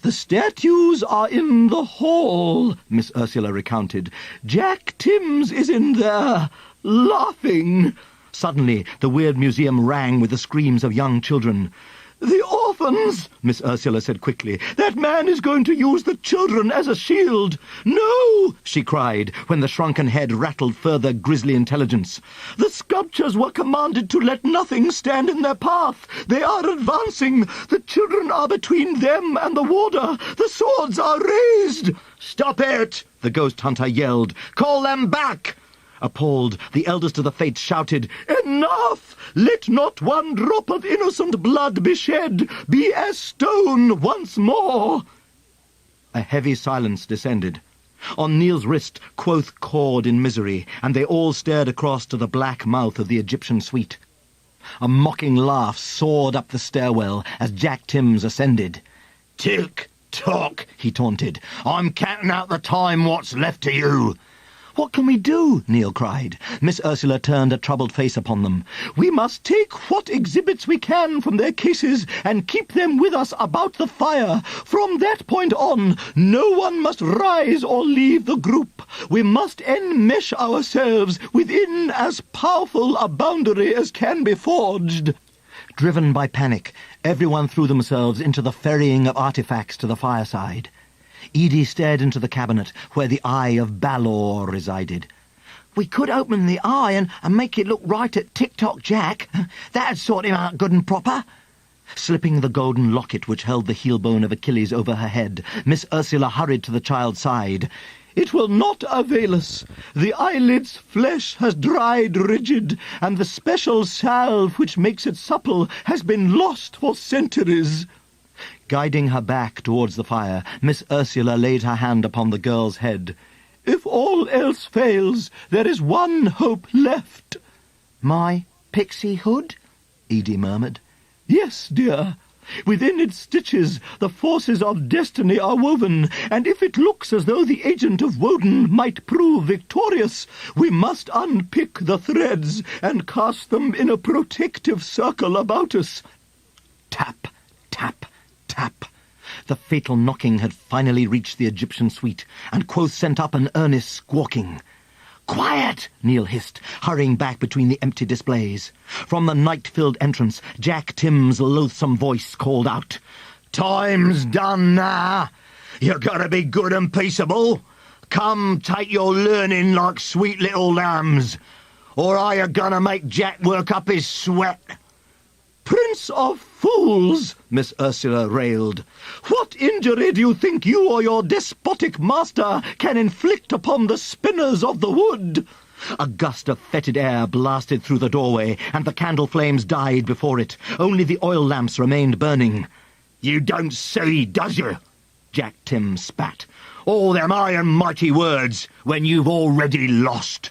"The statues are in the hall," Miss Ursula recounted. "Jack Timms is in there, laughing."
Suddenly, the Wyrd Museum rang with the screams of young children.
"The orphans," Miss Ursula said quickly. "That man is going to use the children as a shield." "No!" she cried, when the shrunken head rattled further grisly intelligence. "The sculptures were commanded to let nothing stand in their path. They are advancing. The children are between them and the warder. The swords are raised."
"Stop it!" the ghost hunter yelled. "Call them back!" Appalled, the eldest of the Fates shouted,
"Enough! Let not one drop of innocent blood be shed! Be as stone once more!"
A heavy silence descended. On Neil's wrist, Quoth cawed in misery, and they all stared across to the black mouth of the Egyptian suite. A mocking laugh soared up the stairwell as Jack Timms ascended.
"Tick-Tock," he taunted. "I'm counting out the time what's left to you."
"What can we do?" Neil cried. Miss Ursula turned a troubled face upon them.
"We must take what exhibits we can from their cases and keep them with us about the fire. From that point on, no one must rise or leave the group. We must enmesh ourselves within as powerful a boundary as can be forged."
Driven by panic, everyone threw themselves into the ferrying of artifacts to the fireside. Edie stared into the cabinet where the Eye of Balor resided. "We could open the eye and make it look right at Tick-Tock Jack. That'd sort him out good and proper."
Slipping the golden locket which held the heel bone of Achilles over her head, Miss Ursula hurried to the child's side.
"It will not avail us. The eyelid's flesh has dried rigid, and the special salve which makes it supple has been lost for centuries."
Guiding her back towards the fire, Miss Ursula laid her hand upon the girl's head.
"If all else fails, there is one hope left."
"My pixie hood?" Edie murmured.
"Yes, dear. Within its stitches the forces of destiny are woven, and if it looks as though the agent of Woden might prove victorious, we must unpick the threads and cast them in a protective circle about us."
Tap, tap, tap. The fatal knocking had finally reached the Egyptian suite, and Quoth sent up an earnest squawking. "Quiet!" Neil hissed, hurrying back between the empty displays. From the night-filled entrance, Jack Tim's loathsome voice called out,
"Time's done now. You gotta be good and peaceable. Come take your learning like sweet little lambs, or are you gonna make Jack work up his sweat?"
"Prince of fools!" Miss Ursula railed. "What injury do you think you or your despotic master can inflict upon the spinners of the wood?"
A gust of fetid air blasted through the doorway, and the candle flames died before it. Only the oil lamps remained burning.
"You don't see, does you?" Jack Tim spat. "All them high and mighty words when you've already lost."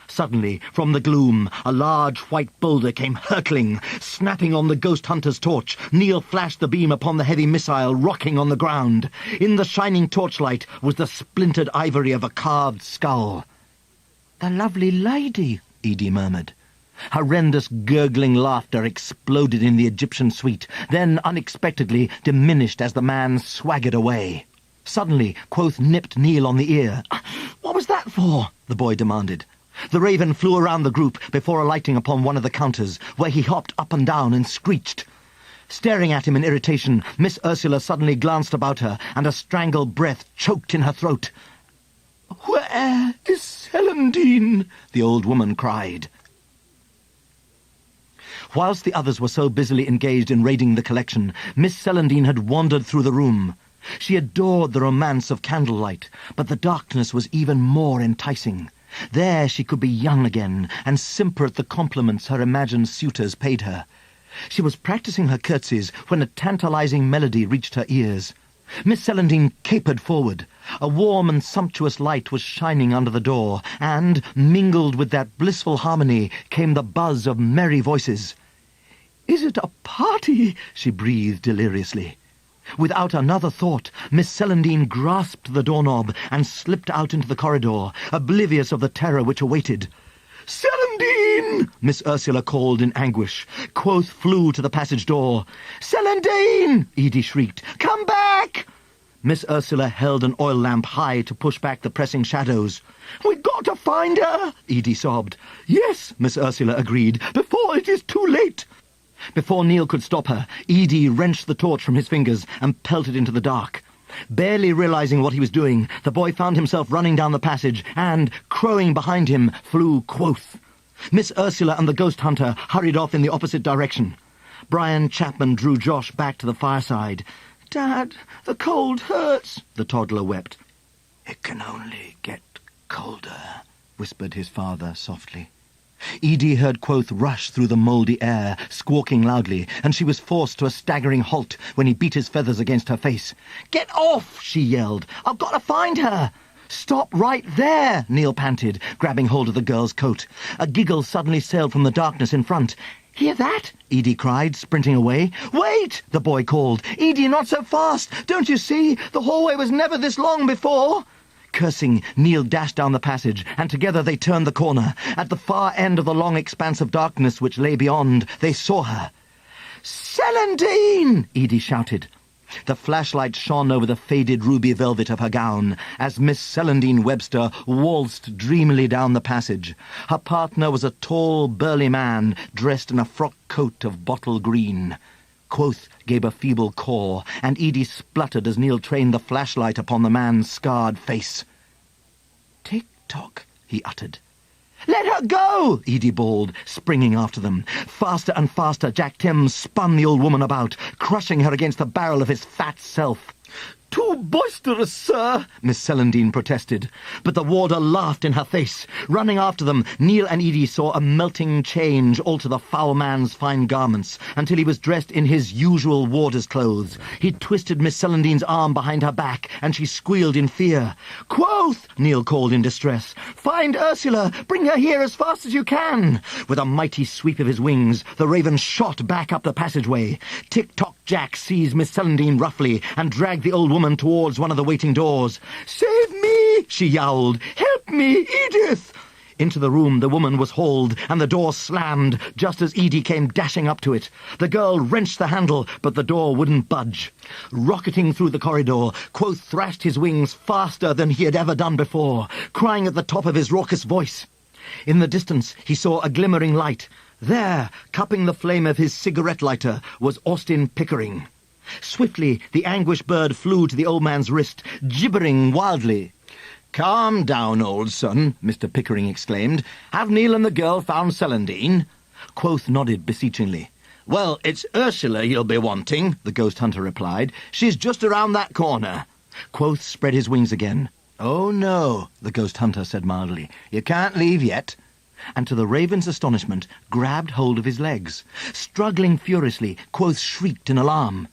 Suddenly, from the gloom, a large white boulder came hurtling. Snapping on the ghost hunter's torch, Neil flashed the beam upon the heavy missile rocking on the ground. In the shining torchlight was the splintered ivory of a carved skull. "The lovely lady," Edie murmured. Horrendous gurgling laughter exploded in the Egyptian suite, then unexpectedly diminished as the man swaggered away. Suddenly, Quoth nipped Neil on the ear. "What was that for?" the boy demanded. The raven flew around the group before alighting upon one of the counters, where he hopped up and down and screeched. Staring at him in irritation, Miss Ursula suddenly glanced about her, and a strangled breath choked in her throat.
"Where is Celandine?" the old woman cried.
Whilst the others were so busily engaged in raiding the collection, Miss Celandine had wandered through the room. She adored the romance of candlelight, but the darkness was even more enticing. There she could be young again, and simper at the compliments her imagined suitors paid her. She was practising her curtsies when a tantalizing melody reached her ears. Miss Celandine capered forward. A warm and sumptuous light was shining under the door, and, mingled with that blissful harmony, came the buzz of merry voices.
"Is it a party?"
she breathed deliriously. Without another thought, Miss Celandine grasped the doorknob and slipped out into the corridor, oblivious of the terror which awaited.
"Celandine!"
Miss Ursula called in anguish. Quoth flew to the passage door. "Celandine!" Edie shrieked. "Come back!" Miss Ursula held an oil lamp high to push back the pressing shadows.
"We've got to find her!"
Edie sobbed.
"Yes," Miss Ursula agreed, "before it is too late."
Before Neil could stop her, Edie wrenched the torch from his fingers and pelted into the dark. Barely realizing what he was doing, the boy found himself running down the passage, and, crowing behind him, flew Quoth. Miss Ursula and the ghost hunter hurried off in the opposite direction. Brian Chapman drew Josh back to the fireside.
"Dad, the cold hurts,"
the toddler wept.
"It can only get colder,"
whispered his father softly. Edie heard Quoth rush through the mouldy air, squawking loudly, and she was forced to a staggering halt when he beat his feathers against her face. "Get off!" she yelled. "I've got to find her!" "Stop right there!" Neil panted, grabbing hold of the girl's coat. A giggle suddenly sailed from the darkness in front. "Hear that?" Edie cried, sprinting away. "Wait!" the boy called. "Edie, not so fast! Don't you see? The hallway was never this long before!" Cursing, Neil dashed down the passage, and together they turned the corner. At the far end of the long expanse of darkness which lay beyond, they saw her. "Celandine!" Edie shouted. The flashlight shone over the faded ruby velvet of her gown as Miss Celandine Webster waltzed dreamily down the passage. Her partner was a tall, burly man dressed in a frock coat of bottle green. Quoth gave a feeble caw, and Edie spluttered as Neil trained the flashlight upon the man's scarred face. "Tick-tock," he uttered. "Let her go!" Edie bawled, springing after them. Faster and faster, Jack Timms spun the old woman about, crushing her against the barrel of his fat self. "Too boisterous, sir," Miss Celandine protested, but the warder laughed in her face. Running after them, Neil and Edie saw a melting change alter the foul man's fine garments, until he was dressed in his usual warder's clothes. He twisted Miss Celandine's arm behind her back, and she squealed in fear. "Quoth!" Neil called in distress. "Find Ursula! Bring her here as fast as you can!" With a mighty sweep of his wings, the raven shot back up the passageway. Tick-tock Jack seized Miss Celandine roughly and dragged the old woman towards one of the waiting doors. "Save me!" she yowled. "Help me, Edith!" Into the room the woman was hauled, and the door slammed just as Edie came dashing up to it. The girl wrenched the handle, but the door wouldn't budge. Rocketing through the corridor, Quoth thrashed his wings faster than he had ever done before, crying at the top of his raucous voice. In the distance he saw a glimmering light. There, cupping the flame of his cigarette lighter, was Austin Pickering. Swiftly the anguished bird flew to the old man's wrist, gibbering wildly. "Calm down, old son," Mr. Pickering exclaimed. "Have Neil and the girl found Celandine?" Quoth nodded beseechingly. "Well, it's Ursula you'll be wanting," the ghost hunter replied. "She's just around that corner." Quoth spread his wings again. "Oh, no," the ghost hunter said mildly. "You can't leave yet." And to the raven's astonishment, grabbed hold of his legs. Struggling furiously, Quoth shrieked in alarm.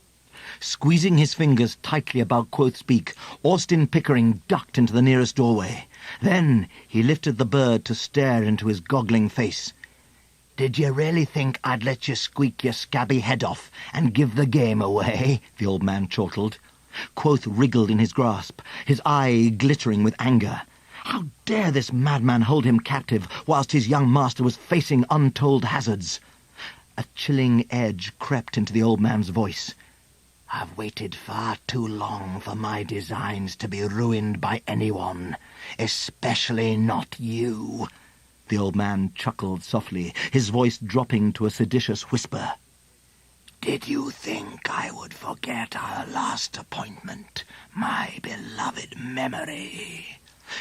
Squeezing his fingers tightly about Quoth's beak, Austin Pickering ducked into the nearest doorway. Then he lifted the bird to stare into his goggling face. "Did you really think I'd let you squeak your scabby head off and give the game away?" the old man chortled. Quoth wriggled in his grasp, his eye glittering with anger. How dare this madman hold him captive whilst his young master was facing untold hazards? A chilling edge crept into the old man's voice. "I've waited far too long for my designs to be ruined by anyone, especially not you." The old man chuckled softly, his voice dropping to a seditious whisper. "Did you think I would forget our last appointment, my beloved memory?"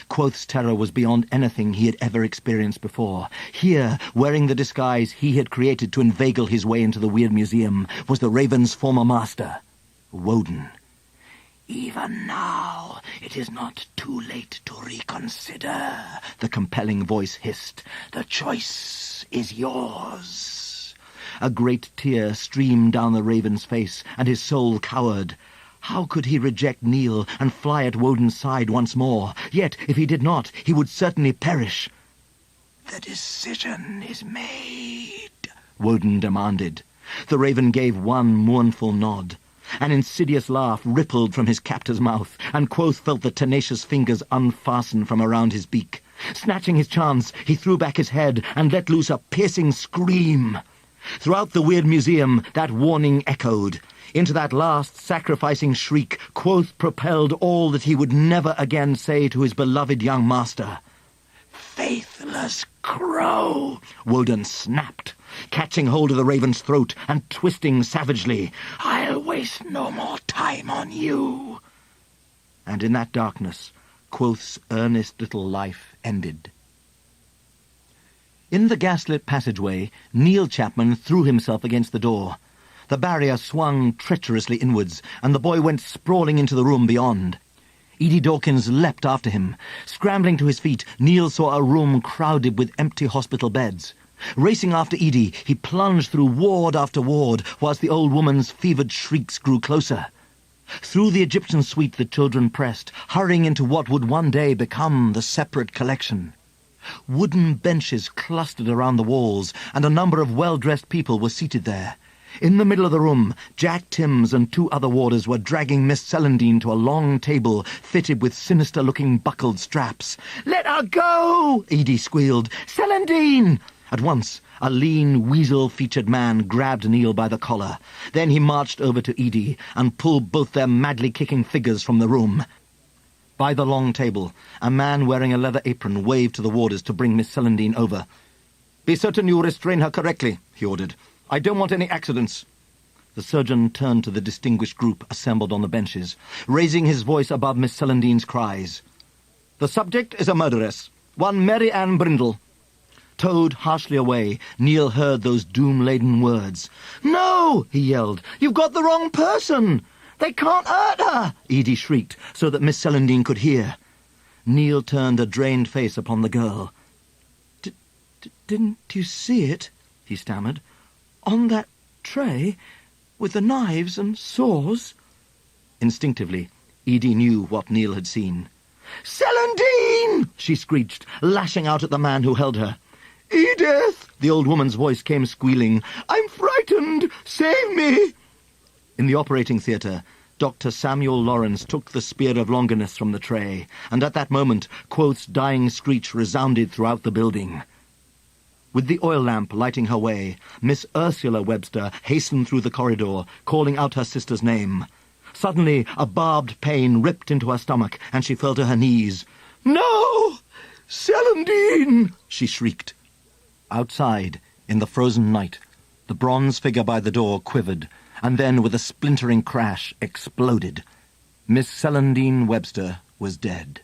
Quoth's terror was beyond anything he had ever experienced before. Here, wearing the disguise he had created to inveigle his way into the Wyrd Museum, was the raven's former master, Woden. "Even now, it is not too late to reconsider," the compelling voice hissed. "The choice is yours." A great tear streamed down the raven's face, and his soul cowered. How could he reject Neil and fly at Woden's side once more? Yet, if he did not, he would certainly perish. "The decision is made," Woden demanded. The raven gave one mournful nod. An insidious laugh rippled from his captor's mouth, and Quoth felt the tenacious fingers unfasten from around his beak. Snatching his chance, he threw back his head and let loose a piercing scream. Throughout the Wyrd Museum, that warning echoed. Into that last sacrificing shriek, Quoth propelled all that he would never again say to his beloved young master. "Faithless crow!" Woden snapped, catching hold of the raven's throat and twisting savagely. "I'll waste no more time on you." And in that darkness, Quoth's earnest little life ended. In the gaslit passageway, Neil Chapman threw himself against the door. The barrier swung treacherously inwards, and the boy went sprawling into the room beyond. Edie Dawkins leapt after him. Scrambling to his feet, Neil saw a room crowded with empty hospital beds. Racing after Edie, he plunged through ward after ward, whilst the old woman's fevered shrieks grew closer. Through the Egyptian suite the children pressed, hurrying into what would one day become the separate collection. Wooden benches clustered around the walls, and a number of well-dressed people were seated there. In the middle of the room, Jack Timms and two other warders were dragging Miss Celandine to a long table fitted with sinister-looking buckled straps. "Let her go!" Edie squealed. "Celandine!" At once, a lean, weasel-featured man grabbed Neil by the collar. Then he marched over to Edie and pulled both their madly kicking figures from the room. By the long table, a man wearing a leather apron waved to the warders to bring Miss Celandine over. "Be certain you restrain her correctly," he ordered. "I don't want any accidents." The surgeon turned to the distinguished group assembled on the benches, raising his voice above Miss Celandine's cries. "The subject is a murderess, one Mary Ann Brindle." Towed harshly away, Neil heard those doom-laden words. "No!" he yelled. "You've got the wrong person! They can't hurt her!" Edie shrieked, so that Miss Celandine could hear. Neil turned a drained face upon the girl. "Didn't you see it?" he stammered. "On that tray, with the knives and saws?" Instinctively, Edie knew what Neil had seen. "Celandine!" she screeched, lashing out at the man who held her. "Edith!" the old woman's voice came squealing. "I'm frightened! Save me!" In the operating theatre, Dr. Samuel Lawrence took the spear of Longinus from the tray, and at that moment Quoth's dying screech resounded throughout the building. With the oil lamp lighting her way, Miss Ursula Webster hastened through the corridor, calling out her sister's name. Suddenly, a barbed pain ripped into her stomach, and she fell to her knees. "No! Celandine!" she shrieked. Outside, in the frozen night, the bronze figure by the door quivered, and then, with a splintering crash, exploded. Miss Celandine Webster was dead.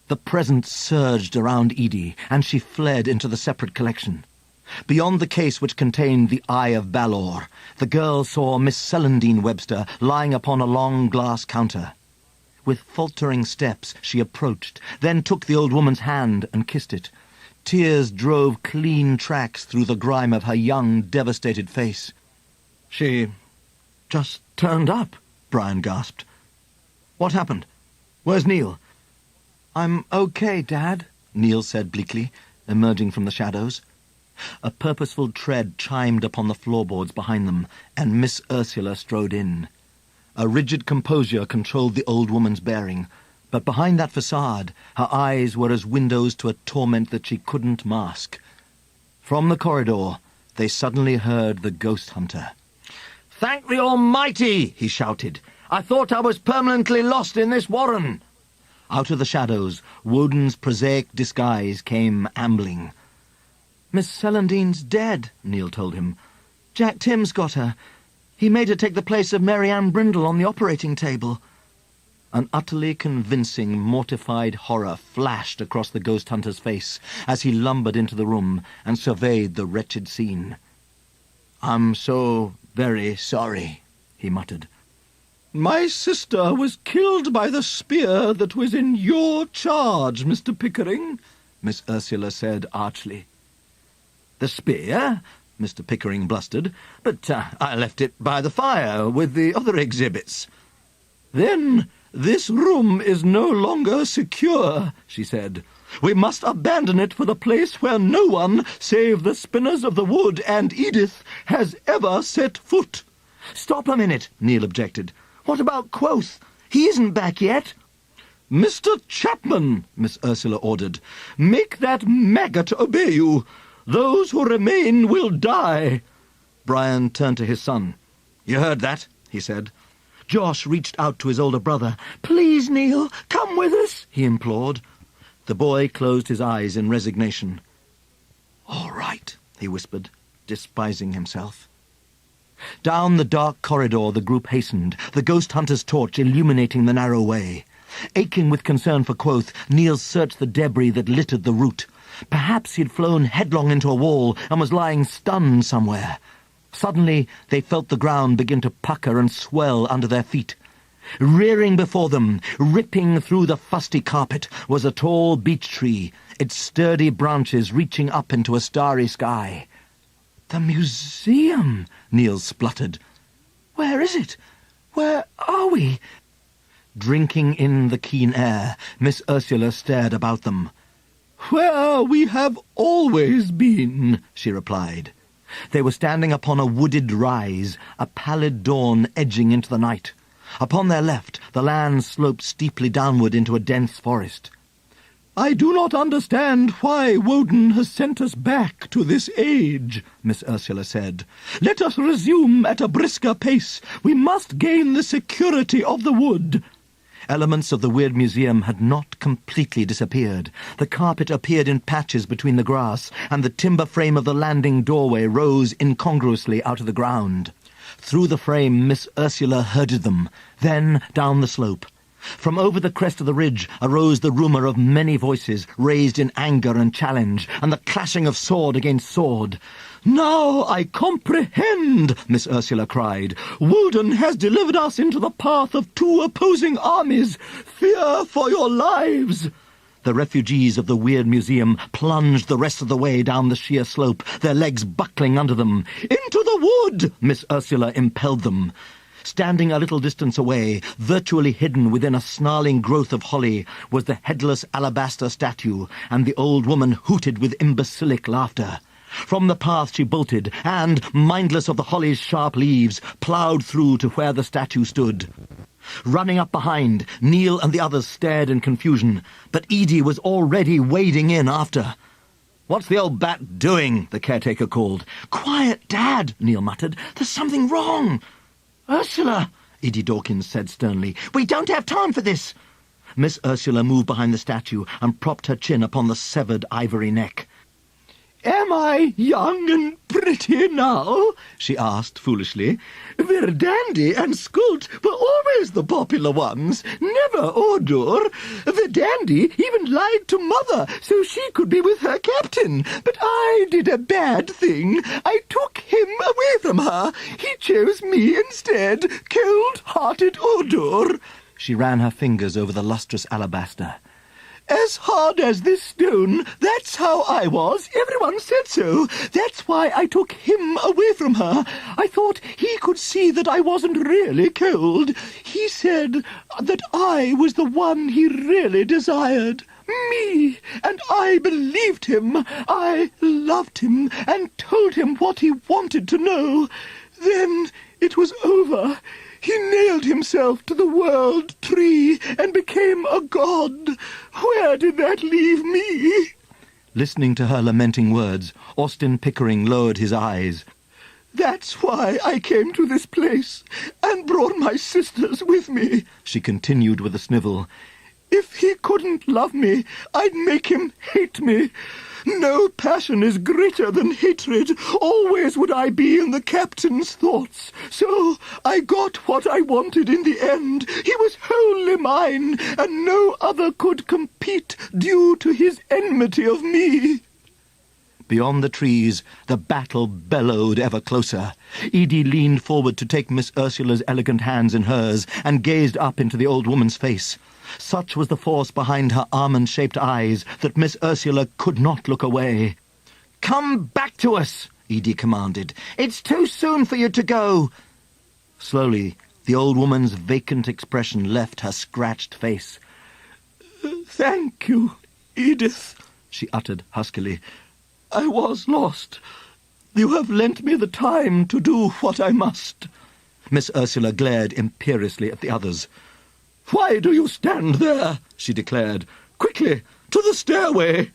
The presence surged around Edie, and she fled into the separate collection. Beyond the case which contained the Eye of Balor, the girl saw Miss Celandine Webster lying upon a long glass counter. With faltering steps she approached, then took the old woman's hand and kissed it. Tears drove clean tracks through the grime of her young, devastated face. "She just turned up," Brian gasped. "What happened? Where's Neil?" "I'm okay, Dad," Neil said bleakly, emerging from the shadows. A purposeful tread chimed upon the floorboards behind them, and Miss Ursula strode in. A rigid composure controlled the old woman's bearing, but behind that facade her eyes were as windows to a torment that she couldn't mask. From the corridor they suddenly heard the ghost hunter. "Thank the Almighty!" he shouted. "I thought I was permanently lost in this warren!" Out of the shadows, Woden's prosaic disguise came ambling. "Miss Celandine's dead," Neil told him. "Jack Tim's got her. He made her take the place of Mary Ann Brindle on the operating table." An utterly convincing, mortified horror flashed across the ghost hunter's face as he lumbered into the room and surveyed the wretched scene. "I'm so very sorry," he muttered.
"My sister was killed by the spear that was in your charge, Mr. Pickering," Miss Ursula said archly.
"The spear?" Mr. Pickering blustered. "But I left it by the fire with the other exhibits."
"Then this room is no longer secure," she said. "We must abandon it for the place where no one, save the spinners of the wood and Edith, has ever set foot."
"Stop a minute," Neil objected. "What about Quoth? He isn't back yet."
"Mr. Chapman," Miss Ursula ordered, "make that maggot obey you. Those who remain will die."
Brian turned to his son. "You heard that?" he said. Josh reached out to his older brother. "Please, Neil, come with us," he implored. The boy closed his eyes in resignation. "All right," he whispered, despising himself. Down the dark corridor the group hastened, the ghost hunter's torch illuminating the narrow way. Aching with concern for Quoth, Neil searched the debris that littered the route. Perhaps he'd flown headlong into a wall and was lying stunned somewhere. Suddenly they felt the ground begin to pucker and swell under their feet. Rearing before them, ripping through the fusty carpet, was a tall beech tree, its sturdy branches reaching up into a starry sky. "The museum!" Neil spluttered. "Where is it? Where are we?" Drinking in the keen air, Miss Ursula stared about them.
"Where we have always been," she replied.
They were standing upon a wooded rise, a pallid dawn edging into the night. Upon their left, the land sloped steeply downward into a dense forest.
"I do not understand why Woden has sent us back to this age," Miss Ursula said. "Let us resume at a brisker pace. We must gain the security of the wood."
Elements of the Wyrd Museum had not completely disappeared. The carpet appeared in patches between the grass, and the timber frame of the landing doorway rose incongruously out of the ground. Through the frame Miss Ursula herded them, then down the slope. From over the crest of the ridge arose the rumour of many voices raised in anger and challenge, and the clashing of sword against sword.
"Now I comprehend," Miss Ursula cried. "Woden has delivered us into the path of two opposing armies. Fear for your lives!"
The refugees of the Wyrd Museum plunged the rest of the way down the sheer slope, their legs buckling under them.
"Into the wood!"
Miss Ursula impelled them. Standing a little distance away, virtually hidden within a snarling growth of holly, was the headless alabaster statue, and the old woman hooted with imbecilic laughter. From the path she bolted, and, mindless of the holly's sharp leaves, ploughed through to where the statue stood. Running up behind, Neil and the others stared in confusion, but Edie was already wading in after. "What's the old bat doing?" the caretaker called.
"Quiet, Dad," Neil muttered. "There's something wrong."
"Ursula," Edie Dawkins said sternly,
"We don't have time for this."
Miss Ursula moved behind the statue and propped her chin upon the severed ivory neck.
"Am I young and pretty now?" she asked foolishly. "Verdandi and Skult were always the popular ones, never Odur. Verdandi even lied to Mother so she could be with her captain. But I did a bad thing. I took him away from her. He chose me instead, cold-hearted Odur."
She ran her fingers over the lustrous alabaster.
"As hard as this stone, that's how I was. Everyone said so. That's why I took him away from her. I thought he could see that I wasn't really cold. He said that I was the one he really desired. Me. And I believed him. I loved him and told him what he wanted to know. Then it was over. He nailed himself to the world tree and became a god. Where did that leave me?"
Listening to her lamenting words, Austin Pickering lowered his eyes.
"That's why I came to this place and brought my sisters with me,"
she continued with a snivel.
"If he couldn't love me, I'd make him hate me. No passion is greater than hatred. Always would I be in the captain's thoughts. So I got what I wanted in the end. He was wholly mine, and no other could compete due to his enmity of me."
Beyond the trees, the battle bellowed ever closer. Edie leaned forward to take Miss Ursula's elegant hands in hers and gazed up into the old woman's face. Such was the force behind her almond-shaped eyes that Miss Ursula could not look away.
"Come back to us," Edie commanded. "It's too soon for you to go."
Slowly, the old woman's vacant expression left her scratched face.
"Thank you, Edith,"
she uttered huskily.
"I was lost. You have lent me the time to do what I must."
Miss Ursula glared imperiously at the others.
"Why do you stand there?" she declared. "Quickly, to the stairway!"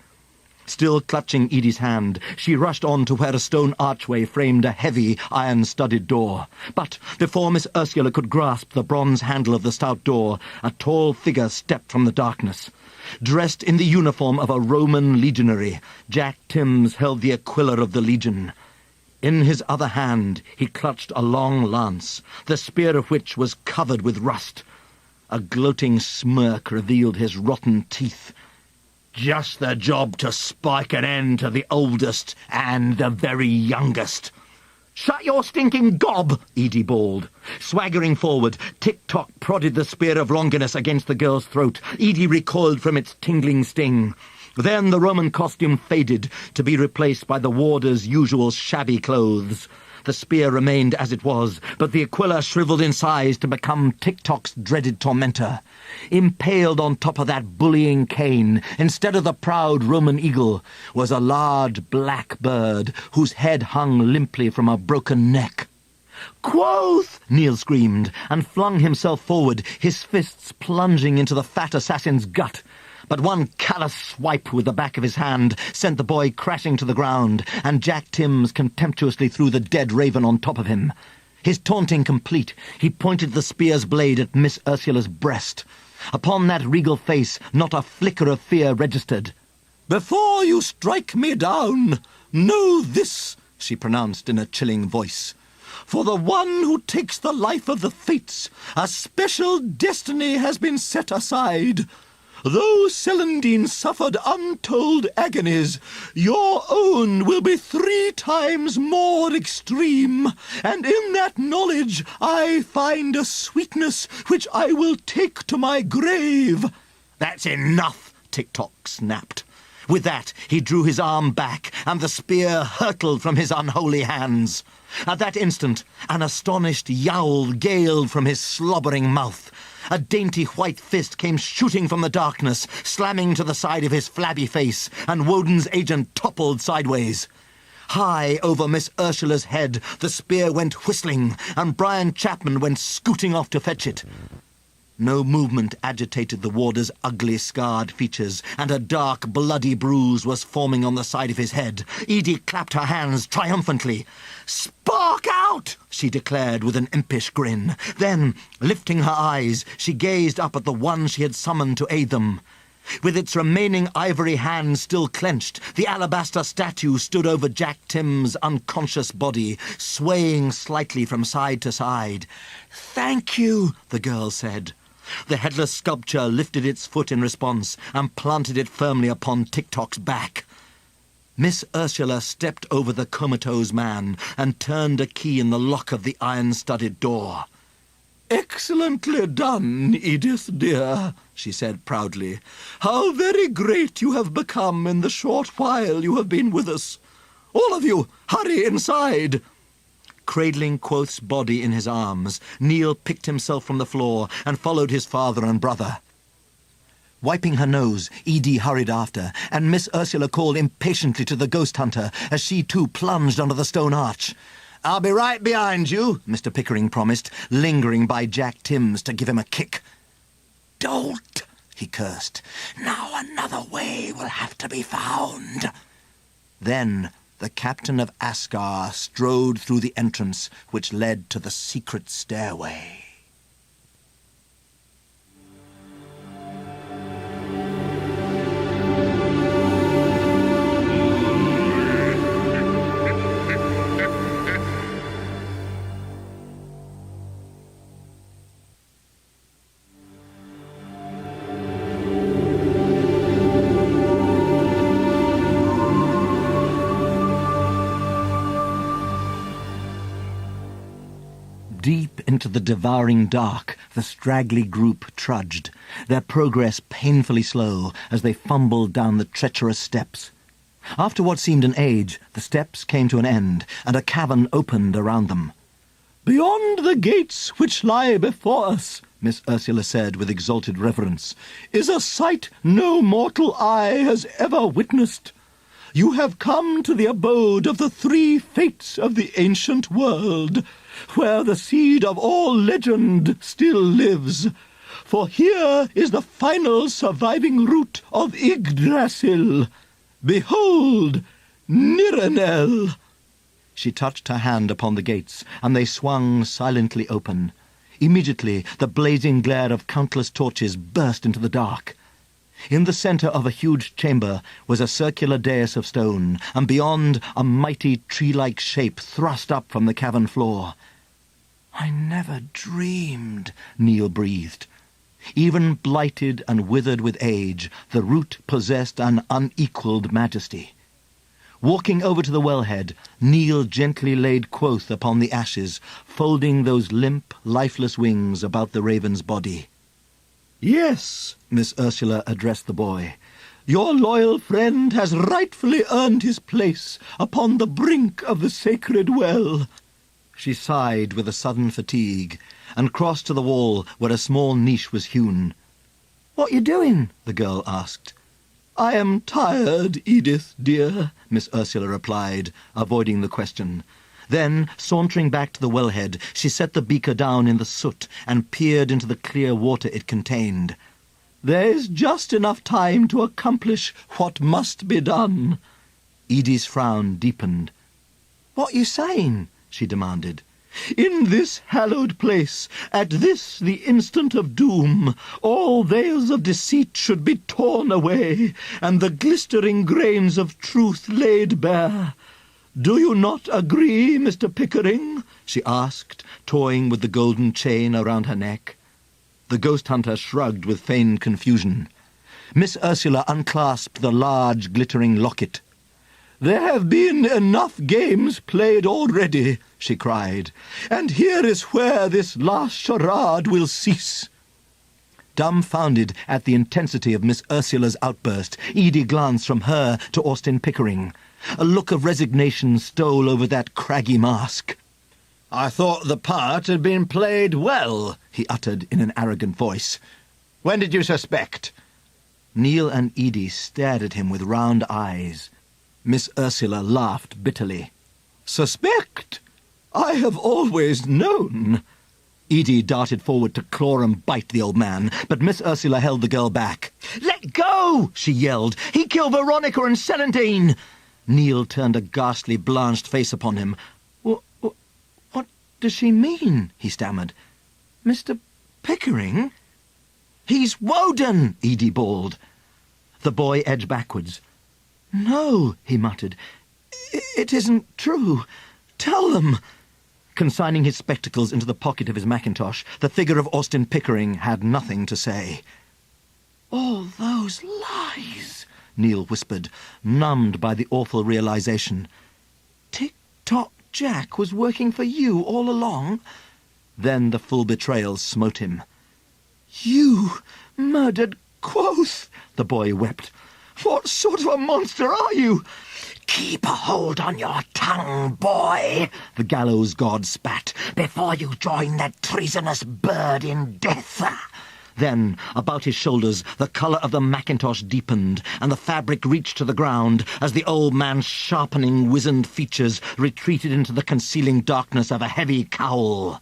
Still clutching Edie's hand, she rushed on to where a stone archway framed a heavy, iron-studded door. But before Miss Ursula could grasp the bronze handle of the stout door, a tall figure stepped from the darkness. Dressed in the uniform of a Roman legionary, Jack Timms held the aquila of the legion. In his other hand he clutched a long lance, the spear of which was covered with rust. A gloating smirk revealed his rotten teeth.
"Just the job to spike an end to the oldest and the very youngest." "Shut your stinking gob!" Edie bawled. Swaggering forward, Tick-Tock prodded the spear of Longinus against the girl's throat. Edie recoiled from its tingling sting. Then the Roman costume faded, to be replaced by the warder's usual shabby clothes. The spear remained as it was, but the aquila shriveled in size to become Tick-Tock's dreaded tormentor. Impaled on top of that bullying cane, instead of the proud Roman eagle, was a large black bird whose head hung limply from a broken neck.
"Quoth!"
Neil screamed, and flung himself forward, his fists plunging into the fat assassin's gut. But one callous swipe with the back of his hand sent the boy crashing to the ground, and Jack Timms contemptuously threw the dead raven on top of him. His taunting complete, he pointed the spear's blade at Miss Ursula's breast. Upon that regal face not a flicker of fear registered.
"Before you strike me down, know this," she pronounced in a chilling voice. For the one who takes the life of the fates, a special destiny has been set aside. Though Celandine suffered untold agonies, your own will be 3 times more extreme, and in that knowledge I find a sweetness which I will take to my grave."
"That's enough," Tick-Tock snapped. With that, he drew his arm back, and the spear hurtled from his unholy hands. At that instant, an astonished yowl galed from his slobbering mouth. A dainty white fist came shooting from the darkness, slamming to the side of his flabby face, and Woden's agent toppled sideways. High over Miss Ursula's head, the spear went whistling, and Brian Chapman went scooting off to fetch it. No movement agitated the warder's ugly, scarred features, and a dark, bloody bruise was forming on the side of his head. Edie clapped her hands triumphantly. "Spark out!" she declared with an impish grin. Then, lifting her eyes, she gazed up at the one she had summoned to aid them. With its remaining ivory hand still clenched, the alabaster statue stood over Jack Tim's unconscious body, swaying slightly from side to side. "Thank you," the girl said. The headless sculpture lifted its foot in response and planted it firmly upon Tick-Tock's back. Miss Ursula stepped over the comatose man and turned a key in the lock of the iron-studded door.
"Excellently done, Edith, dear," she said proudly. "How very great you have become in the short while you have been with us. All of you, hurry inside." Cradling Quoth's body in his arms, Neil picked himself from the floor and followed his father and brother. Wiping her nose, Edie hurried after, and Miss Ursula called impatiently to the ghost hunter as she too plunged under the stone arch. "I'll be right behind you," Mr. Pickering promised, lingering by Jack Tim's to give him a kick.
"Don't," he cursed. "Now another way will have to be found."
Then the captain of Ascar strode through the entrance which led to the secret stairway. Deep into the devouring dark, the straggly group trudged, their progress painfully slow as they fumbled down the treacherous steps. After what seemed an age, the steps came to an end, and a cavern opened around them.
"Beyond the gates which lie before us," Miss Ursula said with exalted reverence, "is a sight no mortal eye has ever witnessed. You have come to the abode of the 3 fates of the ancient world, where the seed of all legend still lives. For here is the final surviving root of Yggdrasil. Behold, Nirenel."
She touched her hand upon the gates, and they swung silently open. Immediately, the blazing glare of countless torches burst into the dark. In the centre of a huge chamber was a circular dais of stone, and beyond a mighty tree-like shape thrust up from the cavern floor. "I never dreamed," Neil breathed. Even blighted and withered with age, the root possessed an unequalled majesty. Walking over to the wellhead, Neil gently laid Quoth upon the ashes, folding those limp, lifeless wings about the raven's body.
"Yes," Miss Ursula addressed the boy, "your loyal friend has rightfully earned his place upon the brink of the sacred well."
She sighed with a sudden fatigue, and crossed to the wall where a small niche was hewn.
"What you doing?" the girl asked. "I am tired, Edith, dear," Miss Ursula replied, avoiding the question. Then, sauntering back to the wellhead, she set the beaker down in the soot and peered into the clear water it contained. "There is just enough time to accomplish what must be done."
Edie's frown deepened.
"What you saying?" she demanded. "In this hallowed place, at this the instant of doom, all veils of deceit should be torn away, and the glistering grains of truth laid bare. Do you not agree, Mr. Pickering?"
she asked, toying with the golden chain around her neck. The ghost hunter shrugged with feigned confusion. Miss Ursula unclasped the large, glittering locket.
"There have been enough games played already," she cried, "and here is where this last charade will cease."
Dumbfounded at the intensity of Miss Ursula's outburst, Edie glanced from her to Austin Pickering. A look of resignation stole over that craggy mask.
"I thought the part had been played well," he uttered in an arrogant voice. "When did you suspect?"
Neil and Edie stared at him with round eyes. Miss Ursula laughed bitterly.
"Suspect? I have always known."
Edie darted forward to claw and bite the old man, but Miss Ursula held the girl back. "Let go!" she yelled. "He killed Veronica and Celandine!" Neil turned a ghastly, blanched face upon him. What does she mean?" he stammered. "Mr. Pickering?" "He's Woden!" Edie bawled. The boy edged backwards. "No," he muttered. "It isn't true. Tell them." Consigning his spectacles into the pocket of his mackintosh, the figure of Austin Pickering had nothing to say. "All those lies," Neil whispered, numbed by the awful realization. "Tick-Tock Jack was working for you all along?" Then the full betrayal smote him. "You murdered Quoth!" the boy wept. "What sort of a monster are you?" "Keep a hold on your tongue, boy," the gallows god spat, "before you join that treasonous bird in death." Then, about his shoulders, the colour of the mackintosh deepened, and the fabric reached to the ground as the old man's sharpening, wizened features retreated into the concealing darkness of a heavy cowl.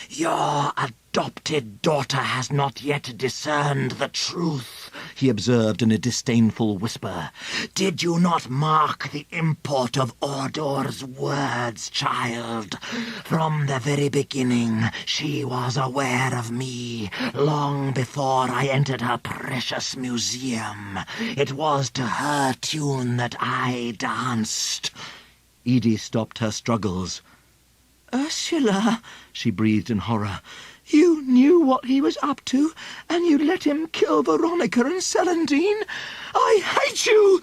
"Your adopted daughter has not yet discerned the truth," he observed in a disdainful whisper. "Did you not mark the import of Ordor's words, child? From the very beginning, she was aware of me, long before I entered her precious museum. It was to her tune that I danced." Edie stopped her struggles. "Ursula," she breathed in horror, "you knew what he was up to, and you let him kill Veronica and Celandine? I hate you!"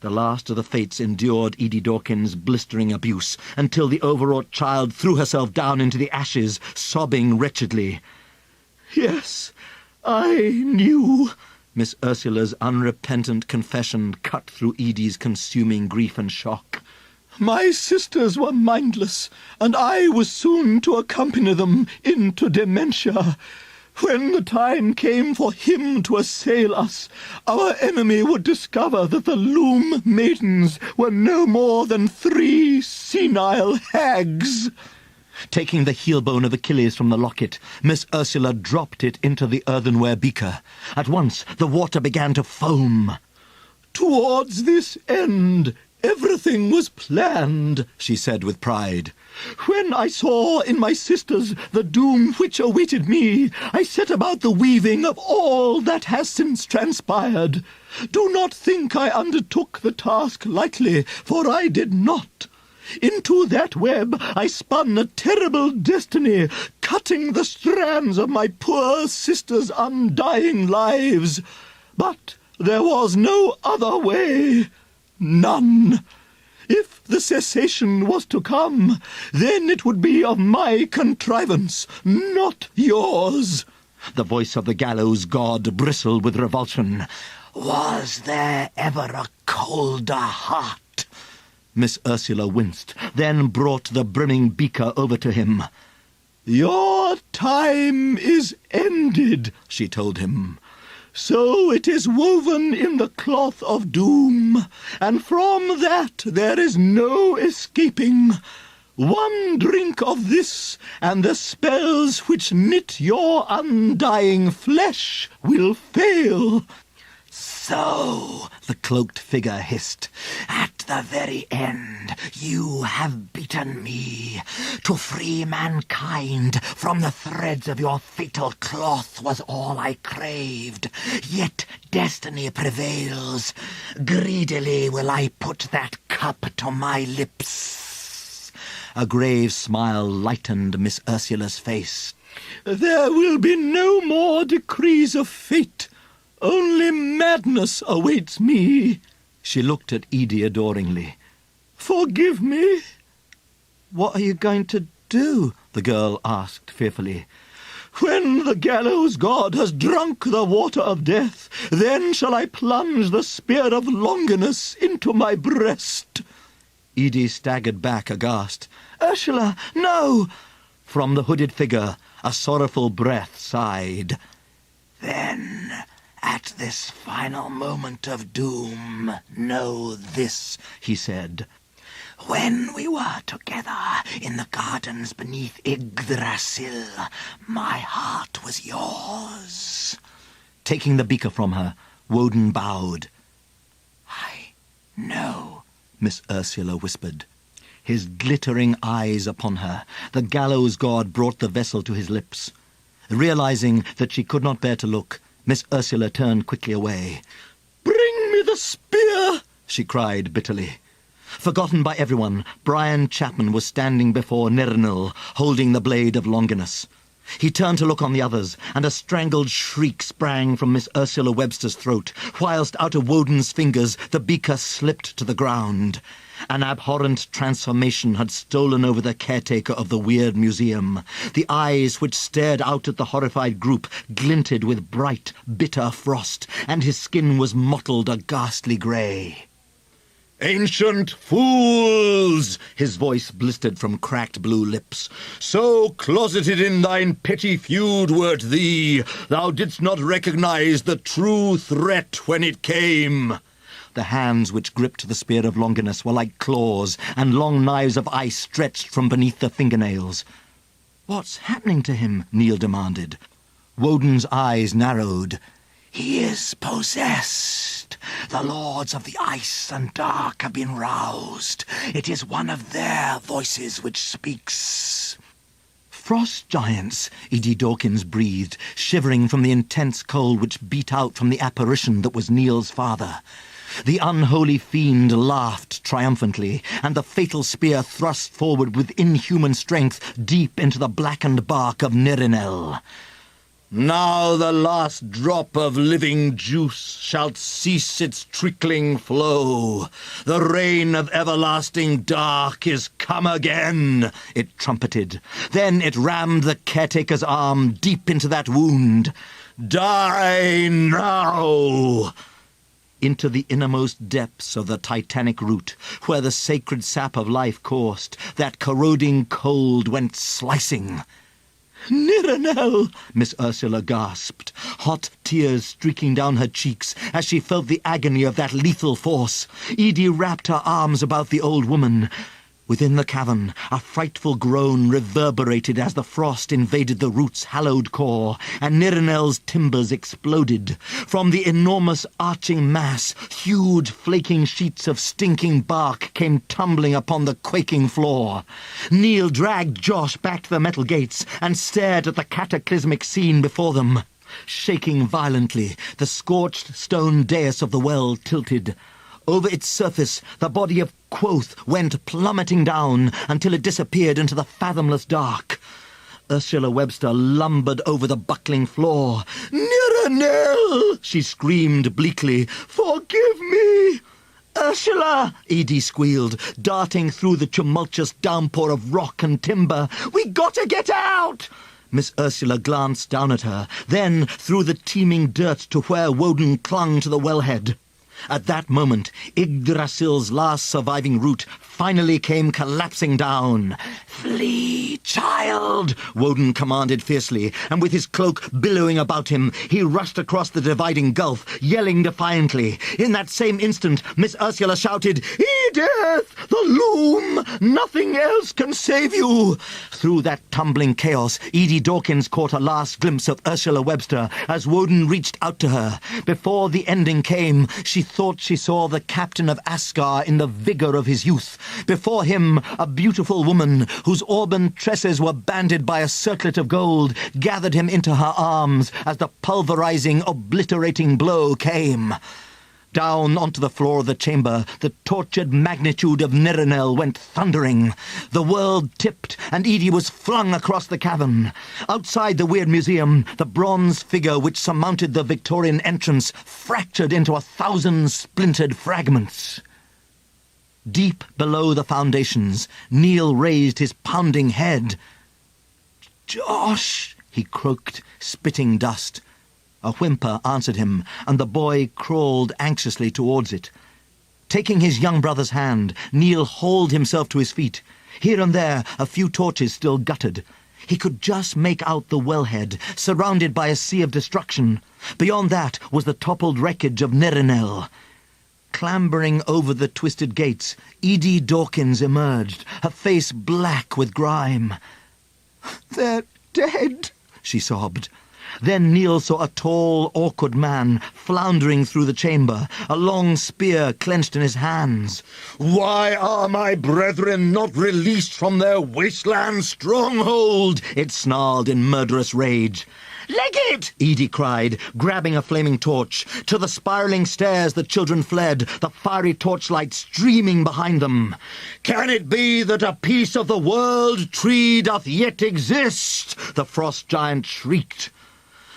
The last of the fates endured Edie Dawkins' blistering abuse, until the overwrought child threw herself down into the ashes, sobbing wretchedly.
"Yes, I knew."
Miss Ursula's unrepentant confession cut through Edie's consuming grief and shock.
"My sisters were mindless, and I was soon to accompany them into dementia. When the time came for him to assail us, our enemy would discover that the Loom maidens were no more than 3 senile hags."
Taking the heel-bone of Achilles from the locket, Miss Ursula dropped it into the earthenware beaker. At once the water began to foam.
"Towards this end, everything was planned," she said with pride. "When I saw in my sisters the doom which awaited me, I set about the weaving of all that has since transpired. Do not think I undertook the task lightly, for I did not. Into that web I spun a terrible destiny, cutting the strands of my poor sisters' undying lives. But there was no other way. None. If the cessation was to come, then it would be of my contrivance, not yours."
The voice of the gallows god bristled with revulsion. "Was there ever a colder heart?" Miss Ursula winced, then brought the brimming beaker over to him.
"Your time is ended," she told him. "So it is woven in the cloth of doom, and from that there is no escaping. One drink of this, and the spells which knit your undying flesh will fail."
"So," the cloaked figure hissed, "at the very end you have beaten me. To free mankind from the threads of your fatal cloth was all I craved. Yet destiny prevails. Greedily will I put that cup to my lips.
A grave smile lightened Miss Ursula's face.
"There will be no more decrees of fate. Only madness awaits me."
She looked at Edie adoringly.
"Forgive me."
"What are you going to do?" the girl asked fearfully.
"When the gallows god has drunk the water of death, then shall I plunge the spear of Longinus into my breast."
Edie staggered back aghast. "Ursula, no!" From the hooded figure, a sorrowful breath sighed.
"Then, at this final moment of doom, know this," he said. "When we were together in the gardens beneath Yggdrasil, my heart was yours."
Taking the beaker from her, Woden bowed.
"I know,"
Miss Ursula whispered. His glittering eyes upon her, the gallows god brought the vessel to his lips. Realizing that she could not bear to look, Miss Ursula turned quickly away.
"Bring me the spear!"
she cried bitterly. Forgotten by everyone, Brian Chapman was standing before Nirnil, holding the blade of Longinus. He turned to look on the others, and a strangled shriek sprang from Miss Ursula Webster's throat, whilst out of Woden's fingers the beaker slipped to the ground. An abhorrent transformation had stolen over the caretaker of the Wyrd Museum. The eyes which stared out at the horrified group glinted with bright, bitter frost, and his skin was mottled a ghastly grey.
"Ancient fools!" his voice blistered from cracked blue lips. "So closeted in thine petty feud wert thee, thou didst not recognize the true threat when it came."
The hands which gripped the spear of Longinus were like claws, and long knives of ice stretched from beneath the fingernails. "What's happening to him?" Neil demanded. Woden's eyes narrowed.
"He is possessed. The lords of the ice and dark have been roused. It is one of their voices which speaks."
"Frost giants," Edie Dawkins breathed, shivering from the intense cold which beat out from the apparition that was Neil's father. The unholy fiend laughed triumphantly, and the fatal spear thrust forward with inhuman strength deep into the blackened bark of Nirnel.
"Now the last drop of living juice shall cease its trickling flow. The reign of everlasting dark is come again,"
it trumpeted. Then it rammed the caretaker's arm deep into that wound.
"Die now!"
Into the innermost depths of the titanic root, where the sacred sap of life coursed, that corroding cold went slicing.
"Nirnel!"
Miss Ursula gasped, hot tears streaking down her cheeks as she felt the agony of that lethal force. Edie wrapped her arms about the old woman. Within the cavern, a frightful groan reverberated as the frost invaded the root's hallowed core, and Nirnel's timbers exploded. From the enormous arching mass, huge flaking sheets of stinking bark came tumbling upon the quaking floor. Neil dragged Josh back to the metal gates and stared at the cataclysmic scene before them. Shaking violently, the scorched stone dais of the well tilted. Over its surface, the body of Quoth went plummeting down until it disappeared into the fathomless dark. Ursula Webster lumbered over the buckling floor.
"Nirnel!"
she screamed bleakly.
"Forgive me!"
"Ursula!" Edie squealed, darting through the tumultuous downpour of rock and timber. "We gotta get out!" Miss Ursula glanced down at her, then through the teeming dirt to where Woden clung to the wellhead. At that moment, Yggdrasil's last surviving root finally came collapsing down.
"Flee, child!"
Woden commanded fiercely, and with his cloak billowing about him, he rushed across the dividing gulf, yelling defiantly. In that same instant, Miss Ursula shouted, "Edith! The loom! Nothing else can save you!" Through that tumbling chaos, Edie Dawkins caught a last glimpse of Ursula Webster as Woden reached out to her. Before the ending came, she thought she saw the captain of Asgard in the vigour of his youth. Before him, a beautiful woman, whose auburn tresses were banded by a circlet of gold, gathered him into her arms as the pulverizing, obliterating blow came.
Down onto the floor of the chamber, the tortured magnitude of Nerenel went thundering. The world tipped, and Edie was flung across the cavern. Outside the Wyrd Museum, the bronze figure which surmounted the Victorian entrance fractured into 1,000 splintered fragments. Deep below the foundations, Neil raised his pounding head. "Josh!" he croaked, spitting dust. A whimper answered him, and the boy crawled anxiously towards it. Taking his young brother's hand, Neil hauled himself to his feet. Here and there, a few torches still guttered. He could just make out the wellhead, surrounded by a sea of destruction. Beyond that was the toppled wreckage of Nerenel. Clambering over the twisted gates, Edie Dawkins emerged, her face black with grime.
"They're dead,"
she sobbed. Then Neil saw a tall, awkward man floundering through the chamber, a long spear clenched in his hands.
"Why are my brethren not released from their wasteland stronghold?"
it snarled in murderous rage.
"Leg it!"
Edie cried, grabbing a flaming torch. To the spiralling stairs the children fled, the fiery torchlight streaming behind them.
"Can it be that a piece of the world tree doth yet exist?"
the frost giant shrieked.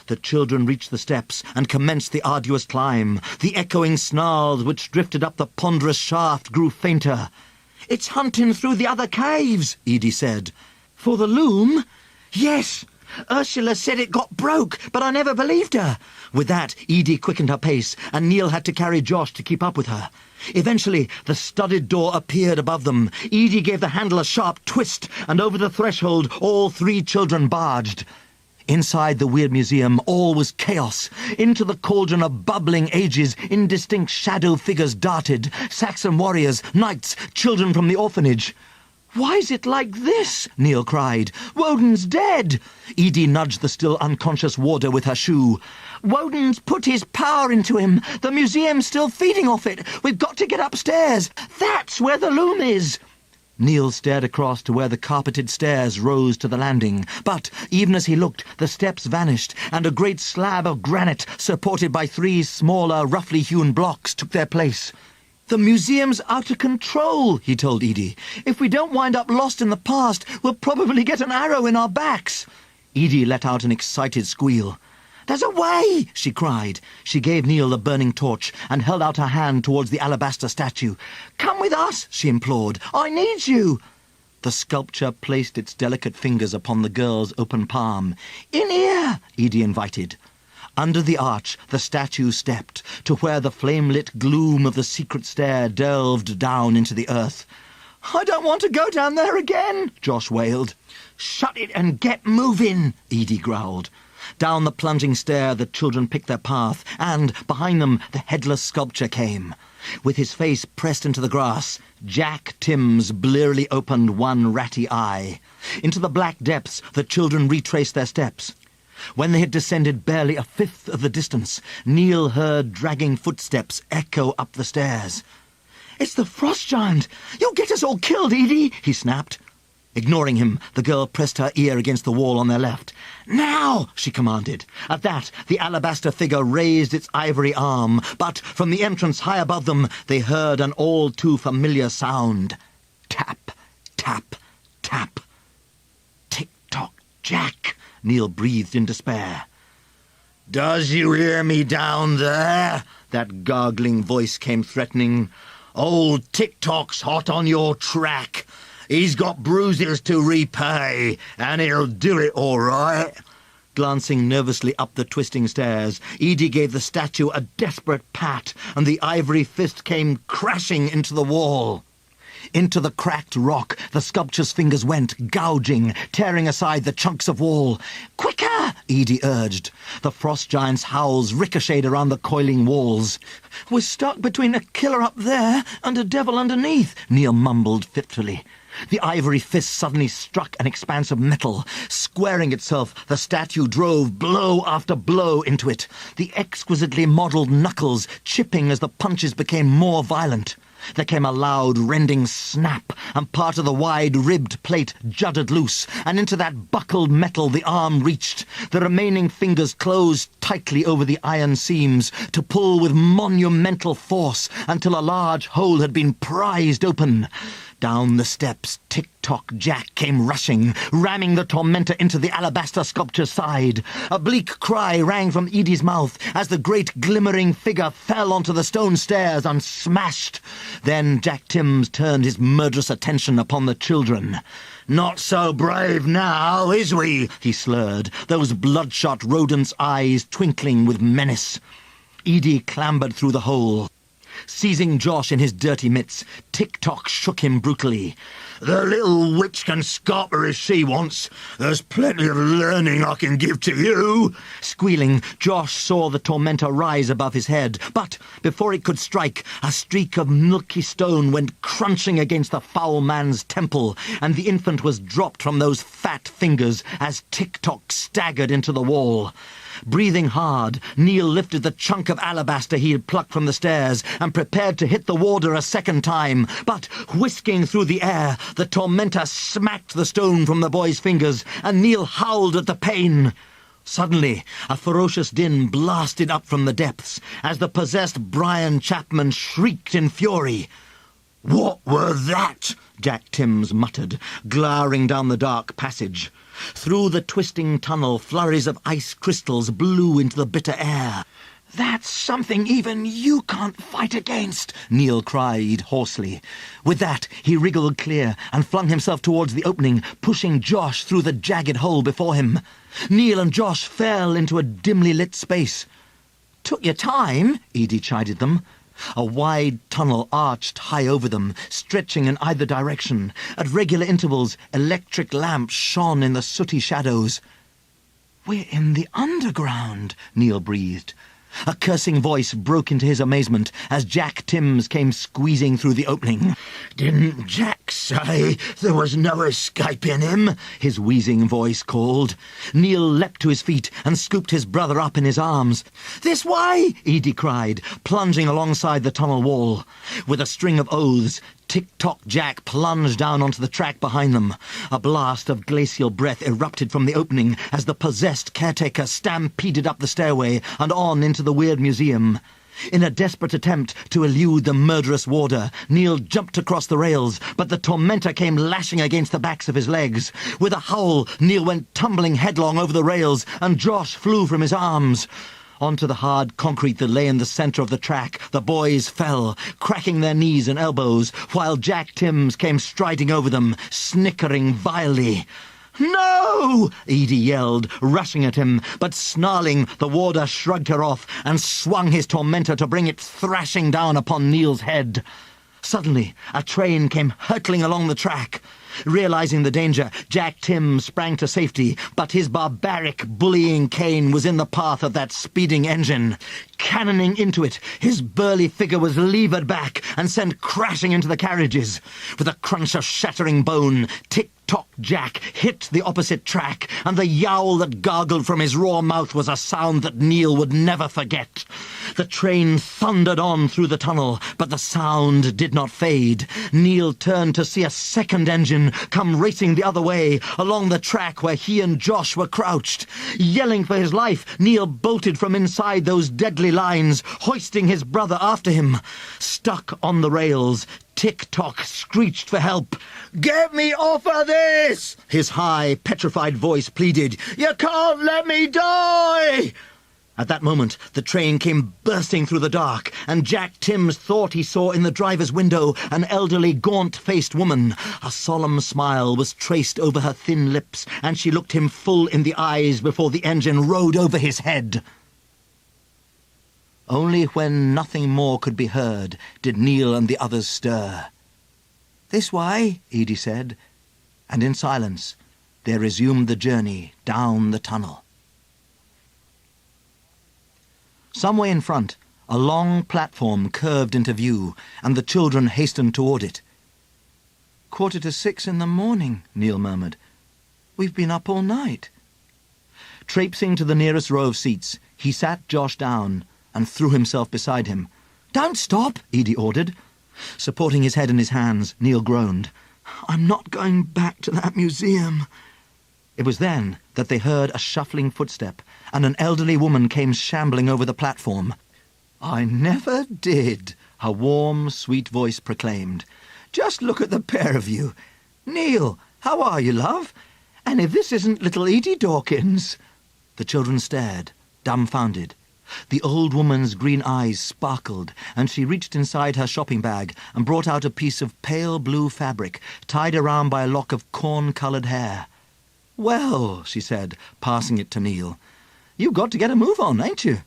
The children reached the steps and commenced the arduous climb. The echoing snarls which drifted up the ponderous shaft grew fainter.
"It's hunting through the other caves,"
Edie said.
"For the loom?" "Yes. Ursula said it got broke, but I never believed her."
With that, Edie quickened her pace, and Neil had to carry Josh to keep up with her. Eventually, the studded door appeared above them. Edie gave the handle a sharp twist, and over the threshold all 3 children barged. Inside the Wyrd Museum, all was chaos. Into the cauldron of bubbling ages, indistinct shadow figures darted. Saxon warriors, knights, children from the orphanage.
"Why is it like this?"
Neil cried.
"Woden's dead."
Edie nudged the still unconscious warder with her shoe.
"Woden's put his power into him. The museum's still feeding off it. We've got to get upstairs. That's where the loom is."
Neil stared across to where the carpeted stairs rose to the landing. But, even as he looked, the steps vanished, and a great slab of granite, supported by 3 smaller, roughly hewn blocks, took their place.
"The museum's out of control," he told Edie. "If we don't wind up lost in the past, we'll probably get an arrow in our backs."
Edie let out an excited squeal.
"There's a way!"
she cried. She gave Neil the burning torch and held out her hand towards the alabaster statue.
"Come with us," she implored. "I need you."
The sculpture placed its delicate fingers upon the girl's open palm.
"In here,"
Edie invited. Under the arch, the statue stepped to where the flame-lit gloom of the secret stair delved down into the earth.
"I don't want to go down there again," Josh wailed. "Shut it and get moving," Edie growled.
Down the plunging stair the children picked their path, and, behind them, the headless sculpture came. With his face pressed into the grass, Jack Timms blearily opened one ratty eye. Into the black depths the children retraced their steps. When they had descended barely a fifth of the distance, Neil heard dragging footsteps echo up the stairs.
"It's the frost giant! You'll get us all killed, Edie!" he snapped.
Ignoring him, the girl pressed her ear against the wall on their left.
"Now!"
she commanded. At that, the alabaster figure raised its ivory arm, but from the entrance high above them, they heard an all-too-familiar sound. Tap, tap, tap.
"Tick-tock, Jack,"
Neil breathed in despair.
"Does you hear me down there?"
That gargling voice came threatening.
"Old Tick-tock's hot on your track. He's got bruises to repay, and he'll do it all right."
Glancing nervously up the twisting stairs, Edie gave the statue a desperate pat, and the ivory fist came crashing into the wall. Into the cracked rock the sculpture's fingers went, gouging, tearing aside the chunks of wall.
"Quicker!"
Edie urged. The frost giant's howls ricocheted around the coiling walls.
"We're stuck between a killer up there and a devil underneath,"
Neil mumbled fitfully. The ivory fist suddenly struck an expanse of metal. Squaring itself, the statue drove blow after blow into it, the exquisitely modelled knuckles chipping as the punches became more violent.
There came a loud, rending snap, and part of the wide-ribbed plate jutted loose, and into that buckled metal the arm reached. The remaining fingers closed tightly over the iron seams to pull with monumental force until a large hole had been prized open. Down the steps, Tick-Tock Jack came rushing, ramming the tormentor into the alabaster sculpture's side. A bleak cry rang from Edie's mouth as the great glimmering figure fell onto the stone stairs and smashed. Then Jack Timms turned his murderous attention upon the children. "Not so brave now, is we?" he slurred, those bloodshot rodent's eyes twinkling with menace. Edie clambered through the hole. Seizing Josh in his dirty mitts, Tick-Tock shook him brutally. "The little witch can scarper if she wants. There's plenty of learning I can give to you." Squealing, Josh saw the tormentor rise above his head, but before it could strike, a streak of milky stone went crunching against the foul man's temple, and the infant was dropped from those fat fingers as Tick-Tock staggered into the wall. Breathing hard, Neil lifted the chunk of alabaster he had plucked from the stairs and prepared to hit the warder a second time. But, whisking through the air, the tormentor smacked the stone from the boy's fingers, and Neil howled at the pain. Suddenly, a ferocious din blasted up from the depths as the possessed Brian Chapman shrieked in fury. "What were that?" Jack Timms muttered, glowering down the dark passage. Through the twisting tunnel, flurries of ice crystals blew into the bitter air. "That's something even you can't fight against," Neil cried hoarsely. With that, he wriggled clear and flung himself towards the opening, pushing Josh through the jagged hole before him. Neil and Josh fell into a dimly lit space. "Took your time," Edie chided them. A wide tunnel arched high over them, stretching in either direction. At regular intervals, electric lamps shone in the sooty shadows. "We're in the underground," Neil breathed. A cursing voice broke into his amazement as Jack Timms came squeezing through the opening. "Didn't Jack say there was no escaping him?" his wheezing voice called. Neil leapt to his feet and scooped his brother up in his arms. "This way!" Edie cried, plunging alongside the tunnel wall. With a string of oaths, Tick-Tock Jack plunged down onto the track behind them. A blast of glacial breath erupted from the opening as the possessed caretaker stampeded up the stairway and on into the Wyrd Museum. In a desperate attempt to elude the murderous warder, Neil jumped across the rails, but the tormentor came lashing against the backs of his legs. With a howl, Neil went tumbling headlong over the rails, and Josh flew from his arms. Onto the hard concrete that lay in the centre of the track, the boys fell, cracking their knees and elbows, while Jack Timms came striding over them, snickering vilely. "No!" Edie yelled, rushing at him, but snarling, the warder shrugged her off and swung his tormentor to bring it thrashing down upon Neil's head. Suddenly, a train came hurtling along the track. Realizing the danger, Jack Timms sprang to safety, but his barbaric, bullying cane was in the path of that speeding engine. Cannoning into it, his burly figure was levered back and sent crashing into the carriages. With a crunch of shattering bone, Tick-Tock Jack hit the opposite track, and the yowl that gargled from his raw mouth was a sound that Neil would never forget. The train thundered on through the tunnel, but the sound did not fade. Neil turned to see a second engine come racing the other way, along the track where he and Josh were crouched. Yelling for his life, Neil bolted from inside those deadly lines, hoisting his brother after him. Stuck on the rails, Tick-Tock screeched for help. "Get me off of this!" his high, petrified voice pleaded. "You can't let me die!" At that moment, the train came bursting through the dark, and Jack Timms thought he saw in the driver's window an elderly, gaunt-faced woman. A solemn smile was traced over her thin lips, and she looked him full in the eyes before the engine rode over his head. Only when nothing more could be heard did Neil and the others stir. "This way," Edie said, and in silence they resumed the journey down the tunnel. Some way in front, a long platform curved into view, and the children hastened toward it. "6:15 in the morning," Neil murmured. "We've been up all night." Traipsing to the nearest row of seats, he sat Josh down and threw himself beside him. "Don't stop," Edie ordered. Supporting his head in his hands, Neil groaned. "I'm not going back to that museum." It was then that they heard a shuffling footstep, and an elderly woman came shambling over the platform.
"I never did," her warm, sweet voice proclaimed. "Just look at the pair of you. Neil, how are you, love? And if this isn't little Edie Dawkins."
The children stared, dumbfounded. The old woman's green eyes sparkled, and she reached inside her shopping bag and brought out a piece of pale blue fabric tied around by a lock of corn-coloured hair. "Well," she said, passing it to Neil, "you've got to get a move on, ain't you?"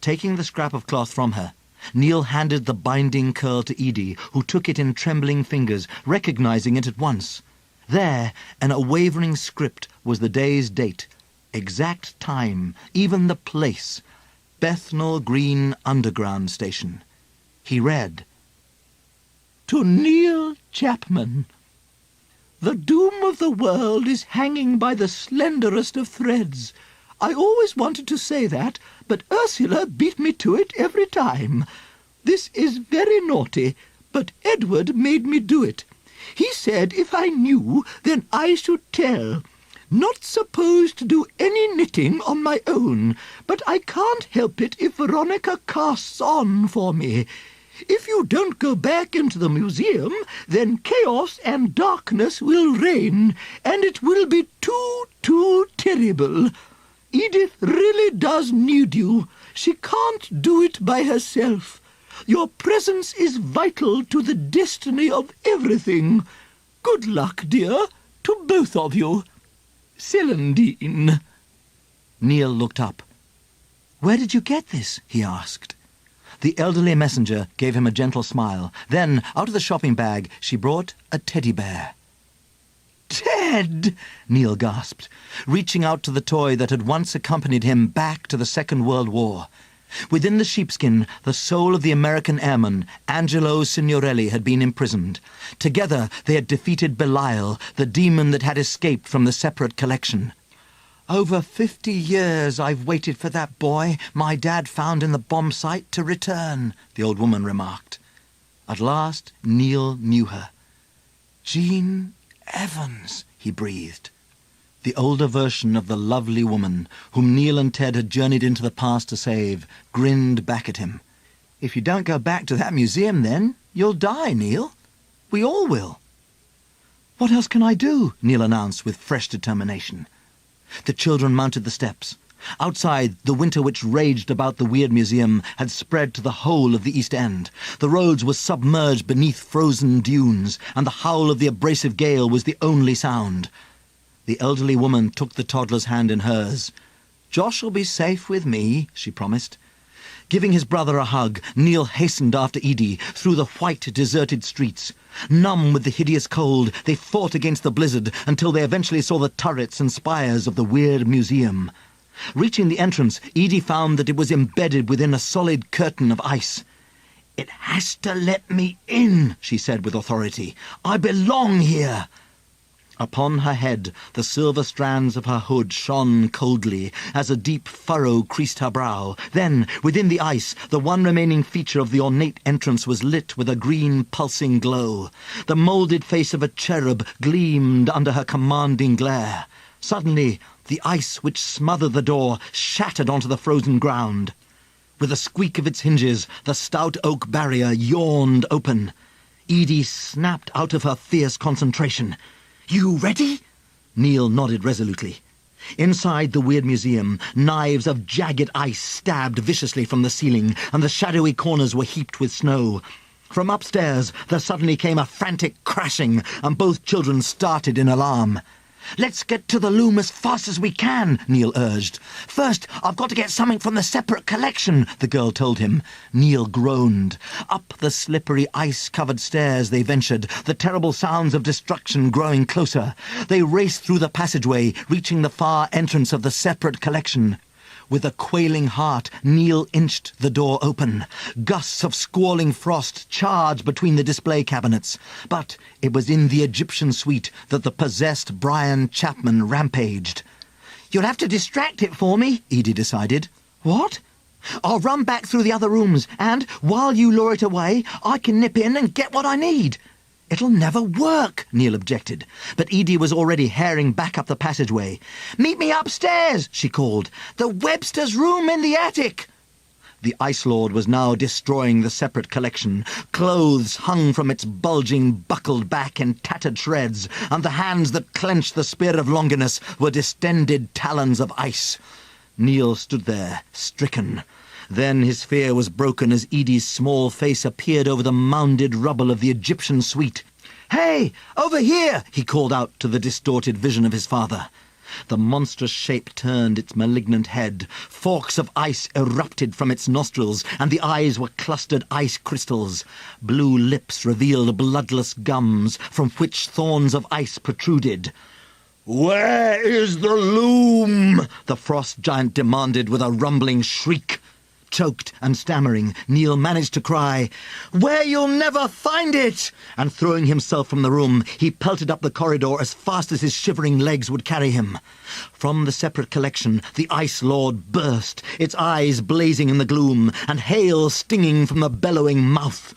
Taking the scrap of cloth from her, Neil handed the binding curl to Edie, who took it in trembling fingers, recognizing it at once. There, in a wavering script, was the day's date, exact time, even the place, Bethnal Green Underground Station. He read,
"To Neil Chapman. The doom of the world is hanging by the slenderest of threads. I always wanted to say that, but Ursula beat me to it every time. This is very naughty, but Edward made me do it. He said if I knew, then I should tell. Not supposed to do any knitting on my own, but I can't help it if Veronica casts on for me. If you don't go back into the museum, then chaos and darkness will reign, and it will be too terrible. Edith really does need you. She can't do it by herself. Your presence is vital to the destiny of everything. Good luck, dear, to both of you. Celandine."
Neil looked up. "Where did you get this?" he asked. The elderly messenger gave him a gentle smile. Then, out of the shopping bag, she brought a teddy bear.
"Ted!"
Neil gasped, reaching out to the toy that had once accompanied him back to the Second World War. Within the sheepskin, the soul of the American airman, Angelo Signorelli, had been imprisoned. Together they had defeated Belial, the demon that had escaped from the separate collection. "Over 50 years I've waited for that boy my dad found in the bomb site to return," the old woman remarked. At last Neil knew her. "Jean Evans," he breathed. The older version of the lovely woman, whom Neil and Ted had journeyed into the past to save, grinned back at him. "If you don't go back to that museum, then, you'll die, Neil. We all will." "What else can I do?" Neil announced with fresh determination. The children mounted the steps. Outside, the winter which raged about the Wyrd Museum had spread to the whole of the East End. The roads were submerged beneath frozen dunes, and the howl of the abrasive gale was the only sound. The elderly woman took the toddler's hand in hers. "Josh'll be safe with me," she promised. Giving his brother a hug, Neil hastened after Edie through the white, deserted streets. Numb with the hideous cold, they fought against the blizzard until they eventually saw the turrets and spires of the Wyrd Museum. Reaching the entrance, Edie found that it was embedded within a solid curtain of ice. "It has to let me in," she said with authority. "I belong here." Upon her head, the silver strands of her hood shone coldly as a deep furrow creased her brow. Then, within the ice, the one remaining feature of the ornate entrance was lit with a green, pulsing glow. The moulded face of a cherub gleamed under her commanding glare. Suddenly, the ice which smothered the door shattered onto the frozen ground. With a squeak of its hinges, the stout oak barrier yawned open. Edie snapped out of her fierce concentration. "You ready?" Neil nodded resolutely. Inside the Wyrd Museum, knives of jagged ice stabbed viciously from the ceiling, and the shadowy corners were heaped with snow. From upstairs, there suddenly came a frantic crashing, and both children started in alarm. "Let's get to the loom as fast as we can," Neil urged. "First, I've got to get something from the separate collection," the girl told him. Neil groaned. Up the slippery, ice-covered stairs they ventured, the terrible sounds of destruction growing closer. They raced through the passageway, reaching the far entrance of the separate collection. With a quailing heart, Neil inched the door open. Gusts of squalling frost charged between the display cabinets. But it was in the Egyptian suite that the possessed Brian Chapman rampaged. "You'll have to distract it for me," Edie decided. "What?"
I'll run back through the other rooms, and, while you lure it away, I can nip in and get what I need." "It'll never work," Neil objected, but Edie was already herring back up the passageway. "Meet me upstairs," she called. "The Webster's room in the attic." The Ice Lord was now destroying the separate collection. Clothes hung from its bulging, buckled back in tattered shreds, and the hands that clenched the spear of Longinus were distended talons of ice. Neil stood there, stricken. Then his fear was broken as Edie's small face appeared over the mounded rubble of the Egyptian suite. "Hey, over here!" he called out to the distorted vision of his father. The monstrous shape turned its malignant head. Forks of ice erupted from its nostrils, and the eyes were clustered ice crystals. Blue lips revealed bloodless gums, from which thorns of ice protruded. "Where is the loom?" the frost giant demanded with a rumbling shriek. Choked and stammering, Neil managed to cry, "Where you'll never find it!" And throwing himself from the room, he pelted up the corridor as fast as his shivering legs would carry him. From the separate collection, the Ice Lord burst, its eyes blazing in the gloom, and hail stinging from the bellowing mouth.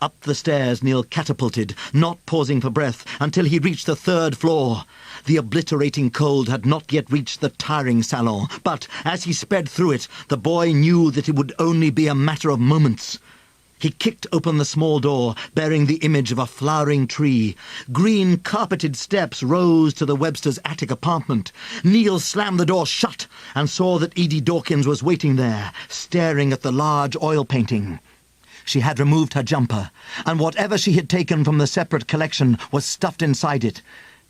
Up the stairs Neil catapulted, not pausing for breath, until he reached the 3rd floor. The obliterating cold had not yet reached the tiring salon, but as he sped through it, the boy knew that it would only be a matter of moments. He kicked open the small door, bearing the image of a flowering tree. Green carpeted steps rose to the Webster's attic apartment. Neil slammed the door shut and saw that Edie Dawkins was waiting there, staring at the large oil painting. She had removed her jumper, and whatever she had taken from the separate collection was stuffed inside it.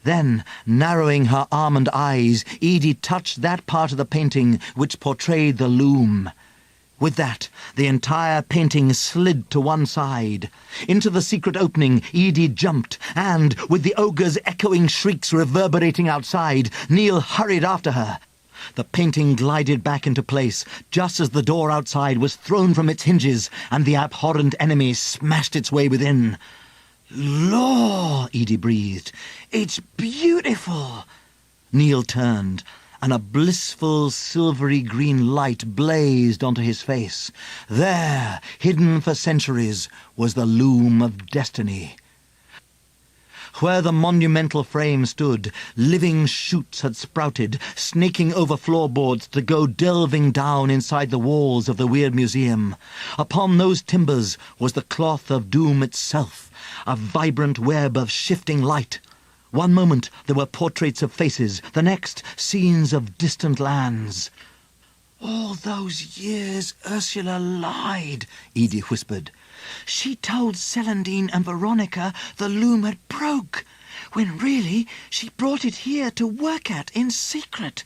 Then, narrowing her almond eyes, Edie touched that part of the painting which portrayed the loom. With that, the entire painting slid to one side. Into the secret opening, Edie jumped, and, with the ogre's echoing shrieks reverberating outside, Neil hurried after her. The painting glided back into place, just as the door outside was thrown from its hinges, and the abhorrent enemy smashed its way within. "Lord," Edie breathed, "it's beautiful." Neil turned, and a blissful silvery green light blazed onto his face. There, hidden for centuries, was the loom of destiny. Where the monumental frame stood, living shoots had sprouted, snaking over floorboards to go delving down inside the walls of the Wyrd Museum. Upon those timbers was the cloth of doom itself, a vibrant web of shifting light. One moment there were portraits of faces, the next scenes of distant lands. "All those years Ursula lied," Edie whispered. "She told Celandine and Veronica the loom had broke, when really she brought it here to work at in secret."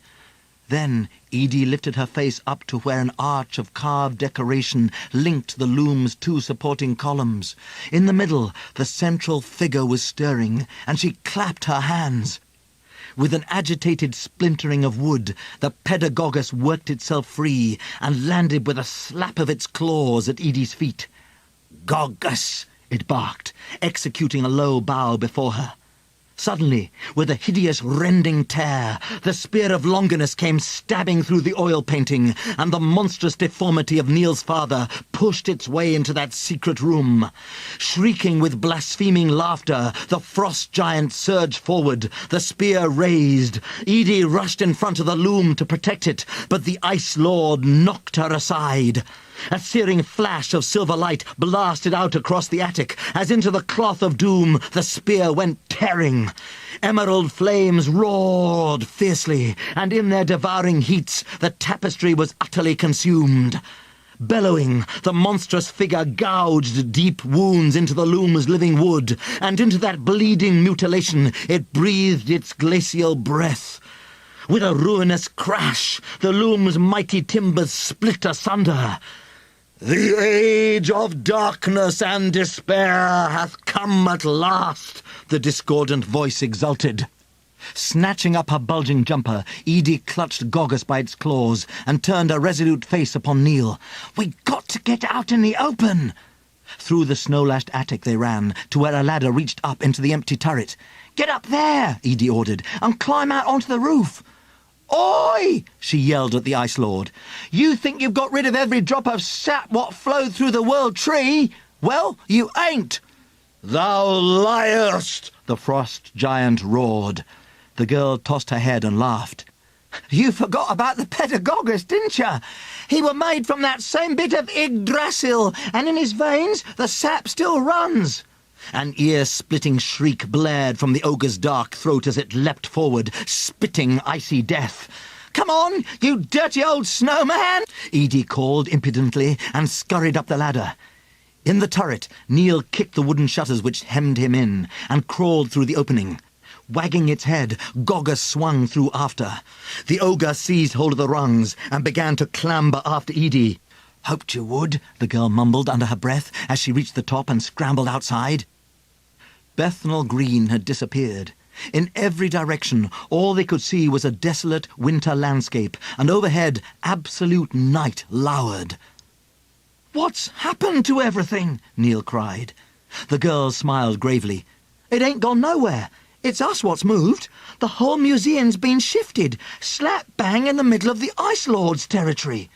Then Edie lifted her face up to where an arch of carved decoration linked the loom's 2 supporting columns. In the middle, the central figure was stirring, and she clapped her hands. With an agitated splintering of wood, the pedagogus worked itself free and landed with a slap of its claws at Edie's feet. "Gogus!" it barked, executing a low bow before her. Suddenly, with a hideous rending tear, the spear of Longinus came stabbing through the oil painting, and the monstrous deformity of Neil's father pushed its way into that secret room. Shrieking with blaspheming laughter, the frost giant surged forward, the spear raised. Edie rushed in front of the loom to protect it, but the Ice Lord knocked her aside. A searing flash of silver light blasted out across the attic, as into the cloth of doom the spear went tearing. Emerald flames roared fiercely, and in their devouring heats the tapestry was utterly consumed. Bellowing, the monstrous figure gouged deep wounds into the loom's living wood, and into that bleeding mutilation it breathed its glacial breath. With a ruinous crash, the loom's mighty timbers split asunder. "The age of darkness and despair hath come at last," the discordant voice exulted. Snatching up her bulging jumper, Edie clutched Gogus by its claws and turned a resolute face upon Neil. "We got to get out in the open!" Through the snow-lashed attic they ran, to where a ladder reached up into the empty turret. "Get up there," Edie ordered, "and climb out onto the roof." "Oi!" she yelled at the Ice Lord. "You think you've got rid of every drop of sap what flowed through the world tree? Well, you ain't."
"Thou liest!"
the frost giant roared. The girl tossed her head and laughed. "You forgot about the pedagogus, didn't you? He were made from that same bit of Yggdrasil, and in his veins the sap still runs." An ear-splitting shriek blared from the ogre's dark throat as it leapt forward, spitting icy death. "Come on, you dirty old snowman!" Edie called impudently and scurried up the ladder. In the turret, Neil kicked the wooden shutters which hemmed him in and crawled through the opening. Wagging its head, Gogger swung through after. The ogre seized hold of the rungs and began to clamber after Edie. "Hoped you would," the girl mumbled under her breath as she reached the top and scrambled outside. Bethnal Green had disappeared. In every direction, all they could see was a desolate winter landscape, and overhead absolute night lowered. "What's happened to everything?" Neil cried. The girl smiled gravely. "It ain't gone nowhere. It's us what's moved. The whole museum's been shifted, slap bang in the middle of the Ice Lord's territory."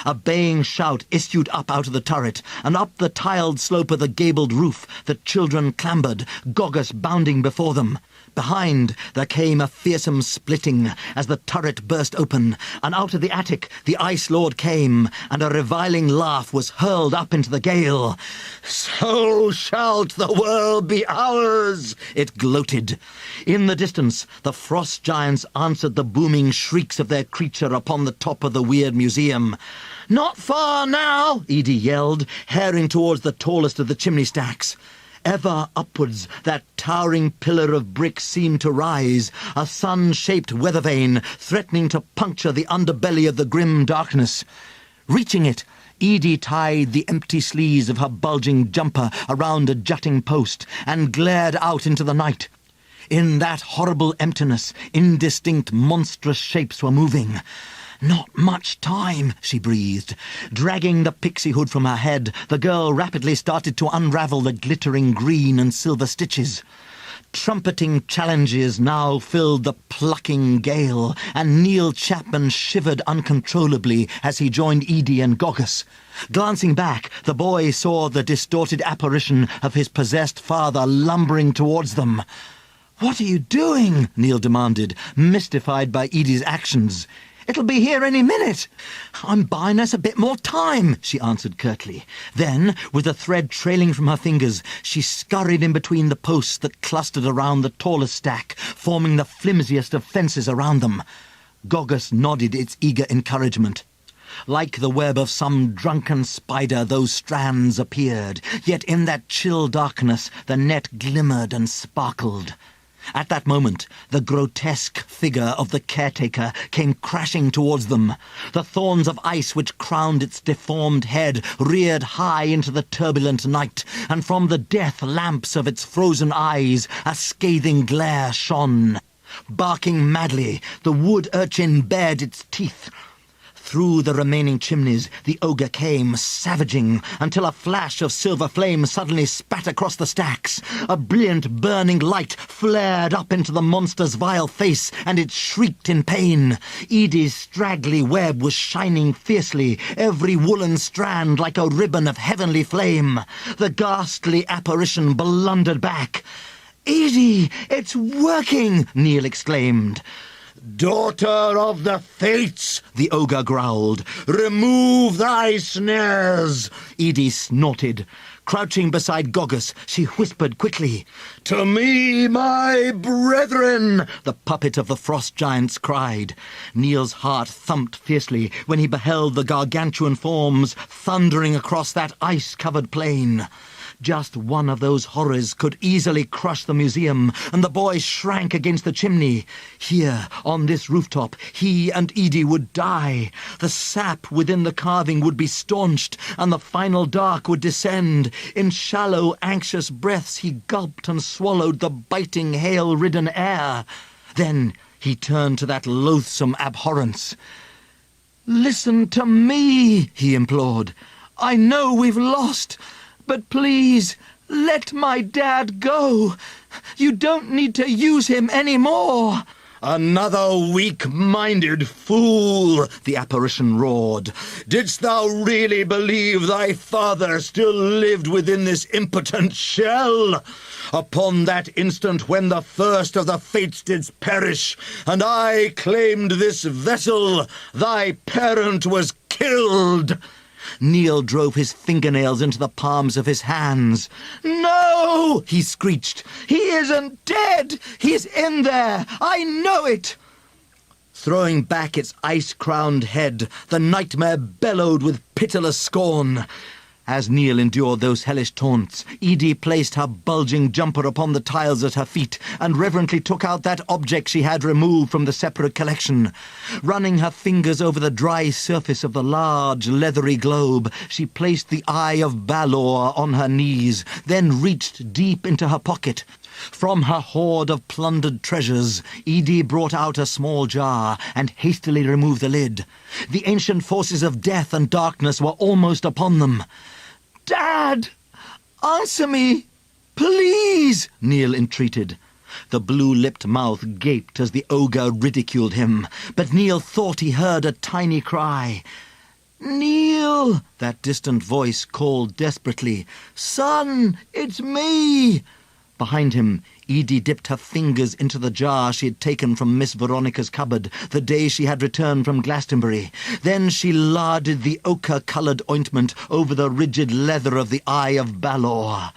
A baying shout issued up out of the turret, and up the tiled slope of the gabled roof the children clambered, Goggus bounding before them. Behind there came a fearsome splitting as the turret burst open, and out of the attic the Ice Lord came, and a reviling laugh was hurled up into the gale. "So shalt the world be ours," it gloated. In the distance the frost giants answered the booming shrieks of their creature upon the top of the Wyrd Museum. "Not far now," Edie yelled, herring towards the tallest of the chimney stacks. Ever upwards that towering pillar of brick seemed to rise, a sun-shaped weather vane threatening to puncture the underbelly of the grim darkness. Reaching it, Edie tied the empty sleeves of her bulging jumper around a jutting post and glared out into the night. In that horrible emptiness, indistinct, monstrous shapes were moving. "Not much time," she breathed. Dragging the pixie hood from her head, the girl rapidly started to unravel the glittering green and silver stitches. Trumpeting challenges now filled the plucking gale, and Neil Chapman shivered uncontrollably as he joined Edie and Goggus. Glancing back, the boy saw the distorted apparition of his possessed father lumbering towards them. "What are you doing?" Neil demanded, mystified by Edie's actions. "It'll be here any minute." "I'm buying us a bit more time," she answered curtly. Then, with the thread trailing from her fingers, she scurried in between the posts that clustered around the tallest stack, forming the flimsiest of fences around them. Goggus nodded its eager encouragement. Like the web of some drunken spider, those strands appeared, yet in that chill darkness the net glimmered and sparkled. At that moment, the grotesque figure of the caretaker came crashing towards them. The thorns of ice which crowned its deformed head reared high into the turbulent night, and from the death lamps of its frozen eyes a scathing glare shone. Barking madly, the wood urchin bared its teeth. Through the remaining chimneys the ogre came, savaging, until a flash of silver flame suddenly spat across the stacks. A brilliant burning light flared up into the monster's vile face, and it shrieked in pain. Edie's straggly web was shining fiercely, every woolen strand like a ribbon of heavenly flame. The ghastly apparition blundered back. "Edie, it's working!" Neil exclaimed.
"Daughter of the Fates," the ogre growled, "remove thy snares."
Edie snorted. Crouching beside Goggus, she whispered quickly.
"To me, my brethren!"
the puppet of the frost giants cried. Neil's heart thumped fiercely when he beheld the gargantuan forms thundering across that ice-covered plain. Just one of those horrors could easily crush the museum, and the boy shrank against the chimney. Here, on this rooftop, he and Edie would die. The sap within the carving would be staunched, and the final dark would descend. In shallow, anxious breaths he gulped and swallowed the biting, hail-ridden air. Then he turned to that loathsome abhorrence. "Listen to me," he implored. "I know we've lost, but please, let my dad go. You don't need to use him any more."
"Another weak-minded fool," the apparition roared. "Didst thou really believe thy father still lived within this impotent shell? Upon that instant when the first of the fates didst perish, and I claimed this vessel, thy parent was killed."
Neil drove his fingernails into the palms of his hands. "No!" he screeched. "He isn't dead! He's in there! I know it!" Throwing back its ice-crowned head, the nightmare bellowed with pitiless scorn. As Neil endured those hellish taunts, Edie placed her bulging jumper upon the tiles at her feet and reverently took out that object she had removed from the separate collection. Running her fingers over the dry surface of the large, leathery globe, she placed the Eye of Balor on her knees, then reached deep into her pocket. From her hoard of plundered treasures, Edie brought out a small jar and hastily removed the lid. The ancient forces of death and darkness were almost upon them. "Dad! Answer me! Please!" Neil entreated. The blue-lipped mouth gaped as the ogre ridiculed him, but Neil thought he heard a tiny cry. "Neil!" that distant voice called desperately. "Son, it's me!" Behind him, Edie dipped her fingers into the jar she had taken from Miss Veronica's cupboard the day she had returned from Glastonbury. Then she larded the ochre-coloured ointment over the rigid leather of the Eye of Balor.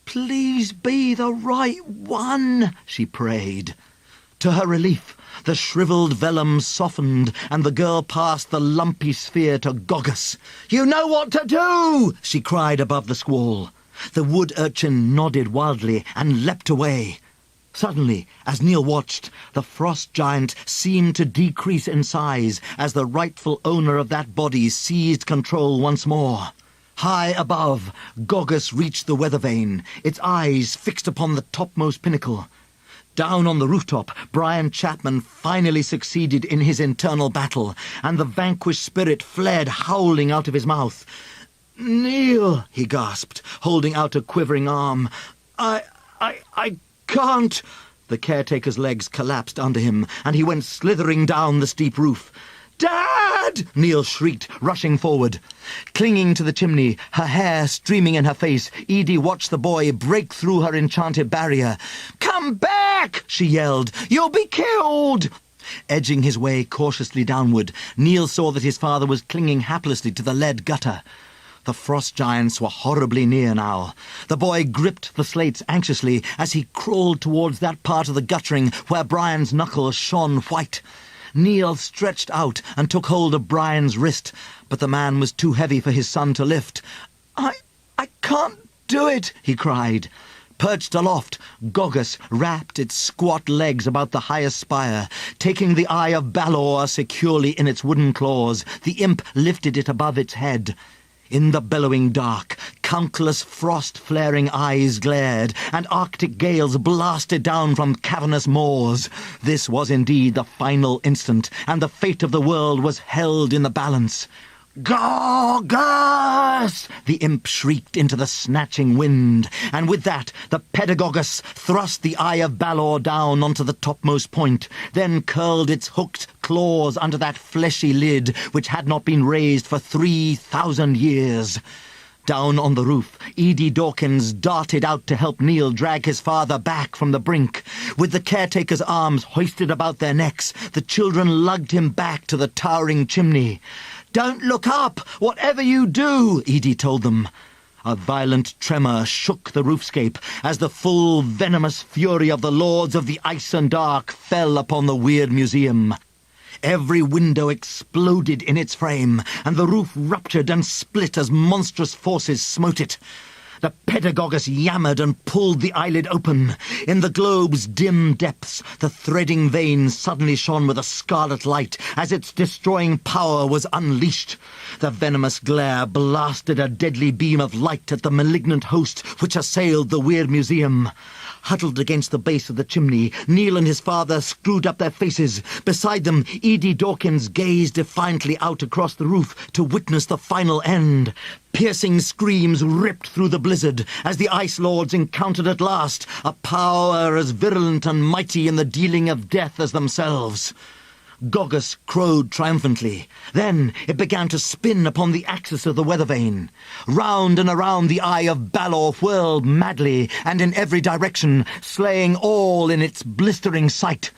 "Please be the right one," she prayed. To her relief, the shriveled vellum softened, and the girl passed the lumpy sphere to Gogus. "You know what to do!" she cried above the squall. The wood urchin nodded wildly and leapt away. Suddenly, as Neil watched, the frost giant seemed to decrease in size as the rightful owner of that body seized control once more. High above, Gogus reached the weather vane, its eyes fixed upon the topmost pinnacle. Down on the rooftop, Brian Chapman finally succeeded in his internal battle, and the vanquished spirit fled howling out of his mouth. "Neil," he gasped, holding out a quivering arm. I can't." The caretaker's legs collapsed under him, and he went slithering down the steep roof. "Dad!" Neil shrieked, rushing forward. Clinging to the chimney, her hair streaming in her face, Edie watched the boy break through her enchanted barrier. "Come back!" she yelled. "You'll be killed!" Edging his way cautiously downward, Neil saw that his father was clinging haplessly to the lead gutter. The frost giants were horribly near now. The boy gripped the slates anxiously as he crawled towards that part of the guttering where Brian's knuckles shone white. Neil stretched out and took hold of Brian's wrist, but the man was too heavy for his son to lift. I can't do it," he cried. Perched aloft, Gogus wrapped its squat legs about the highest spire. Taking the Eye of Balor securely in its wooden claws, the imp lifted it above its head. In the bellowing dark, countless frost-flaring eyes glared, and arctic gales blasted down from cavernous moors. This was indeed the final instant, and the fate of the world was held in the balance. "Gogus!" the imp shrieked into the snatching wind, and with that the pedagogus thrust the Eye of Balor down onto the topmost point, then curled its hooked claws under that fleshy lid which had not been raised for 3,000 years. Down on the roof, Edie Dawkins darted out to help Neil drag his father back from the brink. With the caretaker's arms hoisted about their necks, the children lugged him back to the towering chimney. "Don't look up, whatever you do," Edie told them. A violent tremor shook the roofscape as the full venomous fury of the Lords of the Ice and Dark fell upon the Wyrd Museum. Every window exploded in its frame, and the roof ruptured and split as monstrous forces smote it. The pedagogus yammered and pulled the eyelid open. In the globe's dim depths, the threading vein suddenly shone with a scarlet light as its destroying power was unleashed. The venomous glare blasted a deadly beam of light at the malignant host which assailed the Wyrd Museum.
Huddled against the base of the chimney, Neil and his father screwed up their faces. Beside them, Edie Dawkins gazed defiantly out across the roof to witness the final end. Piercing screams ripped through the blizzard as the Ice Lords encountered at last a power as virulent and mighty in the dealing of death as themselves. Goggus crowed triumphantly. Then it began to spin upon the axis of the weather vane. Round and around the Eye of Balor whirled madly and in every direction, slaying all in its blistering sight.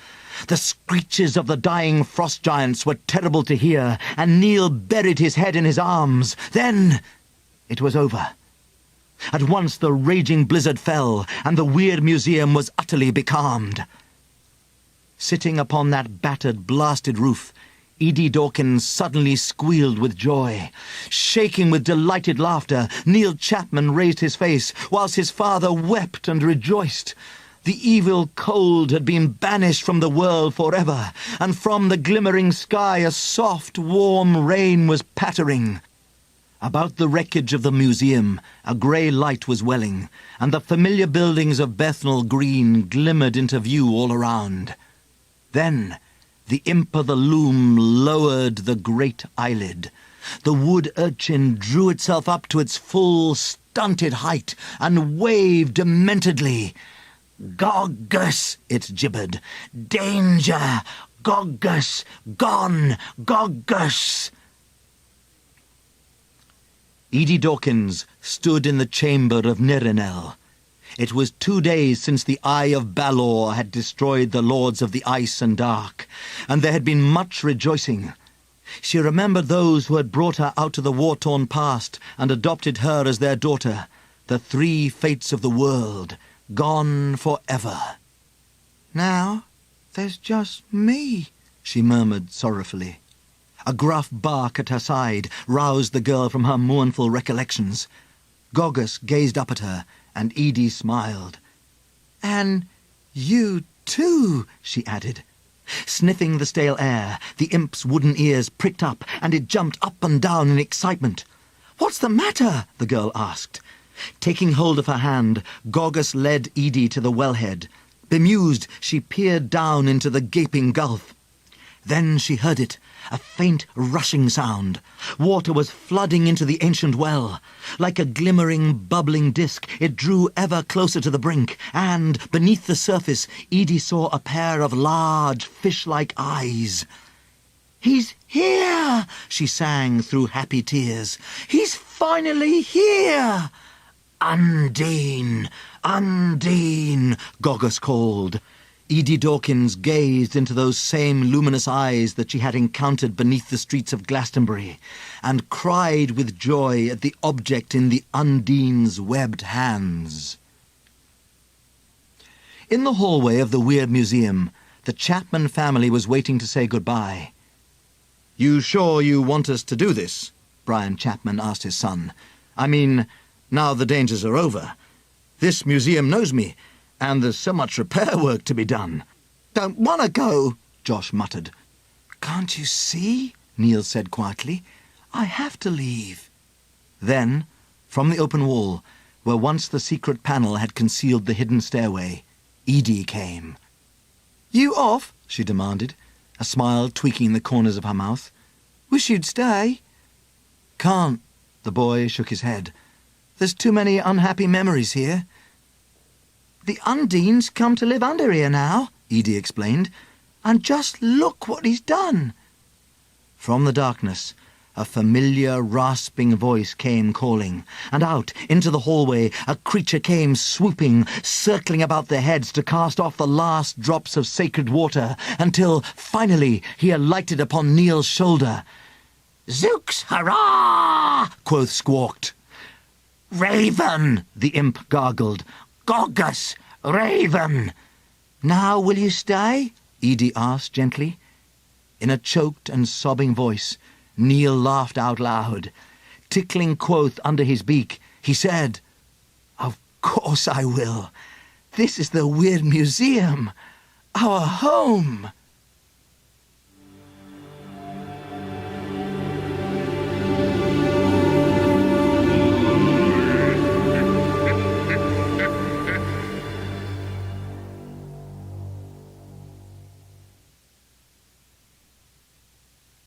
The screeches of the dying frost giants were terrible to hear, and Neil buried his head in his arms. Then it was over. At once the raging blizzard fell, and the Wyrd Museum was utterly becalmed. Sitting upon that battered, blasted roof, Edie Dawkins suddenly squealed with joy. Shaking with delighted laughter, Neil Chapman raised his face, whilst his father wept and rejoiced. The evil cold had been banished from the world forever, and from the glimmering sky a soft, warm rain was pattering. About the wreckage of the museum, a grey light was welling, and the familiar buildings of Bethnal Green glimmered into view all around. Then the imp of the loom lowered the great eyelid. The wood urchin drew itself up to its full, stunted height and waved dementedly. "Goggus," it gibbered. "Danger! Goggus! Gone! Goggus!" Edie Dawkins stood in the chamber of Nirenel. It was 2 days since the Eye of Balor had destroyed the Lords of the Ice and Dark, and there had been much rejoicing. She remembered those who had brought her out to the war-torn past and adopted her as their daughter, the 3 fates of the world, gone for ever.
"Now there's just me,"
she murmured sorrowfully. A gruff bark at her side roused the girl from her mournful recollections. Goggus gazed up at her, and Edie smiled.
"And you too,"
she added. Sniffing the stale air, the imp's wooden ears pricked up, and it jumped up and down in excitement. "What's the matter?" the girl asked. Taking hold of her hand, Goggus led Edie to the wellhead. Bemused, she peered down into the gaping gulf. Then she heard it, a faint rushing sound. Water was flooding into the ancient well. Like a glimmering, bubbling disk, it drew ever closer to the brink, and, beneath the surface, Edie saw a pair of large, fish-like eyes. "He's here!" she sang through happy tears. "He's finally here!" "Undine! Undine!" Goggus called. Edie Dawkins gazed into those same luminous eyes that she had encountered beneath the streets of Glastonbury, and cried with joy at the object in the Undine's webbed hands. In the hallway of the Wyrd Museum, the Chapman family was waiting to say goodbye. "You sure you want us to do this?" Brian Chapman asked his son. "I mean, now the dangers are over. This museum knows me, and there's so much repair work to be done."
"Don't want to go,"
Josh muttered.
"Can't you see?"
Neil said quietly. "I have to leave." Then, from the open wall, where once the secret panel had concealed the hidden stairway, Edie came.
"You off?"
she demanded, a smile tweaking the corners of her mouth.
"Wish you'd stay."
"Can't," the boy shook his head.
"There's too many unhappy memories here." "The Undine's come to live under here now," Edie explained. "And just look what he's done."
From the darkness, a familiar, rasping voice came calling, and out into the hallway a creature came swooping, circling about their heads to cast off the last drops of sacred water, until, finally, he alighted upon Neil's shoulder.
"Zooks, hurrah!" quoth Squawked. "Raven!" the imp gargled. "Goggus! Raven!"
"Now will you stay?" Edie asked gently. In a choked and sobbing voice, Neil laughed out loud. Tickling Quoth under his beak, he said, "Of course I will. This is the Wyrd Museum, our home."